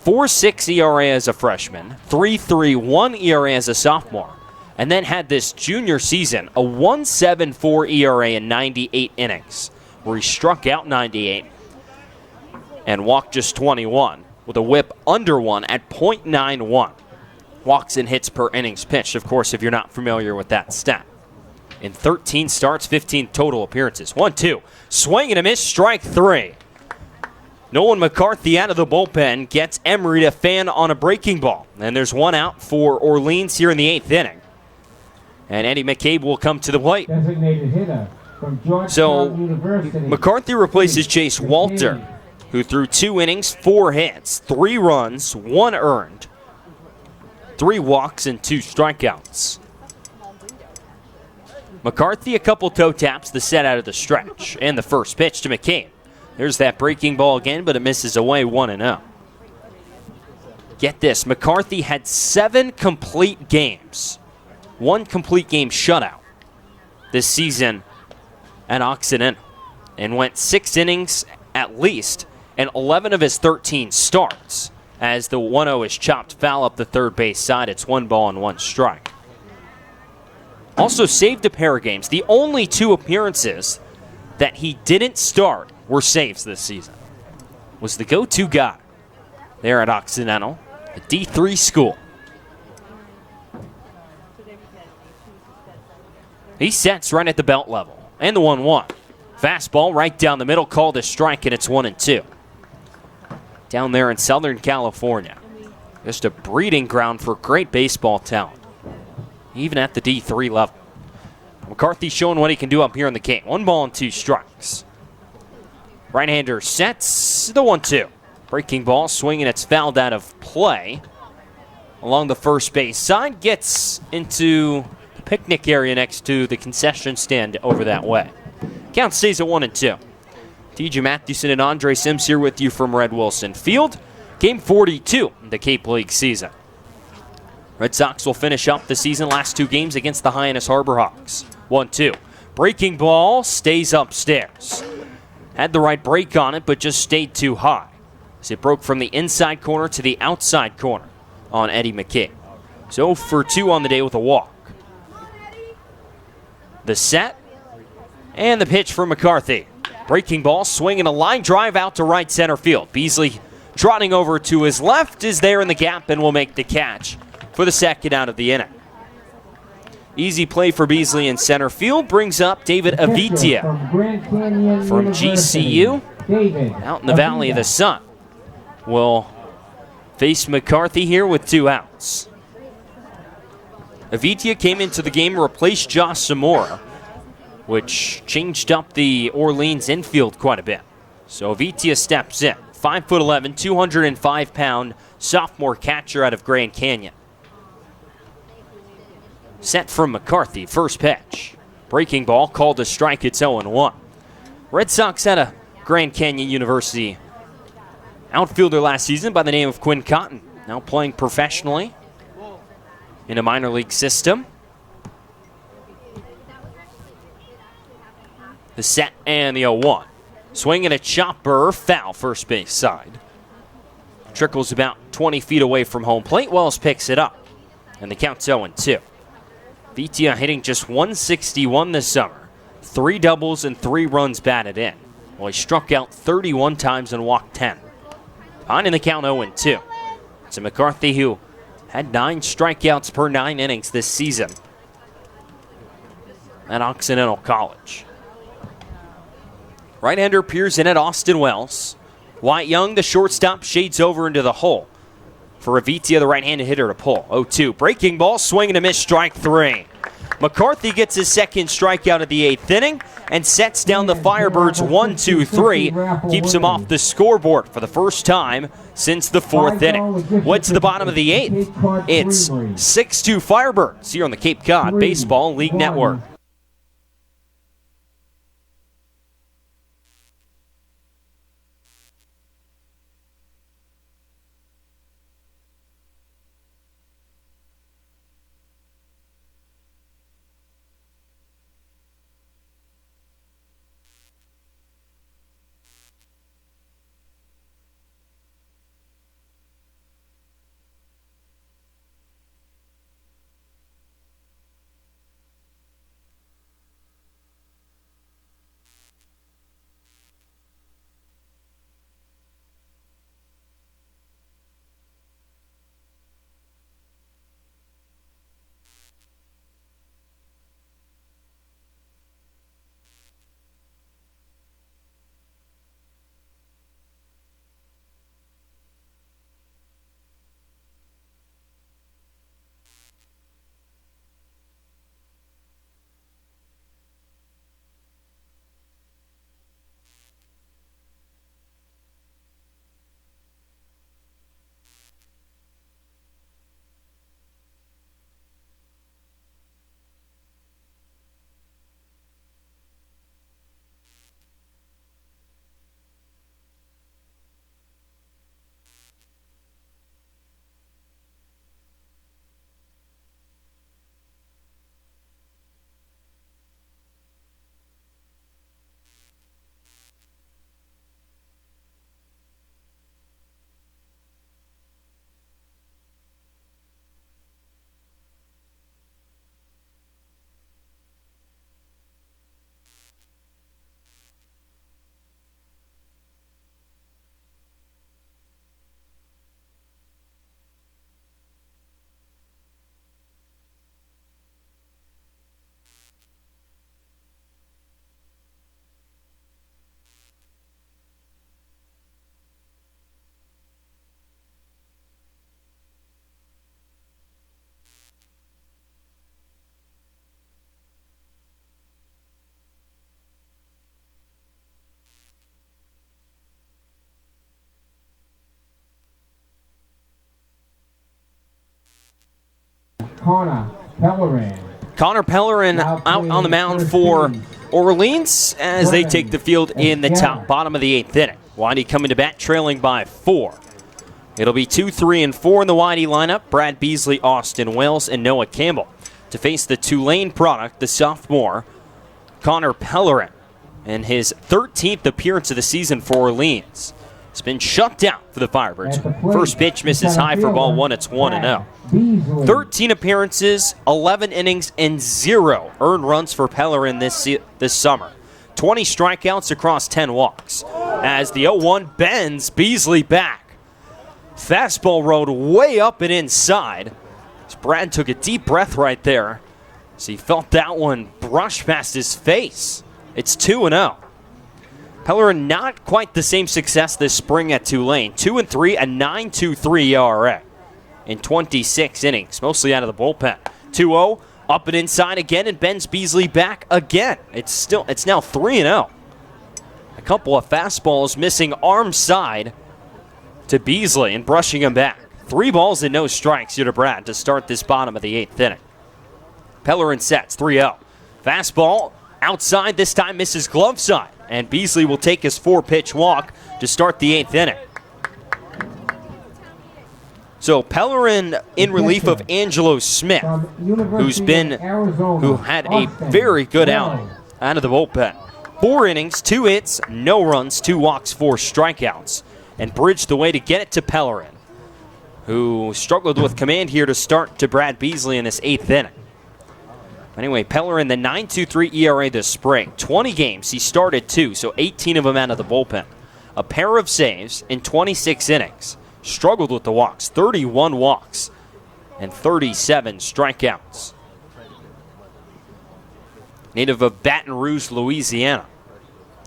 4.6 ERA as a freshman, 3.31 ERA as a sophomore, and then had this junior season, a 1.74 ERA in 98 innings, where he struck out 98 and walked just 21, with a whip under 1 at .91. Walks and hits per innings pitched, of course, if you're not familiar with that stat. In 13 starts, 15 total appearances. 1-2, swing and a miss, strike 3. Nolan McCarthy out of the bullpen gets Emery to fan on a breaking ball. And there's 1 out for Orleans here in the 8th inning. And Eddie McCabe will come to the plate. Designated hitter from So Georgetown University. McCarthy replaces Chase Walter, who threw 2 innings, 4 hits, 3 runs, 1 earned, 3 walks, and 2 strikeouts. McCarthy a couple toe taps, the set out of the stretch, and the first pitch to McCabe. There's that breaking ball again, but it misses away 1-0. Get this, McCarthy had 7 complete games, 1 complete game shutout this season at Occidental, and went 6 innings at least, and 11 of his 13 starts as the 1-0 is chopped foul up the third base side. It's 1 ball and 1 strike. Also saved a pair of games. The only 2 appearances that he didn't start were saves this season. Was the go-to guy there at Occidental, a D3 school. He sets right at the belt level. And the 1-1. Fastball right down the middle, called a strike, and it's 1-2. Down there in Southern California. Just a breeding ground for great baseball talent, even at the D3 level. McCarthy showing what he can do up here in the Cape. 1 ball and 2 strikes. Right-hander sets the 1-2. Breaking ball, swinging, it's fouled out of play. Along the first base side, gets into the picnic area next to the concession stand over that way. Count stays at 1-2. TJ Mathewson and Andre Sims here with you from Red Wilson Field. Game 42 in the Cape League season. Red Sox will finish up the season last 2 games against the Hyannis Harbor Hawks. 1-2. Breaking ball stays upstairs. Had the right break on it, but just stayed too high, as it broke from the inside corner to the outside corner on Eddie McKay. So for 2 on the day with a walk. The set and the pitch for McCarthy. Breaking ball, swinging a line drive out to right center field. Beasley trotting over to his left is there in the gap and will make the catch for the second out of the inning. Easy play for Beasley in center field. Brings up David Avitia from GCU out in the Valley of the Sun. Will face McCarthy here with 2 outs. Avitia came into the game and replaced Josh Zamora, which changed up the Orleans infield quite a bit. So Avitia steps in. 5'11", 205-pound sophomore catcher out of Grand Canyon. Set from McCarthy, first pitch. Breaking ball, called a strike, it's 0-1. Red Sox had a Grand Canyon University outfielder last season by the name of Quinn Cotton, now playing professionally in a minor league system. The set and the 0-1. Swing and a chopper, foul first base side. Trickles about 20 feet away from home plate. Wells picks it up, and the count's 0-2. Vitia hitting just 161 this summer. 3 doubles and 3 runs batted in. Well, he struck out 31 times and walked 10. On in the count 0-2. It's a McCarthy who had 9 strikeouts per 9 innings this season at Occidental College. Right-hander peers in at Austin Wells. Wyatt Young, the shortstop, shades over into the hole for Avitia, the right-handed hitter, to pull. 0-2. Breaking ball, swing and a miss, strike 3. McCarthy gets his second strikeout of the 8th inning and sets down the Firebirds 1-2-3. Keeps them off the scoreboard for the first time since the 4th inning. What's the bottom of the 8th? It's 6-2 Firebirds here on the Cape Cod Baseball League Network. Connor Pellerin. Connor Pellerin out on the mound for Orleans as they take the field in the bottom of the 8th inning. Whitey coming to bat, trailing by 4. It'll be 2, 3, and 4 in the Whitey lineup. Brad Beasley, Austin Wells, and Noah Campbell to face the Tulane product, the sophomore, Connor Pellerin, and his 13th appearance of the season for Orleans. It's been shut down for the Firebirds. First pitch misses high for ball 1. It's 1-0. 13 appearances, 11 innings, and 0 earned runs for Pellerin this summer. 20 strikeouts across 10 walks. As the 0-1 bends, Beasley back. Fastball rode way up and inside. As Brad took a deep breath right there as he felt that one brush past his face. It's 2-0. Pellerin not quite the same success this spring at Tulane. 2-3, a 9.23 ERA in 26 innings, mostly out of the bullpen. 2-0, up and inside again, and bends Beasley back again. It's now 3-0. A couple of fastballs missing arm side to Beasley and brushing him back. 3 balls and no strikes here to Brad to start this bottom of the 8th inning. Pellerin sets 3-0. Fastball outside, this time misses glove side. And Beasley will take his 4-pitch walk to start the 8th inning. So Pellerin in relief of Angelo Smith, who had a very good outing out of the bullpen. 4 innings, 2 hits, no runs, 2 walks, 4 strikeouts, and bridged the way to get it to Pellerin, who struggled with command here to start to Brad Beasley in this 8th inning. Anyway, Pellerin, the 9.23 ERA this spring. 20 games, he started 2, so 18 of them out of the bullpen. A pair of saves in 26 innings. Struggled with the walks, 31 walks and 37 strikeouts. Native of Baton Rouge, Louisiana.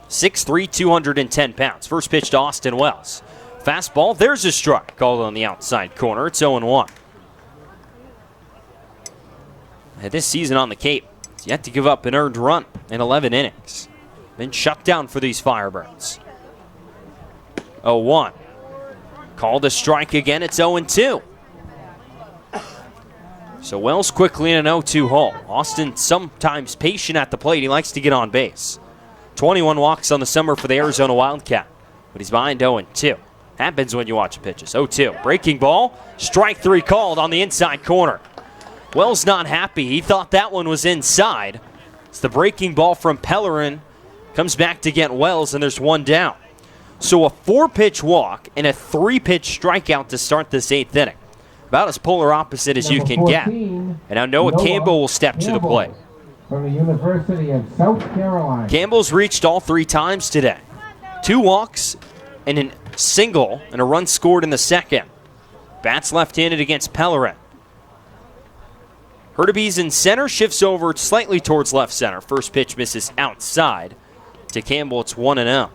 6'3", 210 pounds. First pitch to Austin Wells. Fastball, there's a strike. Called on the outside corner. It's 0-1. This season on the Cape, he's yet to give up an earned run in 11 innings. Been shut down for these Firebirds. 0-1. Called a strike again. It's 0-2. So Wells quickly in an 0-2 hole. Austin sometimes patient at the plate. He likes to get on base. 21 walks on the summer for the Arizona Wildcat, but he's behind 0-2. Happens when you watch the pitches. 0-2. Breaking ball. Strike 3 called on the inside corner. Wells not happy. He thought that one was inside. It's the breaking ball from Pellerin. Comes back to get Wells, and there's 1 down. So a 4-pitch walk and a 3-pitch strikeout to start this 8th inning. About as polar opposite as you can get. And now Noah Campbell will step to the plate. From the University of South Carolina. Campbell's reached all 3 times today. 2 walks and a single and a run scored in the second. Bats left-handed against Pellerin. Hurtubise in center, shifts over slightly towards left center. First pitch misses outside. To Campbell, it's 1-0.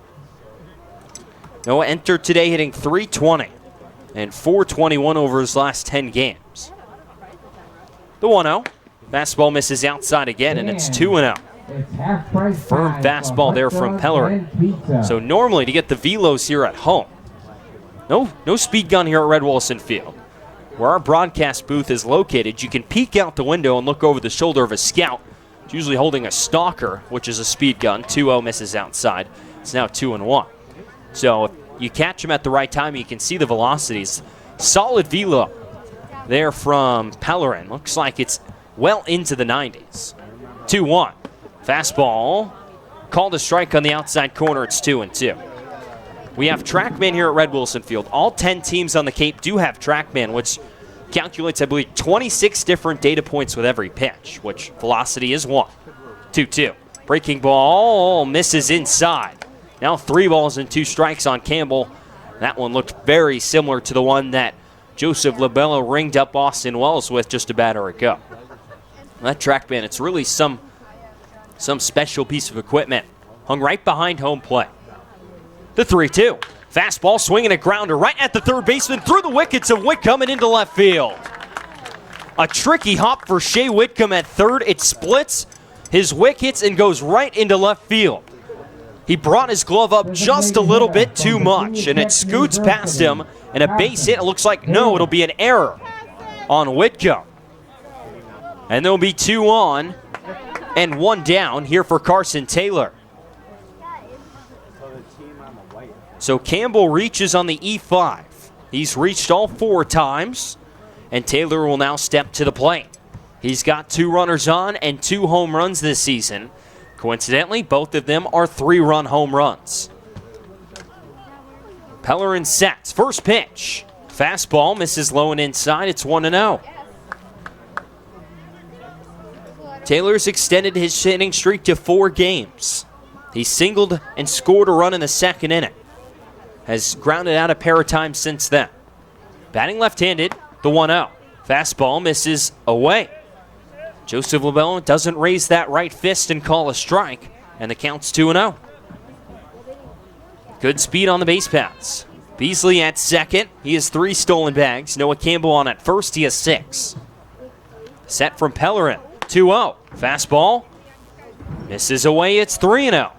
Noah entered today hitting .320 and .421 over his last 10 games. The 1-0. Fastball misses outside again, and it's 2-0. Firm fastball there from Pellerin. So normally to get the velos here at home, no speed gun here at Red Wilson Field. Where our broadcast booth is located, you can peek out the window and look over the shoulder of a scout. It's usually holding a stalker, which is a speed gun. 2-0 misses outside. It's now 2-1. So if you catch him at the right time, you can see the velocities. Solid velo there from Pellerin. Looks like it's well into the 90s. 2-1. Fastball. Called a strike on the outside corner. It's 2-2. We have TrackMan here at Red Wilson Field. All 10 teams on the Cape do have TrackMan, which calculates, I believe, 26 different data points with every pitch, which velocity is 1. 2-2. Breaking ball misses inside. Now 3 balls and 2 strikes on Campbell. That one looked very similar to the one that Joseph Labello ringed up Austin Wells with just a batter ago. That TrackMan, it's really some special piece of equipment. Hung right behind home plate. The 3-2. Fastball swinging a grounder right at the third baseman through the wickets of Whitcomb and into left field. A tricky hop for Shea Whitcomb at third. It splits. His wick hits and goes right into left field. He brought his glove up just a little bit too much, and it scoots past him, and a base hit. It looks like, no, it'll be an error on Whitcomb. And there'll be 2 on and 1 down here for Carson Taylor. So Campbell reaches on the E5. He's reached all 4 times, and Taylor will now step to the plate. He's got 2 runners on and 2 home runs this season. Coincidentally, both of them are 3-run home runs. Pellerin sets. First pitch. Fastball misses low and inside. It's 1-0. Taylor's extended his hitting streak to 4 games. He singled and scored a run in the 2nd inning. Has grounded out a pair of times since then. Batting left-handed, the 1-0. Fastball misses away. Joseph LaBelle doesn't raise that right fist and call a strike, and the count's 2-0. Good speed on the base paths. Beasley at second. He has 3 stolen bags. Noah Campbell on at first. He has 6. Set from Pellerin. 2-0. Fastball misses away. It's 3-0.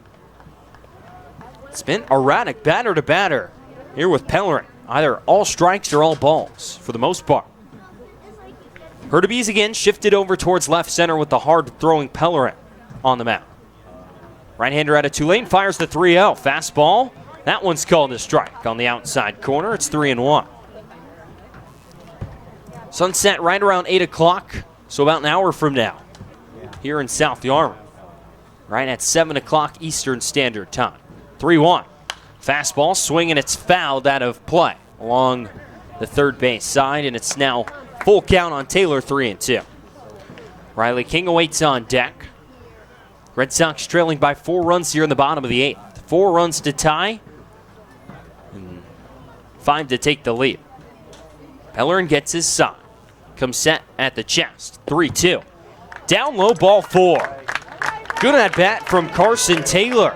It's been erratic batter to batter here with Pellerin. Either all strikes or all balls for the most part. Hurtubise again shifted over towards left center with the hard-throwing Pellerin on the mound. Right-hander out of Tulane fires the 3-0. Fastball. That one's called a strike on the outside corner. It's 3-1. Sunset right around 8 o'clock, so about an hour from now here in South Yarmouth. Right at 7 o'clock Eastern Standard Time. 3-1. Fastball swinging, it's fouled out of play along the third base side, and it's now full count on Taylor, 3-2. Riley King awaits on deck. Red Sox trailing by 4 runs here in the bottom of the 8th. 4 runs to tie, and 5 to take the lead. Pellerin gets his sign. Comes set at the chest. 3-2. Down low, ball 4. Good at bat from Carson Taylor.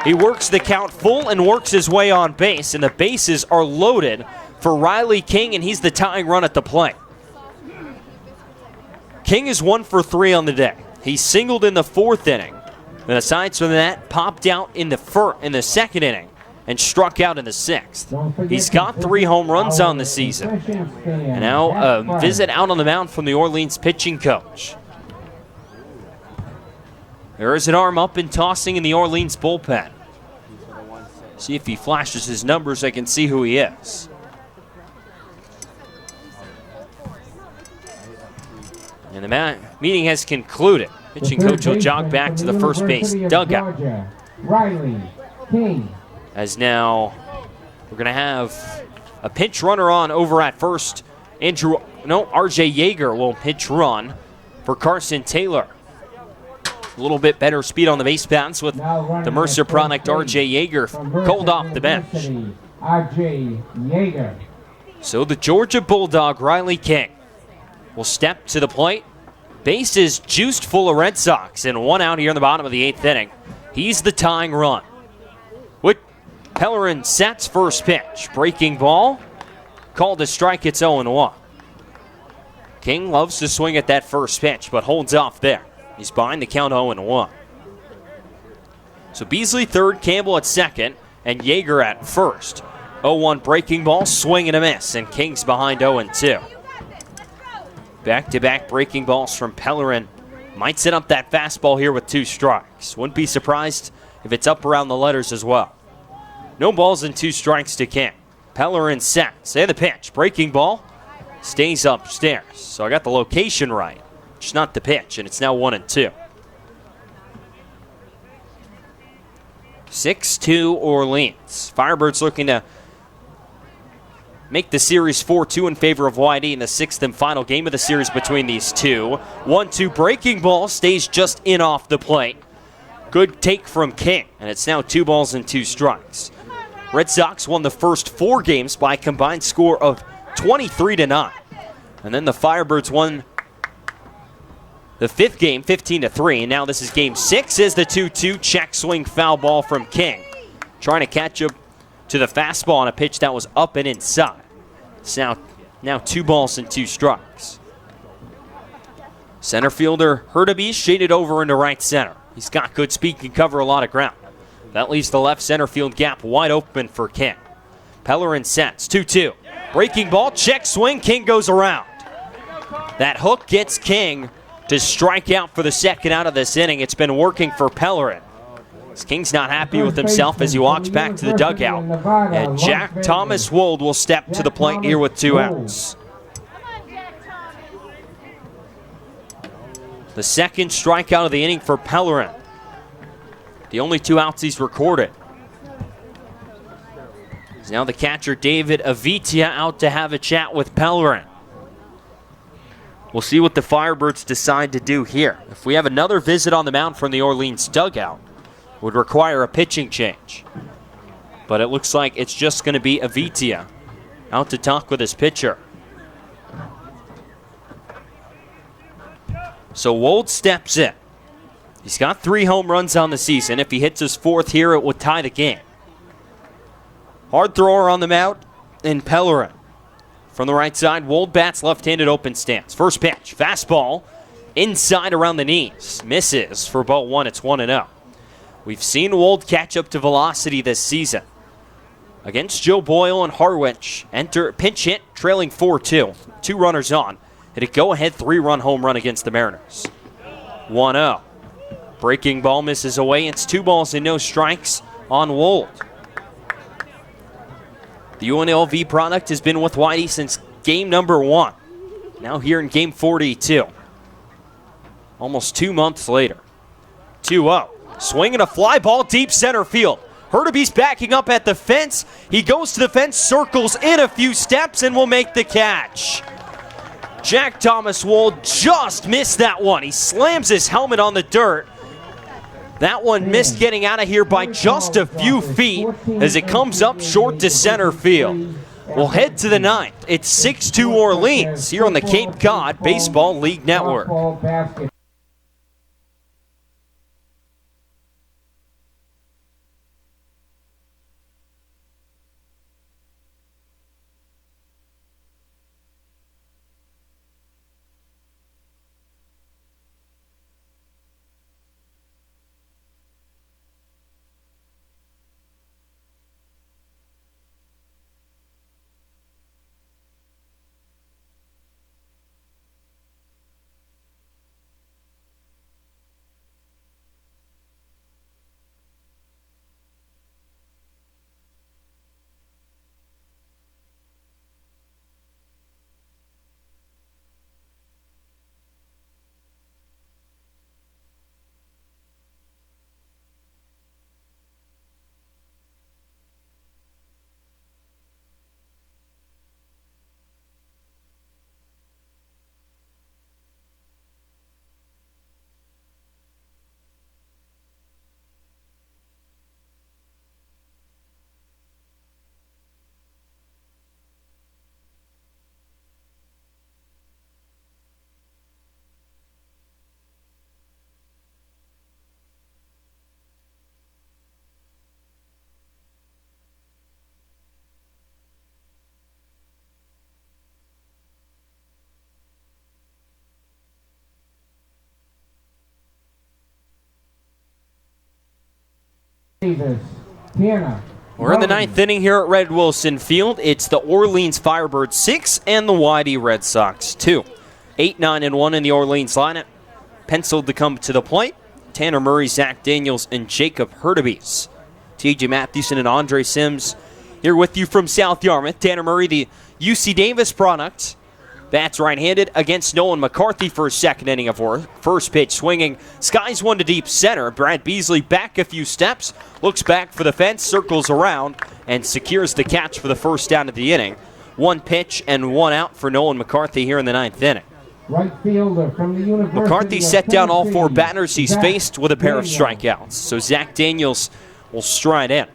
He works the count full and works his way on base, and the bases are loaded for Riley King, and he's the tying run at the plate. King is 1 for 3 on the day. He singled in the 4th inning, and aside from that, popped out in the 2nd inning and struck out in the 6th. He's got 3 home runs on the season. And now a visit out on the mound from the Orleans pitching coach. There is an arm up and tossing in the Orleans bullpen. See if he flashes his numbers, I can see who he is. And the meeting has concluded. Pitching coach will jog back to the first base dugout. Riley King. As now we're going to have a pinch runner on over at first. RJ Yeager will pitch run for Carson Taylor. A little bit better speed on the base paths with the Mercer product, RJ Yeager, called off the bench. RJ Yeager. So the Georgia Bulldog, Riley King, will step to the plate. Base is juiced full of Red Sox, and 1 out here in the bottom of the 8th inning. He's the tying run. With Pellerin sets first pitch. Breaking ball. Called a strike, it's 0-1. King loves to swing at that first pitch, but holds off there. He's behind the count 0-1. So Beasley third, Campbell at second, and Yeager at first. 0-1 breaking ball, swing and a miss, and King's behind 0-2. Back-to-back breaking balls from Pellerin. Might set up that fastball here with 2 strikes. Wouldn't be surprised if it's up around the letters as well. No balls and 2 strikes to King. Pellerin set. Say the pitch. Breaking ball. Stays upstairs. So I got the location right. Just not the pitch, and it's now 1-2. 6-2 Orleans. Firebirds looking to make the series 4-2 in favor of YD in the 6th and final game of the series between these two. 1-2 breaking ball stays just in off the plate. Good take from King, and it's now 2 balls and 2 strikes. Red Sox won the first 4 games by a combined score of 23-9. And then the Firebirds won the 5th game 15-3, and now this is game 6 as the 2-2 check swing foul ball from King. Trying to catch up to the fastball on a pitch that was up and inside. It's now 2 balls and 2 strikes. Center fielder Hurtubise shaded over into right center. He's got good speed, can cover a lot of ground. That leaves the left center field gap wide open for King. Pellerin sets 2-2. Breaking ball, check swing, King goes around. That hook gets King to strike out for the second out of this inning. It's been working for Pellerin. King's not happy with himself as he walks back to the dugout. And Jack Thomas Wold will step to the plate here with 2 outs. The second strikeout of the inning for Pellerin. The only 2 outs he's recorded. Now the catcher David Avitia out to have a chat with Pellerin. We'll see what the Firebirds decide to do here. If we have another visit on the mound from the Orleans dugout, would require a pitching change. But it looks like it's just going to be Avitia out to talk with his pitcher. So Wold steps in. He's got 3 home runs on the season. If he hits his 4th here, it would tie the game. Hard thrower on the mound in Pellerin. From the right side, Wold bats left-handed open stance. First pitch, fastball, inside around the knees. Misses for ball 1, it's 1-0. We've seen Wold catch up to velocity this season. Against Joe Boyle and Harwich, enter pinch hit, trailing 4-2. 2 runners on. Hit a go-ahead 3-run home run against the Mariners. 1-0. Breaking ball misses away. It's 2 balls and no strikes on Wold. The UNLV product has been with Whitey since game number 1. Now here in game 42. Almost 2 months later. 2-0. Swinging a fly ball deep center field. Hurtaby's backing up at the fence. He goes to the fence, circles in a few steps, and will make the catch. Jack Thomas Wold just missed that one. He slams his helmet on the dirt. That one missed getting out of here by just a few feet as it comes up short to center field. We'll head to the 9th. It's 6-2 Orleans here on the Cape Cod Baseball League Network. We're in the 9th inning here at Red Wilson Field. It's the Orleans Firebirds 6 and the Whitey Red Sox 2. 8-9-1 in the Orleans lineup. Penciled to come to the plate. Tanner Murray, Zach Daniels, and Jacob Hurtaby. T.J. Mathewson and Andre Sims here with you from South Yarmouth. Tanner Murray, the UC Davis product. Bats right-handed against Nolan McCarthy for his 2nd inning of work. First pitch swinging, skies one to deep center. Brad Beasley back a few steps, looks back for the fence, circles around, and secures the catch for the first down of the inning. 1 pitch and 1 out for Nolan McCarthy here in the 9th inning. Right fielder from the University McCarthy of set down all 4 Tennessee, batters he's Zach faced with a pair of Daniels. strikeouts. So Zach Daniels will stride in.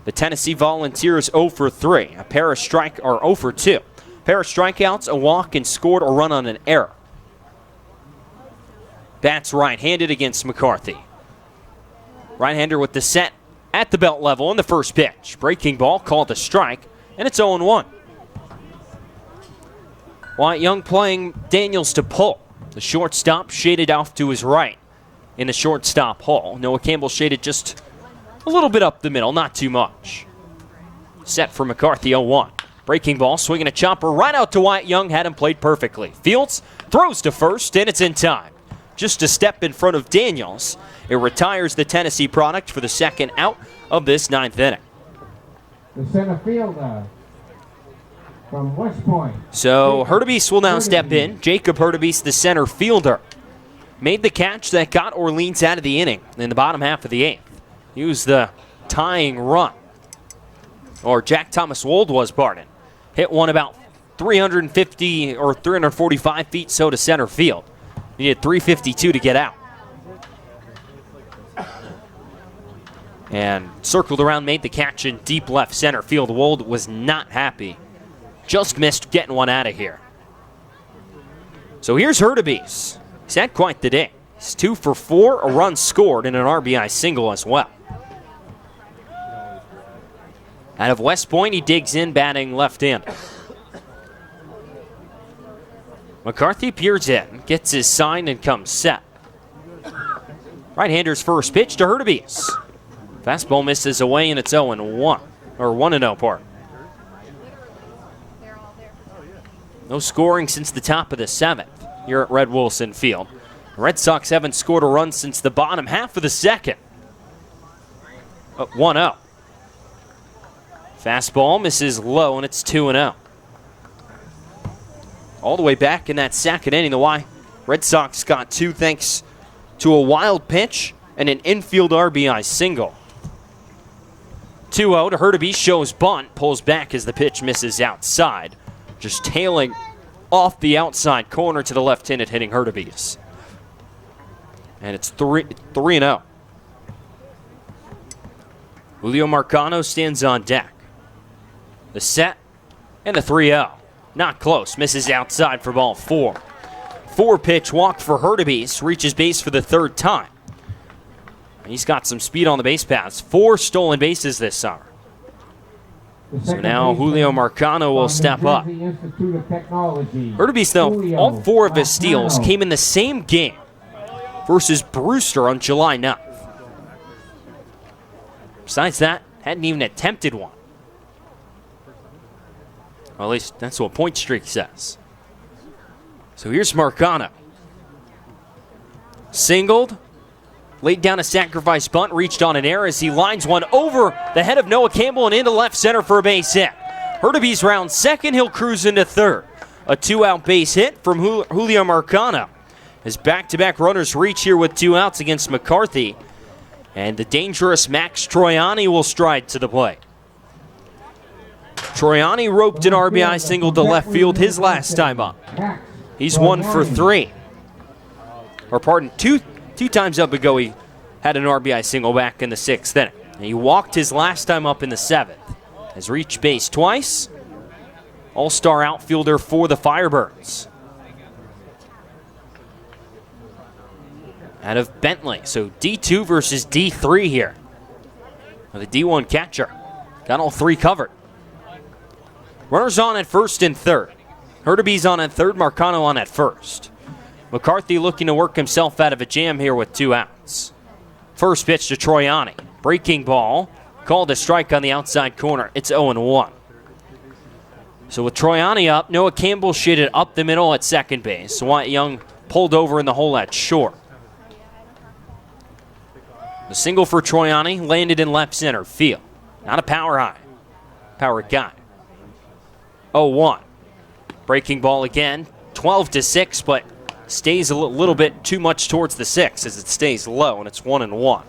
The Tennessee Volunteers 0 for 3, a pair of 0 for 2. Pair of strikeouts, a walk, and scored a run on an error. Bats right-handed against McCarthy. Right-hander with the set at the belt level in the first pitch. Breaking ball called a strike, and it's 0-1. Wyatt Young playing Daniels to pull. The shortstop shaded off to his right in the shortstop hole. Noah Campbell shaded just a little bit up the middle, not too much. Set for McCarthy, 0-1. Breaking ball, swinging a chopper right out to Wyatt Young, had him played perfectly. Fields throws to first, and it's in time. just a step in front of Daniels. It retires the Tennessee product for the second out of this 9th inning. The center fielder from West Point. So Hurtubise will now step in. Jacob Hurtubise, the center fielder, made the catch that got Orleans out of the inning in the bottom half of the 8th. He was the tying run. Or Jack Thomas Wold was, pardon. Hit one about 350 or 345 feet so to center field. He needed 352 to get out. And circled around, made the catch in deep left center field. Wold was not happy. Just missed getting one out of here. So here's Hurtubise. He's had quite the day. He's 2 for 4, a run scored, and an RBI single as well. Out of West Point, he digs in, batting left-handed. McCarthy peers in, gets his sign, and comes set. Right-hander's first pitch to Hurtubise. Fastball misses away, and it's 0-1. Or 1-0, pardon. No scoring since the top of the 7th here at Red Wilson Field. The Red Sox haven't scored a run since the bottom half of the 2nd. 1-0. Fastball misses low, and it's 2-0. All the way back in that 2nd inning, the Red Sox got 2 thanks to a wild pitch and an infield RBI single. 2-0 to Hurtubise, shows bunt, pulls back as the pitch misses outside. Just tailing off the outside corner to the left-handed hitting Hurtubise. And it's 3-0. Julio Marcano stands on deck. The set and the 3-0. Not close. Misses outside for ball 4. 4-pitch walk for Hurtubise. Reaches base for the 3rd time. He's got some speed on the base paths. 4 stolen bases this summer. So now Julio Marcano will step up. Hurtubise, though, all 4 of his steals came in the same game versus Brewster on July 9th. Besides that, hadn't even attempted one. Well, at least that's what Point Streak says. So here's Marcano. Singled, laid down a sacrifice bunt, reached on an error as he lines one over the head of Noah Campbell and into left center for a base hit. Hurtubise rounds 2nd, he'll cruise into 3rd. A 2-out base hit from Julio Marcano. His back-to-back runners reach here with 2 outs against McCarthy. And the dangerous Max Troiani will stride to the plate. Troiani roped an RBI single to left field his last time up. He's 1 for 3. Or pardon, two times up ago he had an RBI single back in the 6th inning. And he walked his last time up in the 7th. Has reached base twice. All-star outfielder for the Firebirds. Out of Bentley. So D2 versus D3 here. Now the D1 catcher got all 3 covered. Runners on at 1st and 3rd. Hurtubise on at 3rd, Marcano on at 1st. McCarthy looking to work himself out of a jam here with 2 outs. First pitch to Troiani. Breaking ball. Called a strike on the outside corner. It's 0-1. So with Troiani up, Noah Campbell shaded up the middle at second base. Wyatt Young pulled over in the hole at short. The single for Troiani landed in left center field. Not a power guy. 0-1. Breaking ball again. 12-6, but stays a little bit too much towards the 6 as it stays low, and it's 1-1.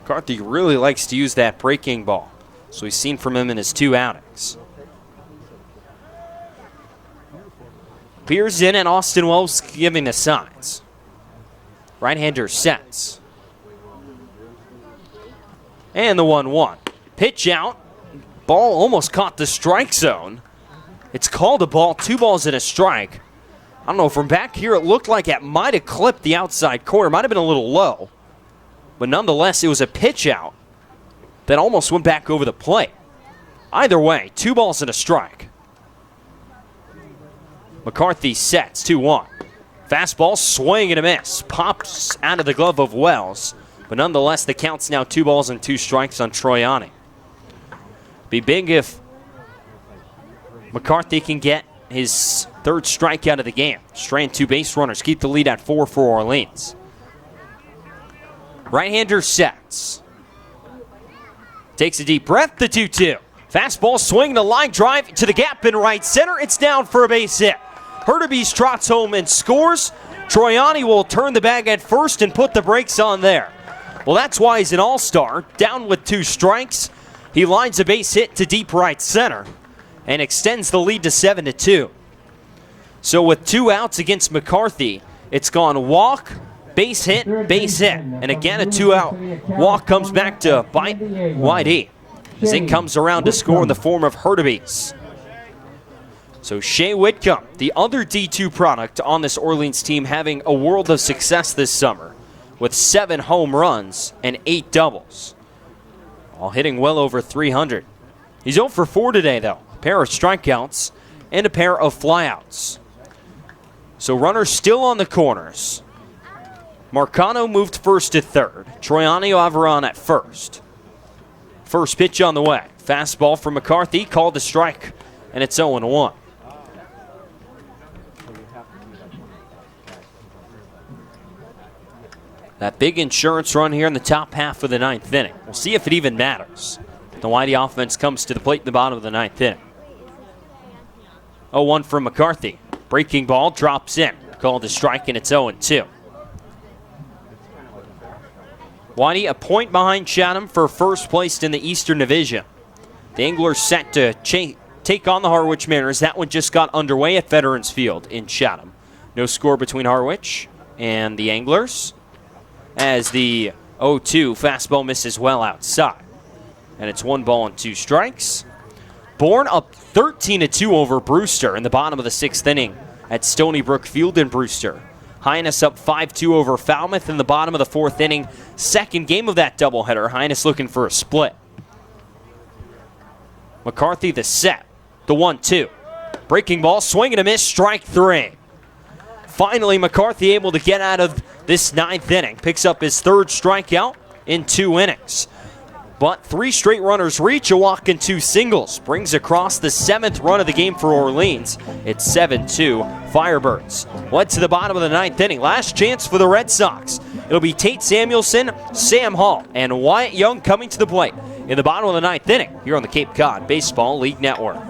McCarthy really likes to use that breaking ball, so we've seen from him in his 2 outings. Peers in and Austin Wells giving the signs. Right-hander sets. And the 1-1. Pitch out. Ball almost caught the strike zone. It's called a ball, 2 balls and a strike. I don't know, from back here it looked like it might have clipped the outside corner. Might have been a little low. But nonetheless, it was a pitch out that almost went back over the plate. Either way, 2 balls and a strike. McCarthy sets 2-1. Fastball, swing and a miss. Pops out of the glove of Wells. But nonetheless, the count's now 2 balls and 2 strikes on Troiani. Be big if McCarthy can get his third strikeout of the game. Strand 2 base runners keep the lead at 4 for Orleans. Right-hander sets. Takes a deep breath, the 2-2. Fastball swing, the line drive to the gap in right center. It's down for a base hit. Hurtubise trots home and scores. Troiani will turn the bag at first and put the brakes on there. Well, that's why he's an all-star. Down with 2 strikes. He lines a base hit to deep right center and extends the lead to 7-2. So with 2 outs against McCarthy, it's gone walk, base hit, and again a 2-out walk comes back to bite Whitey as it comes around to score in the form of Hurtubise. So Shea Whitcomb, the other D2 product on this Orleans team, having a world of success this summer with 7 home runs and 8 doubles, all hitting well over 300. He's 0 for 4 today though, a pair of strikeouts and a pair of flyouts. So runners still on the corners. Marcano moved first to third. Troiani Averon at first. First pitch on the way. Fastball from McCarthy, called a strike, and it's 0-1. That big insurance run here in the top half of the 9th inning. We'll see if it even matters. The Whitey offense comes to the plate in the bottom of the 9th inning. 0-1 from McCarthy. Breaking ball drops in. Called a strike, and it's 0-2. Whitey a point behind Chatham for first place in the Eastern Division. The Anglers set to take on the Harwich Mariners. That one just got underway at Veterans Field in Chatham. No score between Harwich and the Anglers, as the 0-2 fastball misses well outside. And it's 1 ball and 2 strikes. Bourne up 13-2 over Brewster in the bottom of the 6th inning at Stony Brook Field in Brewster. Highness up 5-2 over Falmouth in the bottom of the 4th inning. Second game of that doubleheader. Highness looking for a split. McCarthy the set. The 1-2. Breaking ball, swing and a miss, strike 3. Finally, McCarthy able to get out of this 9th inning. Picks up his 3rd strikeout in 2 innings. But 3 straight runners reach, a walk and 2 singles. Brings across the 7th run of the game for Orleans. It's 7-2 Firebirds. What to the bottom of the 9th inning. Last chance for the Red Sox. It'll be Tate Samuelson, Sam Hall, and Wyatt Young coming to the plate in the bottom of the 9th inning here on the Cape Cod Baseball League Network.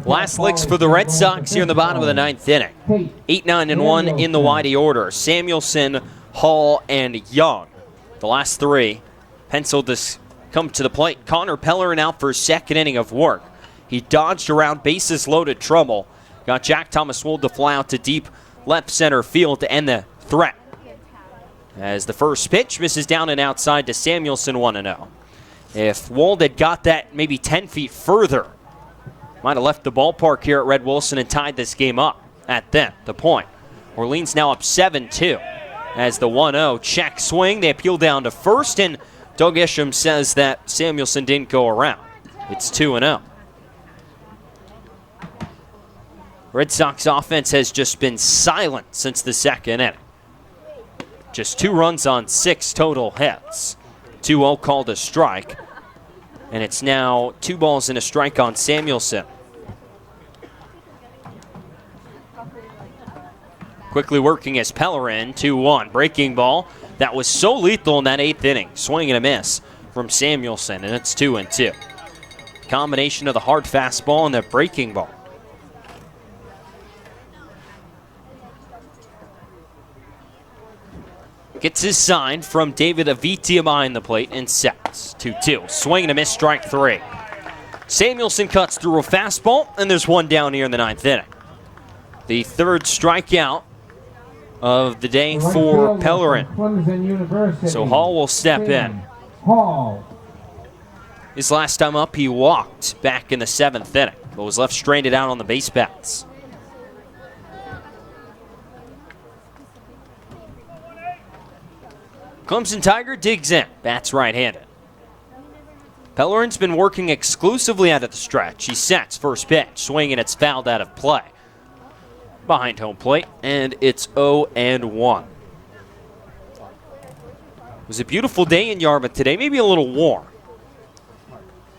Last licks for the Red Sox here in the bottom of the 9th inning. 8-9-1 in the Whitey order. Samuelson, Hall, and Young. The last 3 penciled to come to the plate. Connor Pellerin out for his 2nd inning of work. He dodged around bases loaded trouble. Got Jack Thomas Wold to fly out to deep left center field to end the threat. As the first pitch misses down and outside to Samuelson, 1-0. If Wold had got that maybe 10 feet further, might have left the ballpark here at Red Wilson and tied this game up at the point. Orleans now up 7-2 as the 1-0 check swing. They appeal down to first, and Doug Isham says that Samuelson didn't go around. It's 2-0. Red Sox offense has just been silent since the 2nd inning. Just 2 runs on 6 total hits. 2-0 called a strike. And it's now 2 balls and a strike on Samuelson. Quickly working as Pellerin, 2-1. Breaking ball that was so lethal in that 8th inning. Swing and a miss from Samuelson, and it's 2-2. Combination of the hard fastball and the breaking ball. Gets his sign from David Aviti behind the plate and sets. 2-2. Swing and a miss, strike 3. Samuelson cuts through a fastball, and there's one down here in the 9th inning. The 3rd strikeout of the day for Pellerin. So Hall will step in. Hall. His last time up, he walked back in the 7th inning, but was left stranded out on the base paths. Clemson Tiger digs in, bats right-handed. Pellerin's been working exclusively out of the stretch. He sets first pitch, swing, and it's fouled out of play. Behind home plate, and it's 0-1. It was a beautiful day in Yarmouth today, maybe a little warm.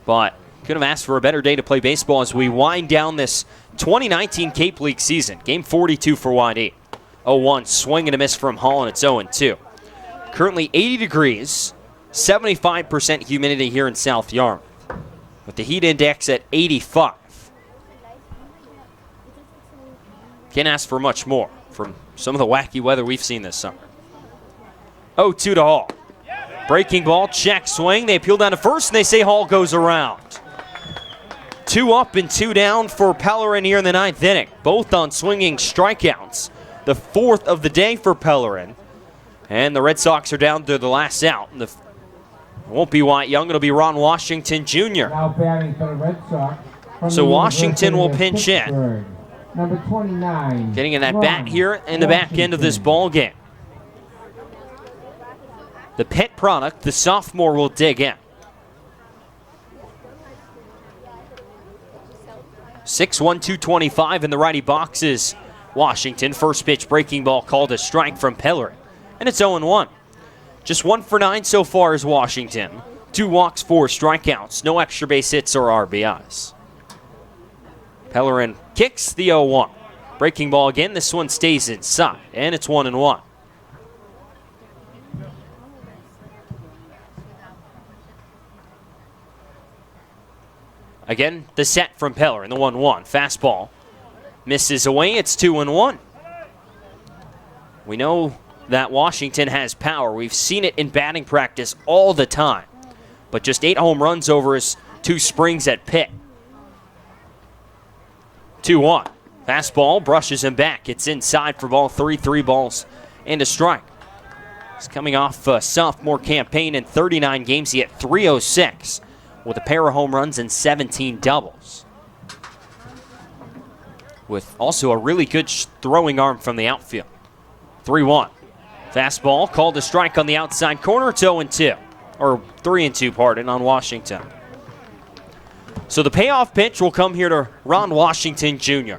But could have asked for a better day to play baseball as we wind down this 2019 Cape League season. Game 42 for YD. 0-1, swing and a miss from Hall, and it's 0-2. Currently 80 degrees, 75% humidity here in South Yarmouth, with the heat index at 85. Can't ask for much more from some of the wacky weather we've seen this summer. 0-2 to Hall. Breaking ball, check swing. They appeal down to first, and they say Hall goes around. 2 up and 2 down for Pellerin here in the 9th inning, both on swinging strikeouts. The 4th of the day for Pellerin. And the Red Sox are down to the last out. It won't be Wyatt Young, it'll be Ron Washington Jr. Now batting for the Red Sox. So Washington will pinch in. Number 29. Getting in that bat here in the back end of this ball game. The Pitt product, the sophomore, will dig in. 6-1, 225 in the righty boxes. Washington, first pitch breaking ball called a strike from Pellerin. And it's 0-1. Just 1 for 9 so far is Washington. 2 walks, 4 strikeouts. No extra base hits or RBIs. Pellerin kicks the 0-1. Breaking ball again. This one stays inside. And it's 1-1. Again, the set from Pellerin, the 1-1. Fastball misses away. It's 2-1. We know that Washington has power. We've seen it in batting practice all the time. But just 8 home runs over his 2 springs at Pitt. 2-1. Fastball brushes him back. It's inside for ball 3, 3 balls and a strike. He's coming off a sophomore campaign in 39 games. He hit .306 with a pair of home runs and 17 doubles. With also a really good throwing arm from the outfield. 3-1. Fastball called a strike on the outside corner. It's 0-2. Or 3-2, pardon, on Washington. So the payoff pitch will come here to Ron Washington Jr.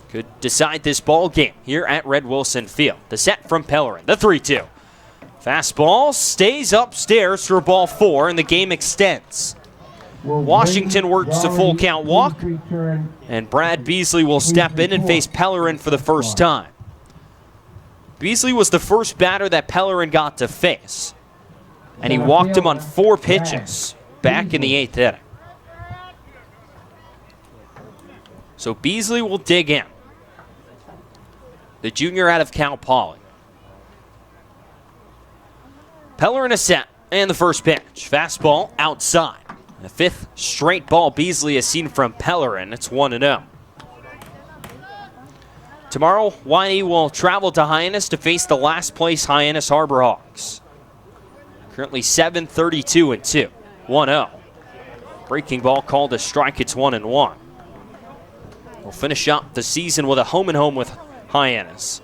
Could decide this ball game here at Red Wilson Field. The set from Pellerin, the 3-2. Fastball stays upstairs for ball 4, and the game extends. Washington works a full count walk, and Brad Beasley will step in and face Pellerin for the first time. Beasley was the first batter that Pellerin got to face, and he walked him on 4 pitches back in the 8th inning. So Beasley will dig in. The junior out of Cal Poly. Pellerin a set, and the first pitch. Fastball outside. The 5th straight ball Beasley has seen from Pellerin. It's 1-0. Tomorrow, YE will travel to Hyannis to face the last place Hyannis Harbor Hawks. Currently 7-32-2. 1-0. Breaking ball called a strike. It's 1-1. We'll finish up the season with a home-and-home with Hyannis.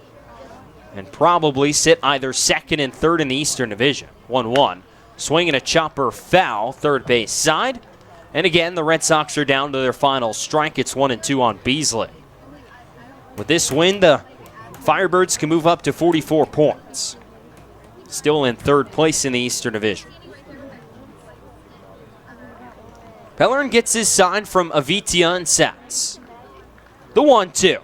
And probably sit either 2nd and 3rd in the Eastern Division. 1-1. Swinging a chopper foul, third base side. And again, the Red Sox are down to their final strike. It's 1-2 on Beasley. With this win, the Firebirds can move up to 44 points. Still in 3rd place in the Eastern Division. Pellerin gets his sign from Avitia and sets. The 1-2.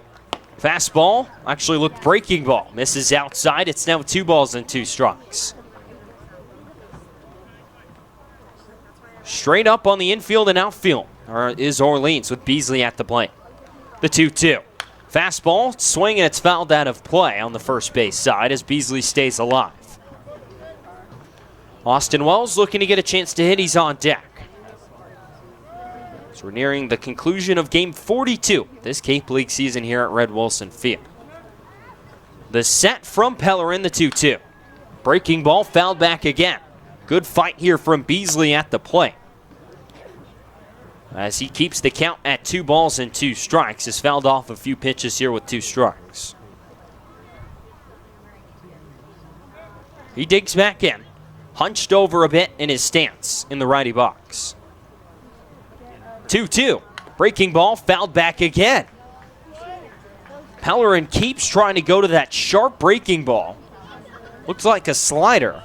Fastball actually looked breaking ball. Misses outside. It's now 2 balls and 2 strikes. Straight up on the infield and outfield is Orleans with Beasley at the plate. The 2-2. Fastball, swing, and it's fouled out of play on the first base side as Beasley stays alive. Austin Wells looking to get a chance to hit. He's on deck. So we're nearing the conclusion of game 42 this Cape League season here at Red Wilson Field. The set from Pellerin, the 2-2. Breaking ball, fouled back again. Good fight here from Beasley at the plate. As he keeps the count at 2 balls and 2 strikes. Has fouled off a few pitches here with 2 strikes. He digs back in. Hunched over a bit in his stance in the righty box. 2-2. Breaking ball, fouled back again. Pellerin keeps trying to go to that sharp breaking ball. Looks like a slider.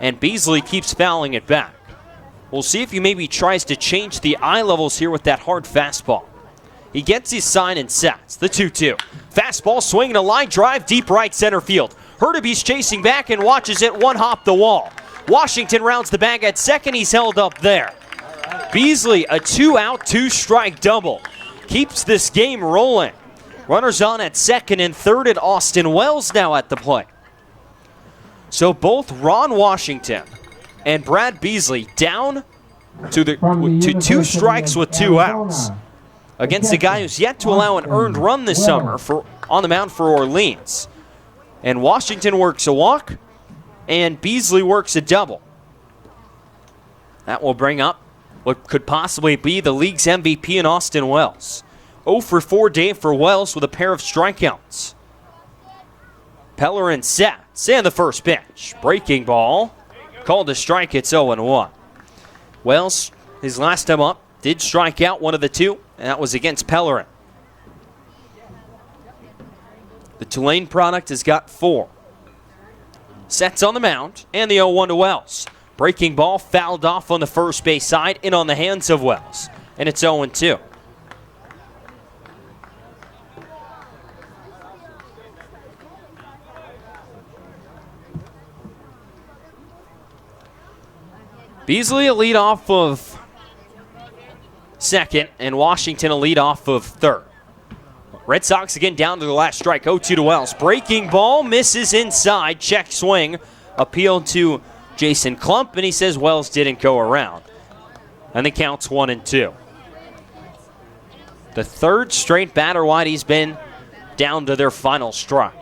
And Beasley keeps fouling it back. We'll see if he maybe tries to change the eye levels here with that hard fastball. He gets his sign and sets. The 2-2. Fastball swinging a line drive deep right center field. Hurtaby's chasing back and watches it one hop the wall. Washington rounds the bag at second. He's held up there. Beasley, a 2-out, 2-strike double. Keeps this game rolling. Runners on at second and third, and Austin Wells now at the plate. So both Ron Washington and Brad Beasley down to 2 strikes with 2 outs against a guy who's yet to allow an earned run this summer on the mound for Orleans. And Washington works a walk, and Beasley works a double. That will bring up what could possibly be the league's MVP in Austin Wells. 0 for 4 day for Wells with a pair of strikeouts. Pellerin sets in the first pitch. Breaking ball. Called a strike. It's 0-1. Wells, his last time up, did strike out one of the 2, and that was against Pellerin. The Tulane product has got 4. Sets on the mound, and the 0-1 to Wells. Breaking ball fouled off on the first base side, in on the hands of Wells, and it's 0-2. Beasley a lead off of second, and Washington a lead off of third. Red Sox again down to the last strike. 0-2 to Wells. Breaking ball misses inside. Check swing. Appeal to Jason Klump, and he says Wells didn't go around. And the count's 1-2. The third straight batter-wide he's been down to their final strike.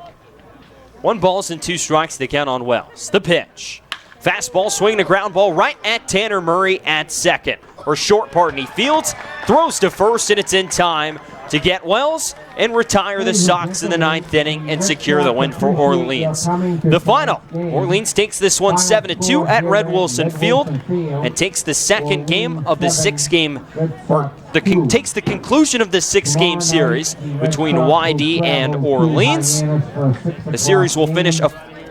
1 balls and 2 strikes to count on Wells. The pitch. Fastball swinging a ground ball right at Tanner Murray at second. Or short, pardon. He fields, throws to first, and it's in time to get Wells and retire the Sox in the 9th inning and secure the win for Orleans. The final, Orleans takes this one 7-2 at Red Wilson Field and takes the second game of the 6-game, takes the conclusion of the 6-game series between YD and Orleans. The series will finish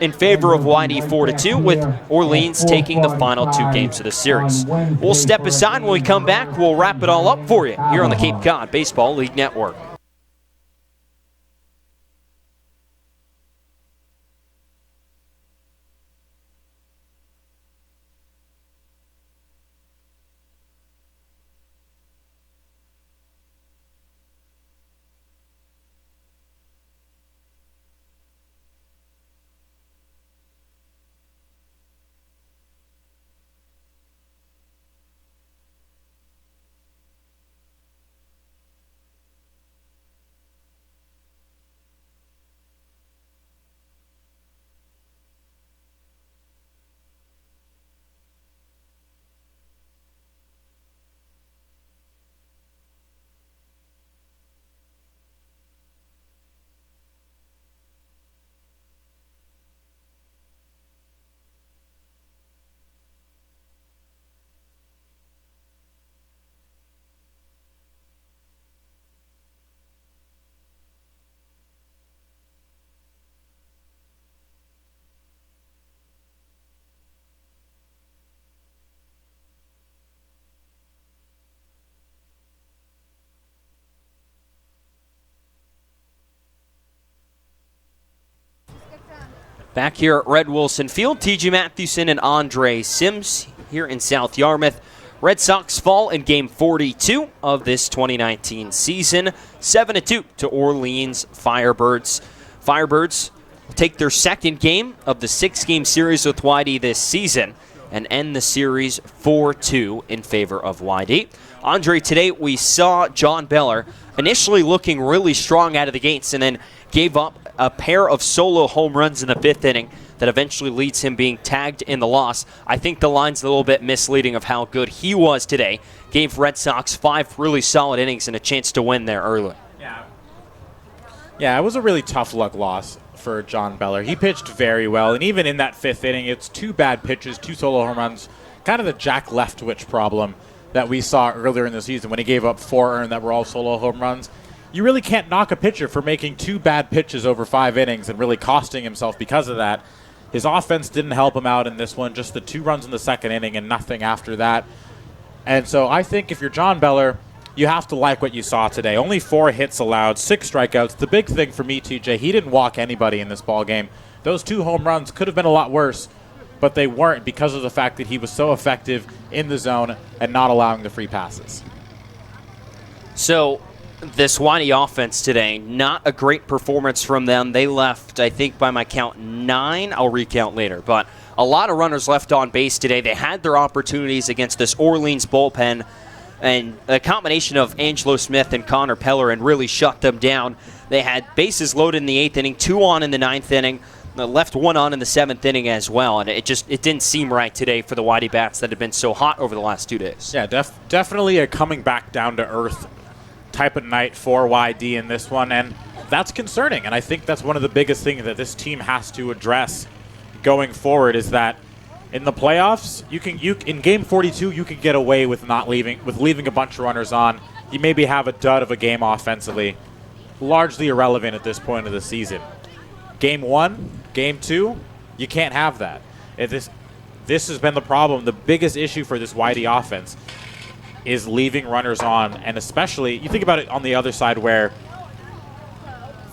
in favor of YD 4-2, with Orleans taking the final 2 games of the series. We'll step aside. When we come back, we'll wrap it all up for you here on the Cape Cod Baseball League Network. Back here at Red Wilson Field, T.J. Mathewson and Andre Sims here in South Yarmouth. Red Sox fall in Game 42 of this 2019 season, 7-2 to Orleans Firebirds. Firebirds will take their second game of the 6-game series with YD this season and end the series 4-2 in favor of YD. Andre, today we saw John Beller initially looking really strong out of the gates and then gave up a pair of solo home runs in the 5th inning that eventually leads him being tagged in the loss. I think the line's a little bit misleading of how good he was today. Gave Red Sox 5 really solid innings and a chance to win there early. Yeah, it was a really tough luck loss for John Beller. He pitched very well, and even in that 5th inning, it's 2 bad pitches, 2 solo home runs, kind of the Jack Leftwich problem that we saw earlier in the season when he gave up 4 earned that were all solo home runs. You really can't knock a pitcher for making 2 bad pitches over 5 innings and really costing himself because of that. His offense didn't help him out in this one, just the 2 runs in the 2nd inning and nothing after that. And so I think if you're John Beller, you have to like what you saw today. Only 4 hits allowed, 6 strikeouts. The big thing for me, TJ, he didn't walk anybody in this ball game. Those 2 home runs could have been a lot worse, but they weren't because of the fact that he was so effective in the zone and not allowing the free passes. So this YD offense today, not a great performance from them. They left, I think by my count, 9. I'll recount later. But a lot of runners left on base today. They had their opportunities against this Orleans bullpen. And a combination of Angelo Smith and Connor Pellerin really shut them down. They had bases loaded in the 8th inning, 2 on in the 9th inning, left 1 on in the 7th inning as well. And it didn't seem right today for the YD bats that had been so hot over the last 2 days. Yeah, definitely a coming back down to earth type of night for YD in this one, and that's concerning. And I think that's one of the biggest things that this team has to address going forward is that in the playoffs, in Game 42, you can get away with leaving a bunch of runners on. You maybe have a dud of a game offensively, largely irrelevant at this point of the season. Game 1, Game 2, you can't have that. This has been the problem. The biggest issue for this YD offense is leaving runners on, and especially, you think about it on the other side where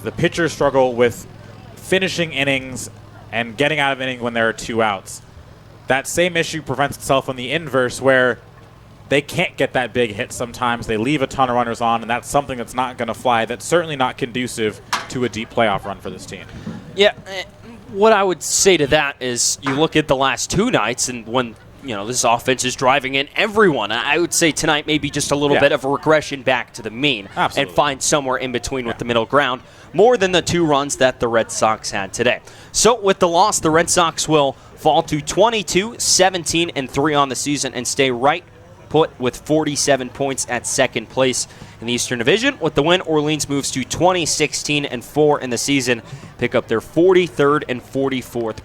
the pitchers struggle with finishing innings and getting out of inning when there are 2 outs. That same issue prevents itself on the inverse where they can't get that big hit sometimes. They leave a ton of runners on, and that's something that's not going to fly. That's certainly not conducive to a deep playoff run for this team. Yeah, what I would say to that is you look at the last 2 nights, and when this offense is driving in everyone, I would say tonight maybe just a little bit of a regression back to the mean. Absolutely. And find somewhere in between with the middle ground, more than the 2 runs that the Red Sox had today. So with the loss, the Red Sox will fall to 22-17-3 on the season and stay right put with 47 points at 2nd place in the Eastern Division. With the win, Orleans moves to 20-16-4 in the season, pick up their 43rd and 44th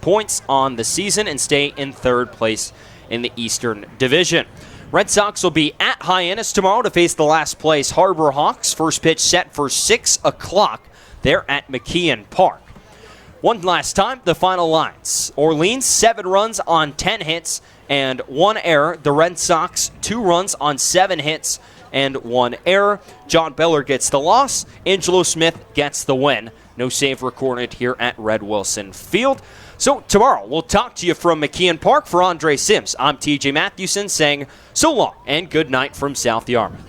points on the season and stay in 3rd place in the Eastern Division. Red Sox will be at Hyannis tomorrow to face the last place Harbor Hawks. First pitch set for 6 o'clock there at McKeon Park. One last time, the final lines. Orleans, 7 runs on 10 hits and 1 error. The Red Sox, 2 runs on 7 hits and 1 error. John Beller gets the loss. Angelo Smith gets the win. No save recorded here at Red Wilson Field. So tomorrow, we'll talk to you from McKeon Park. For Andre Sims, I'm TJ Mathewson saying so long and good night from South Yarmouth.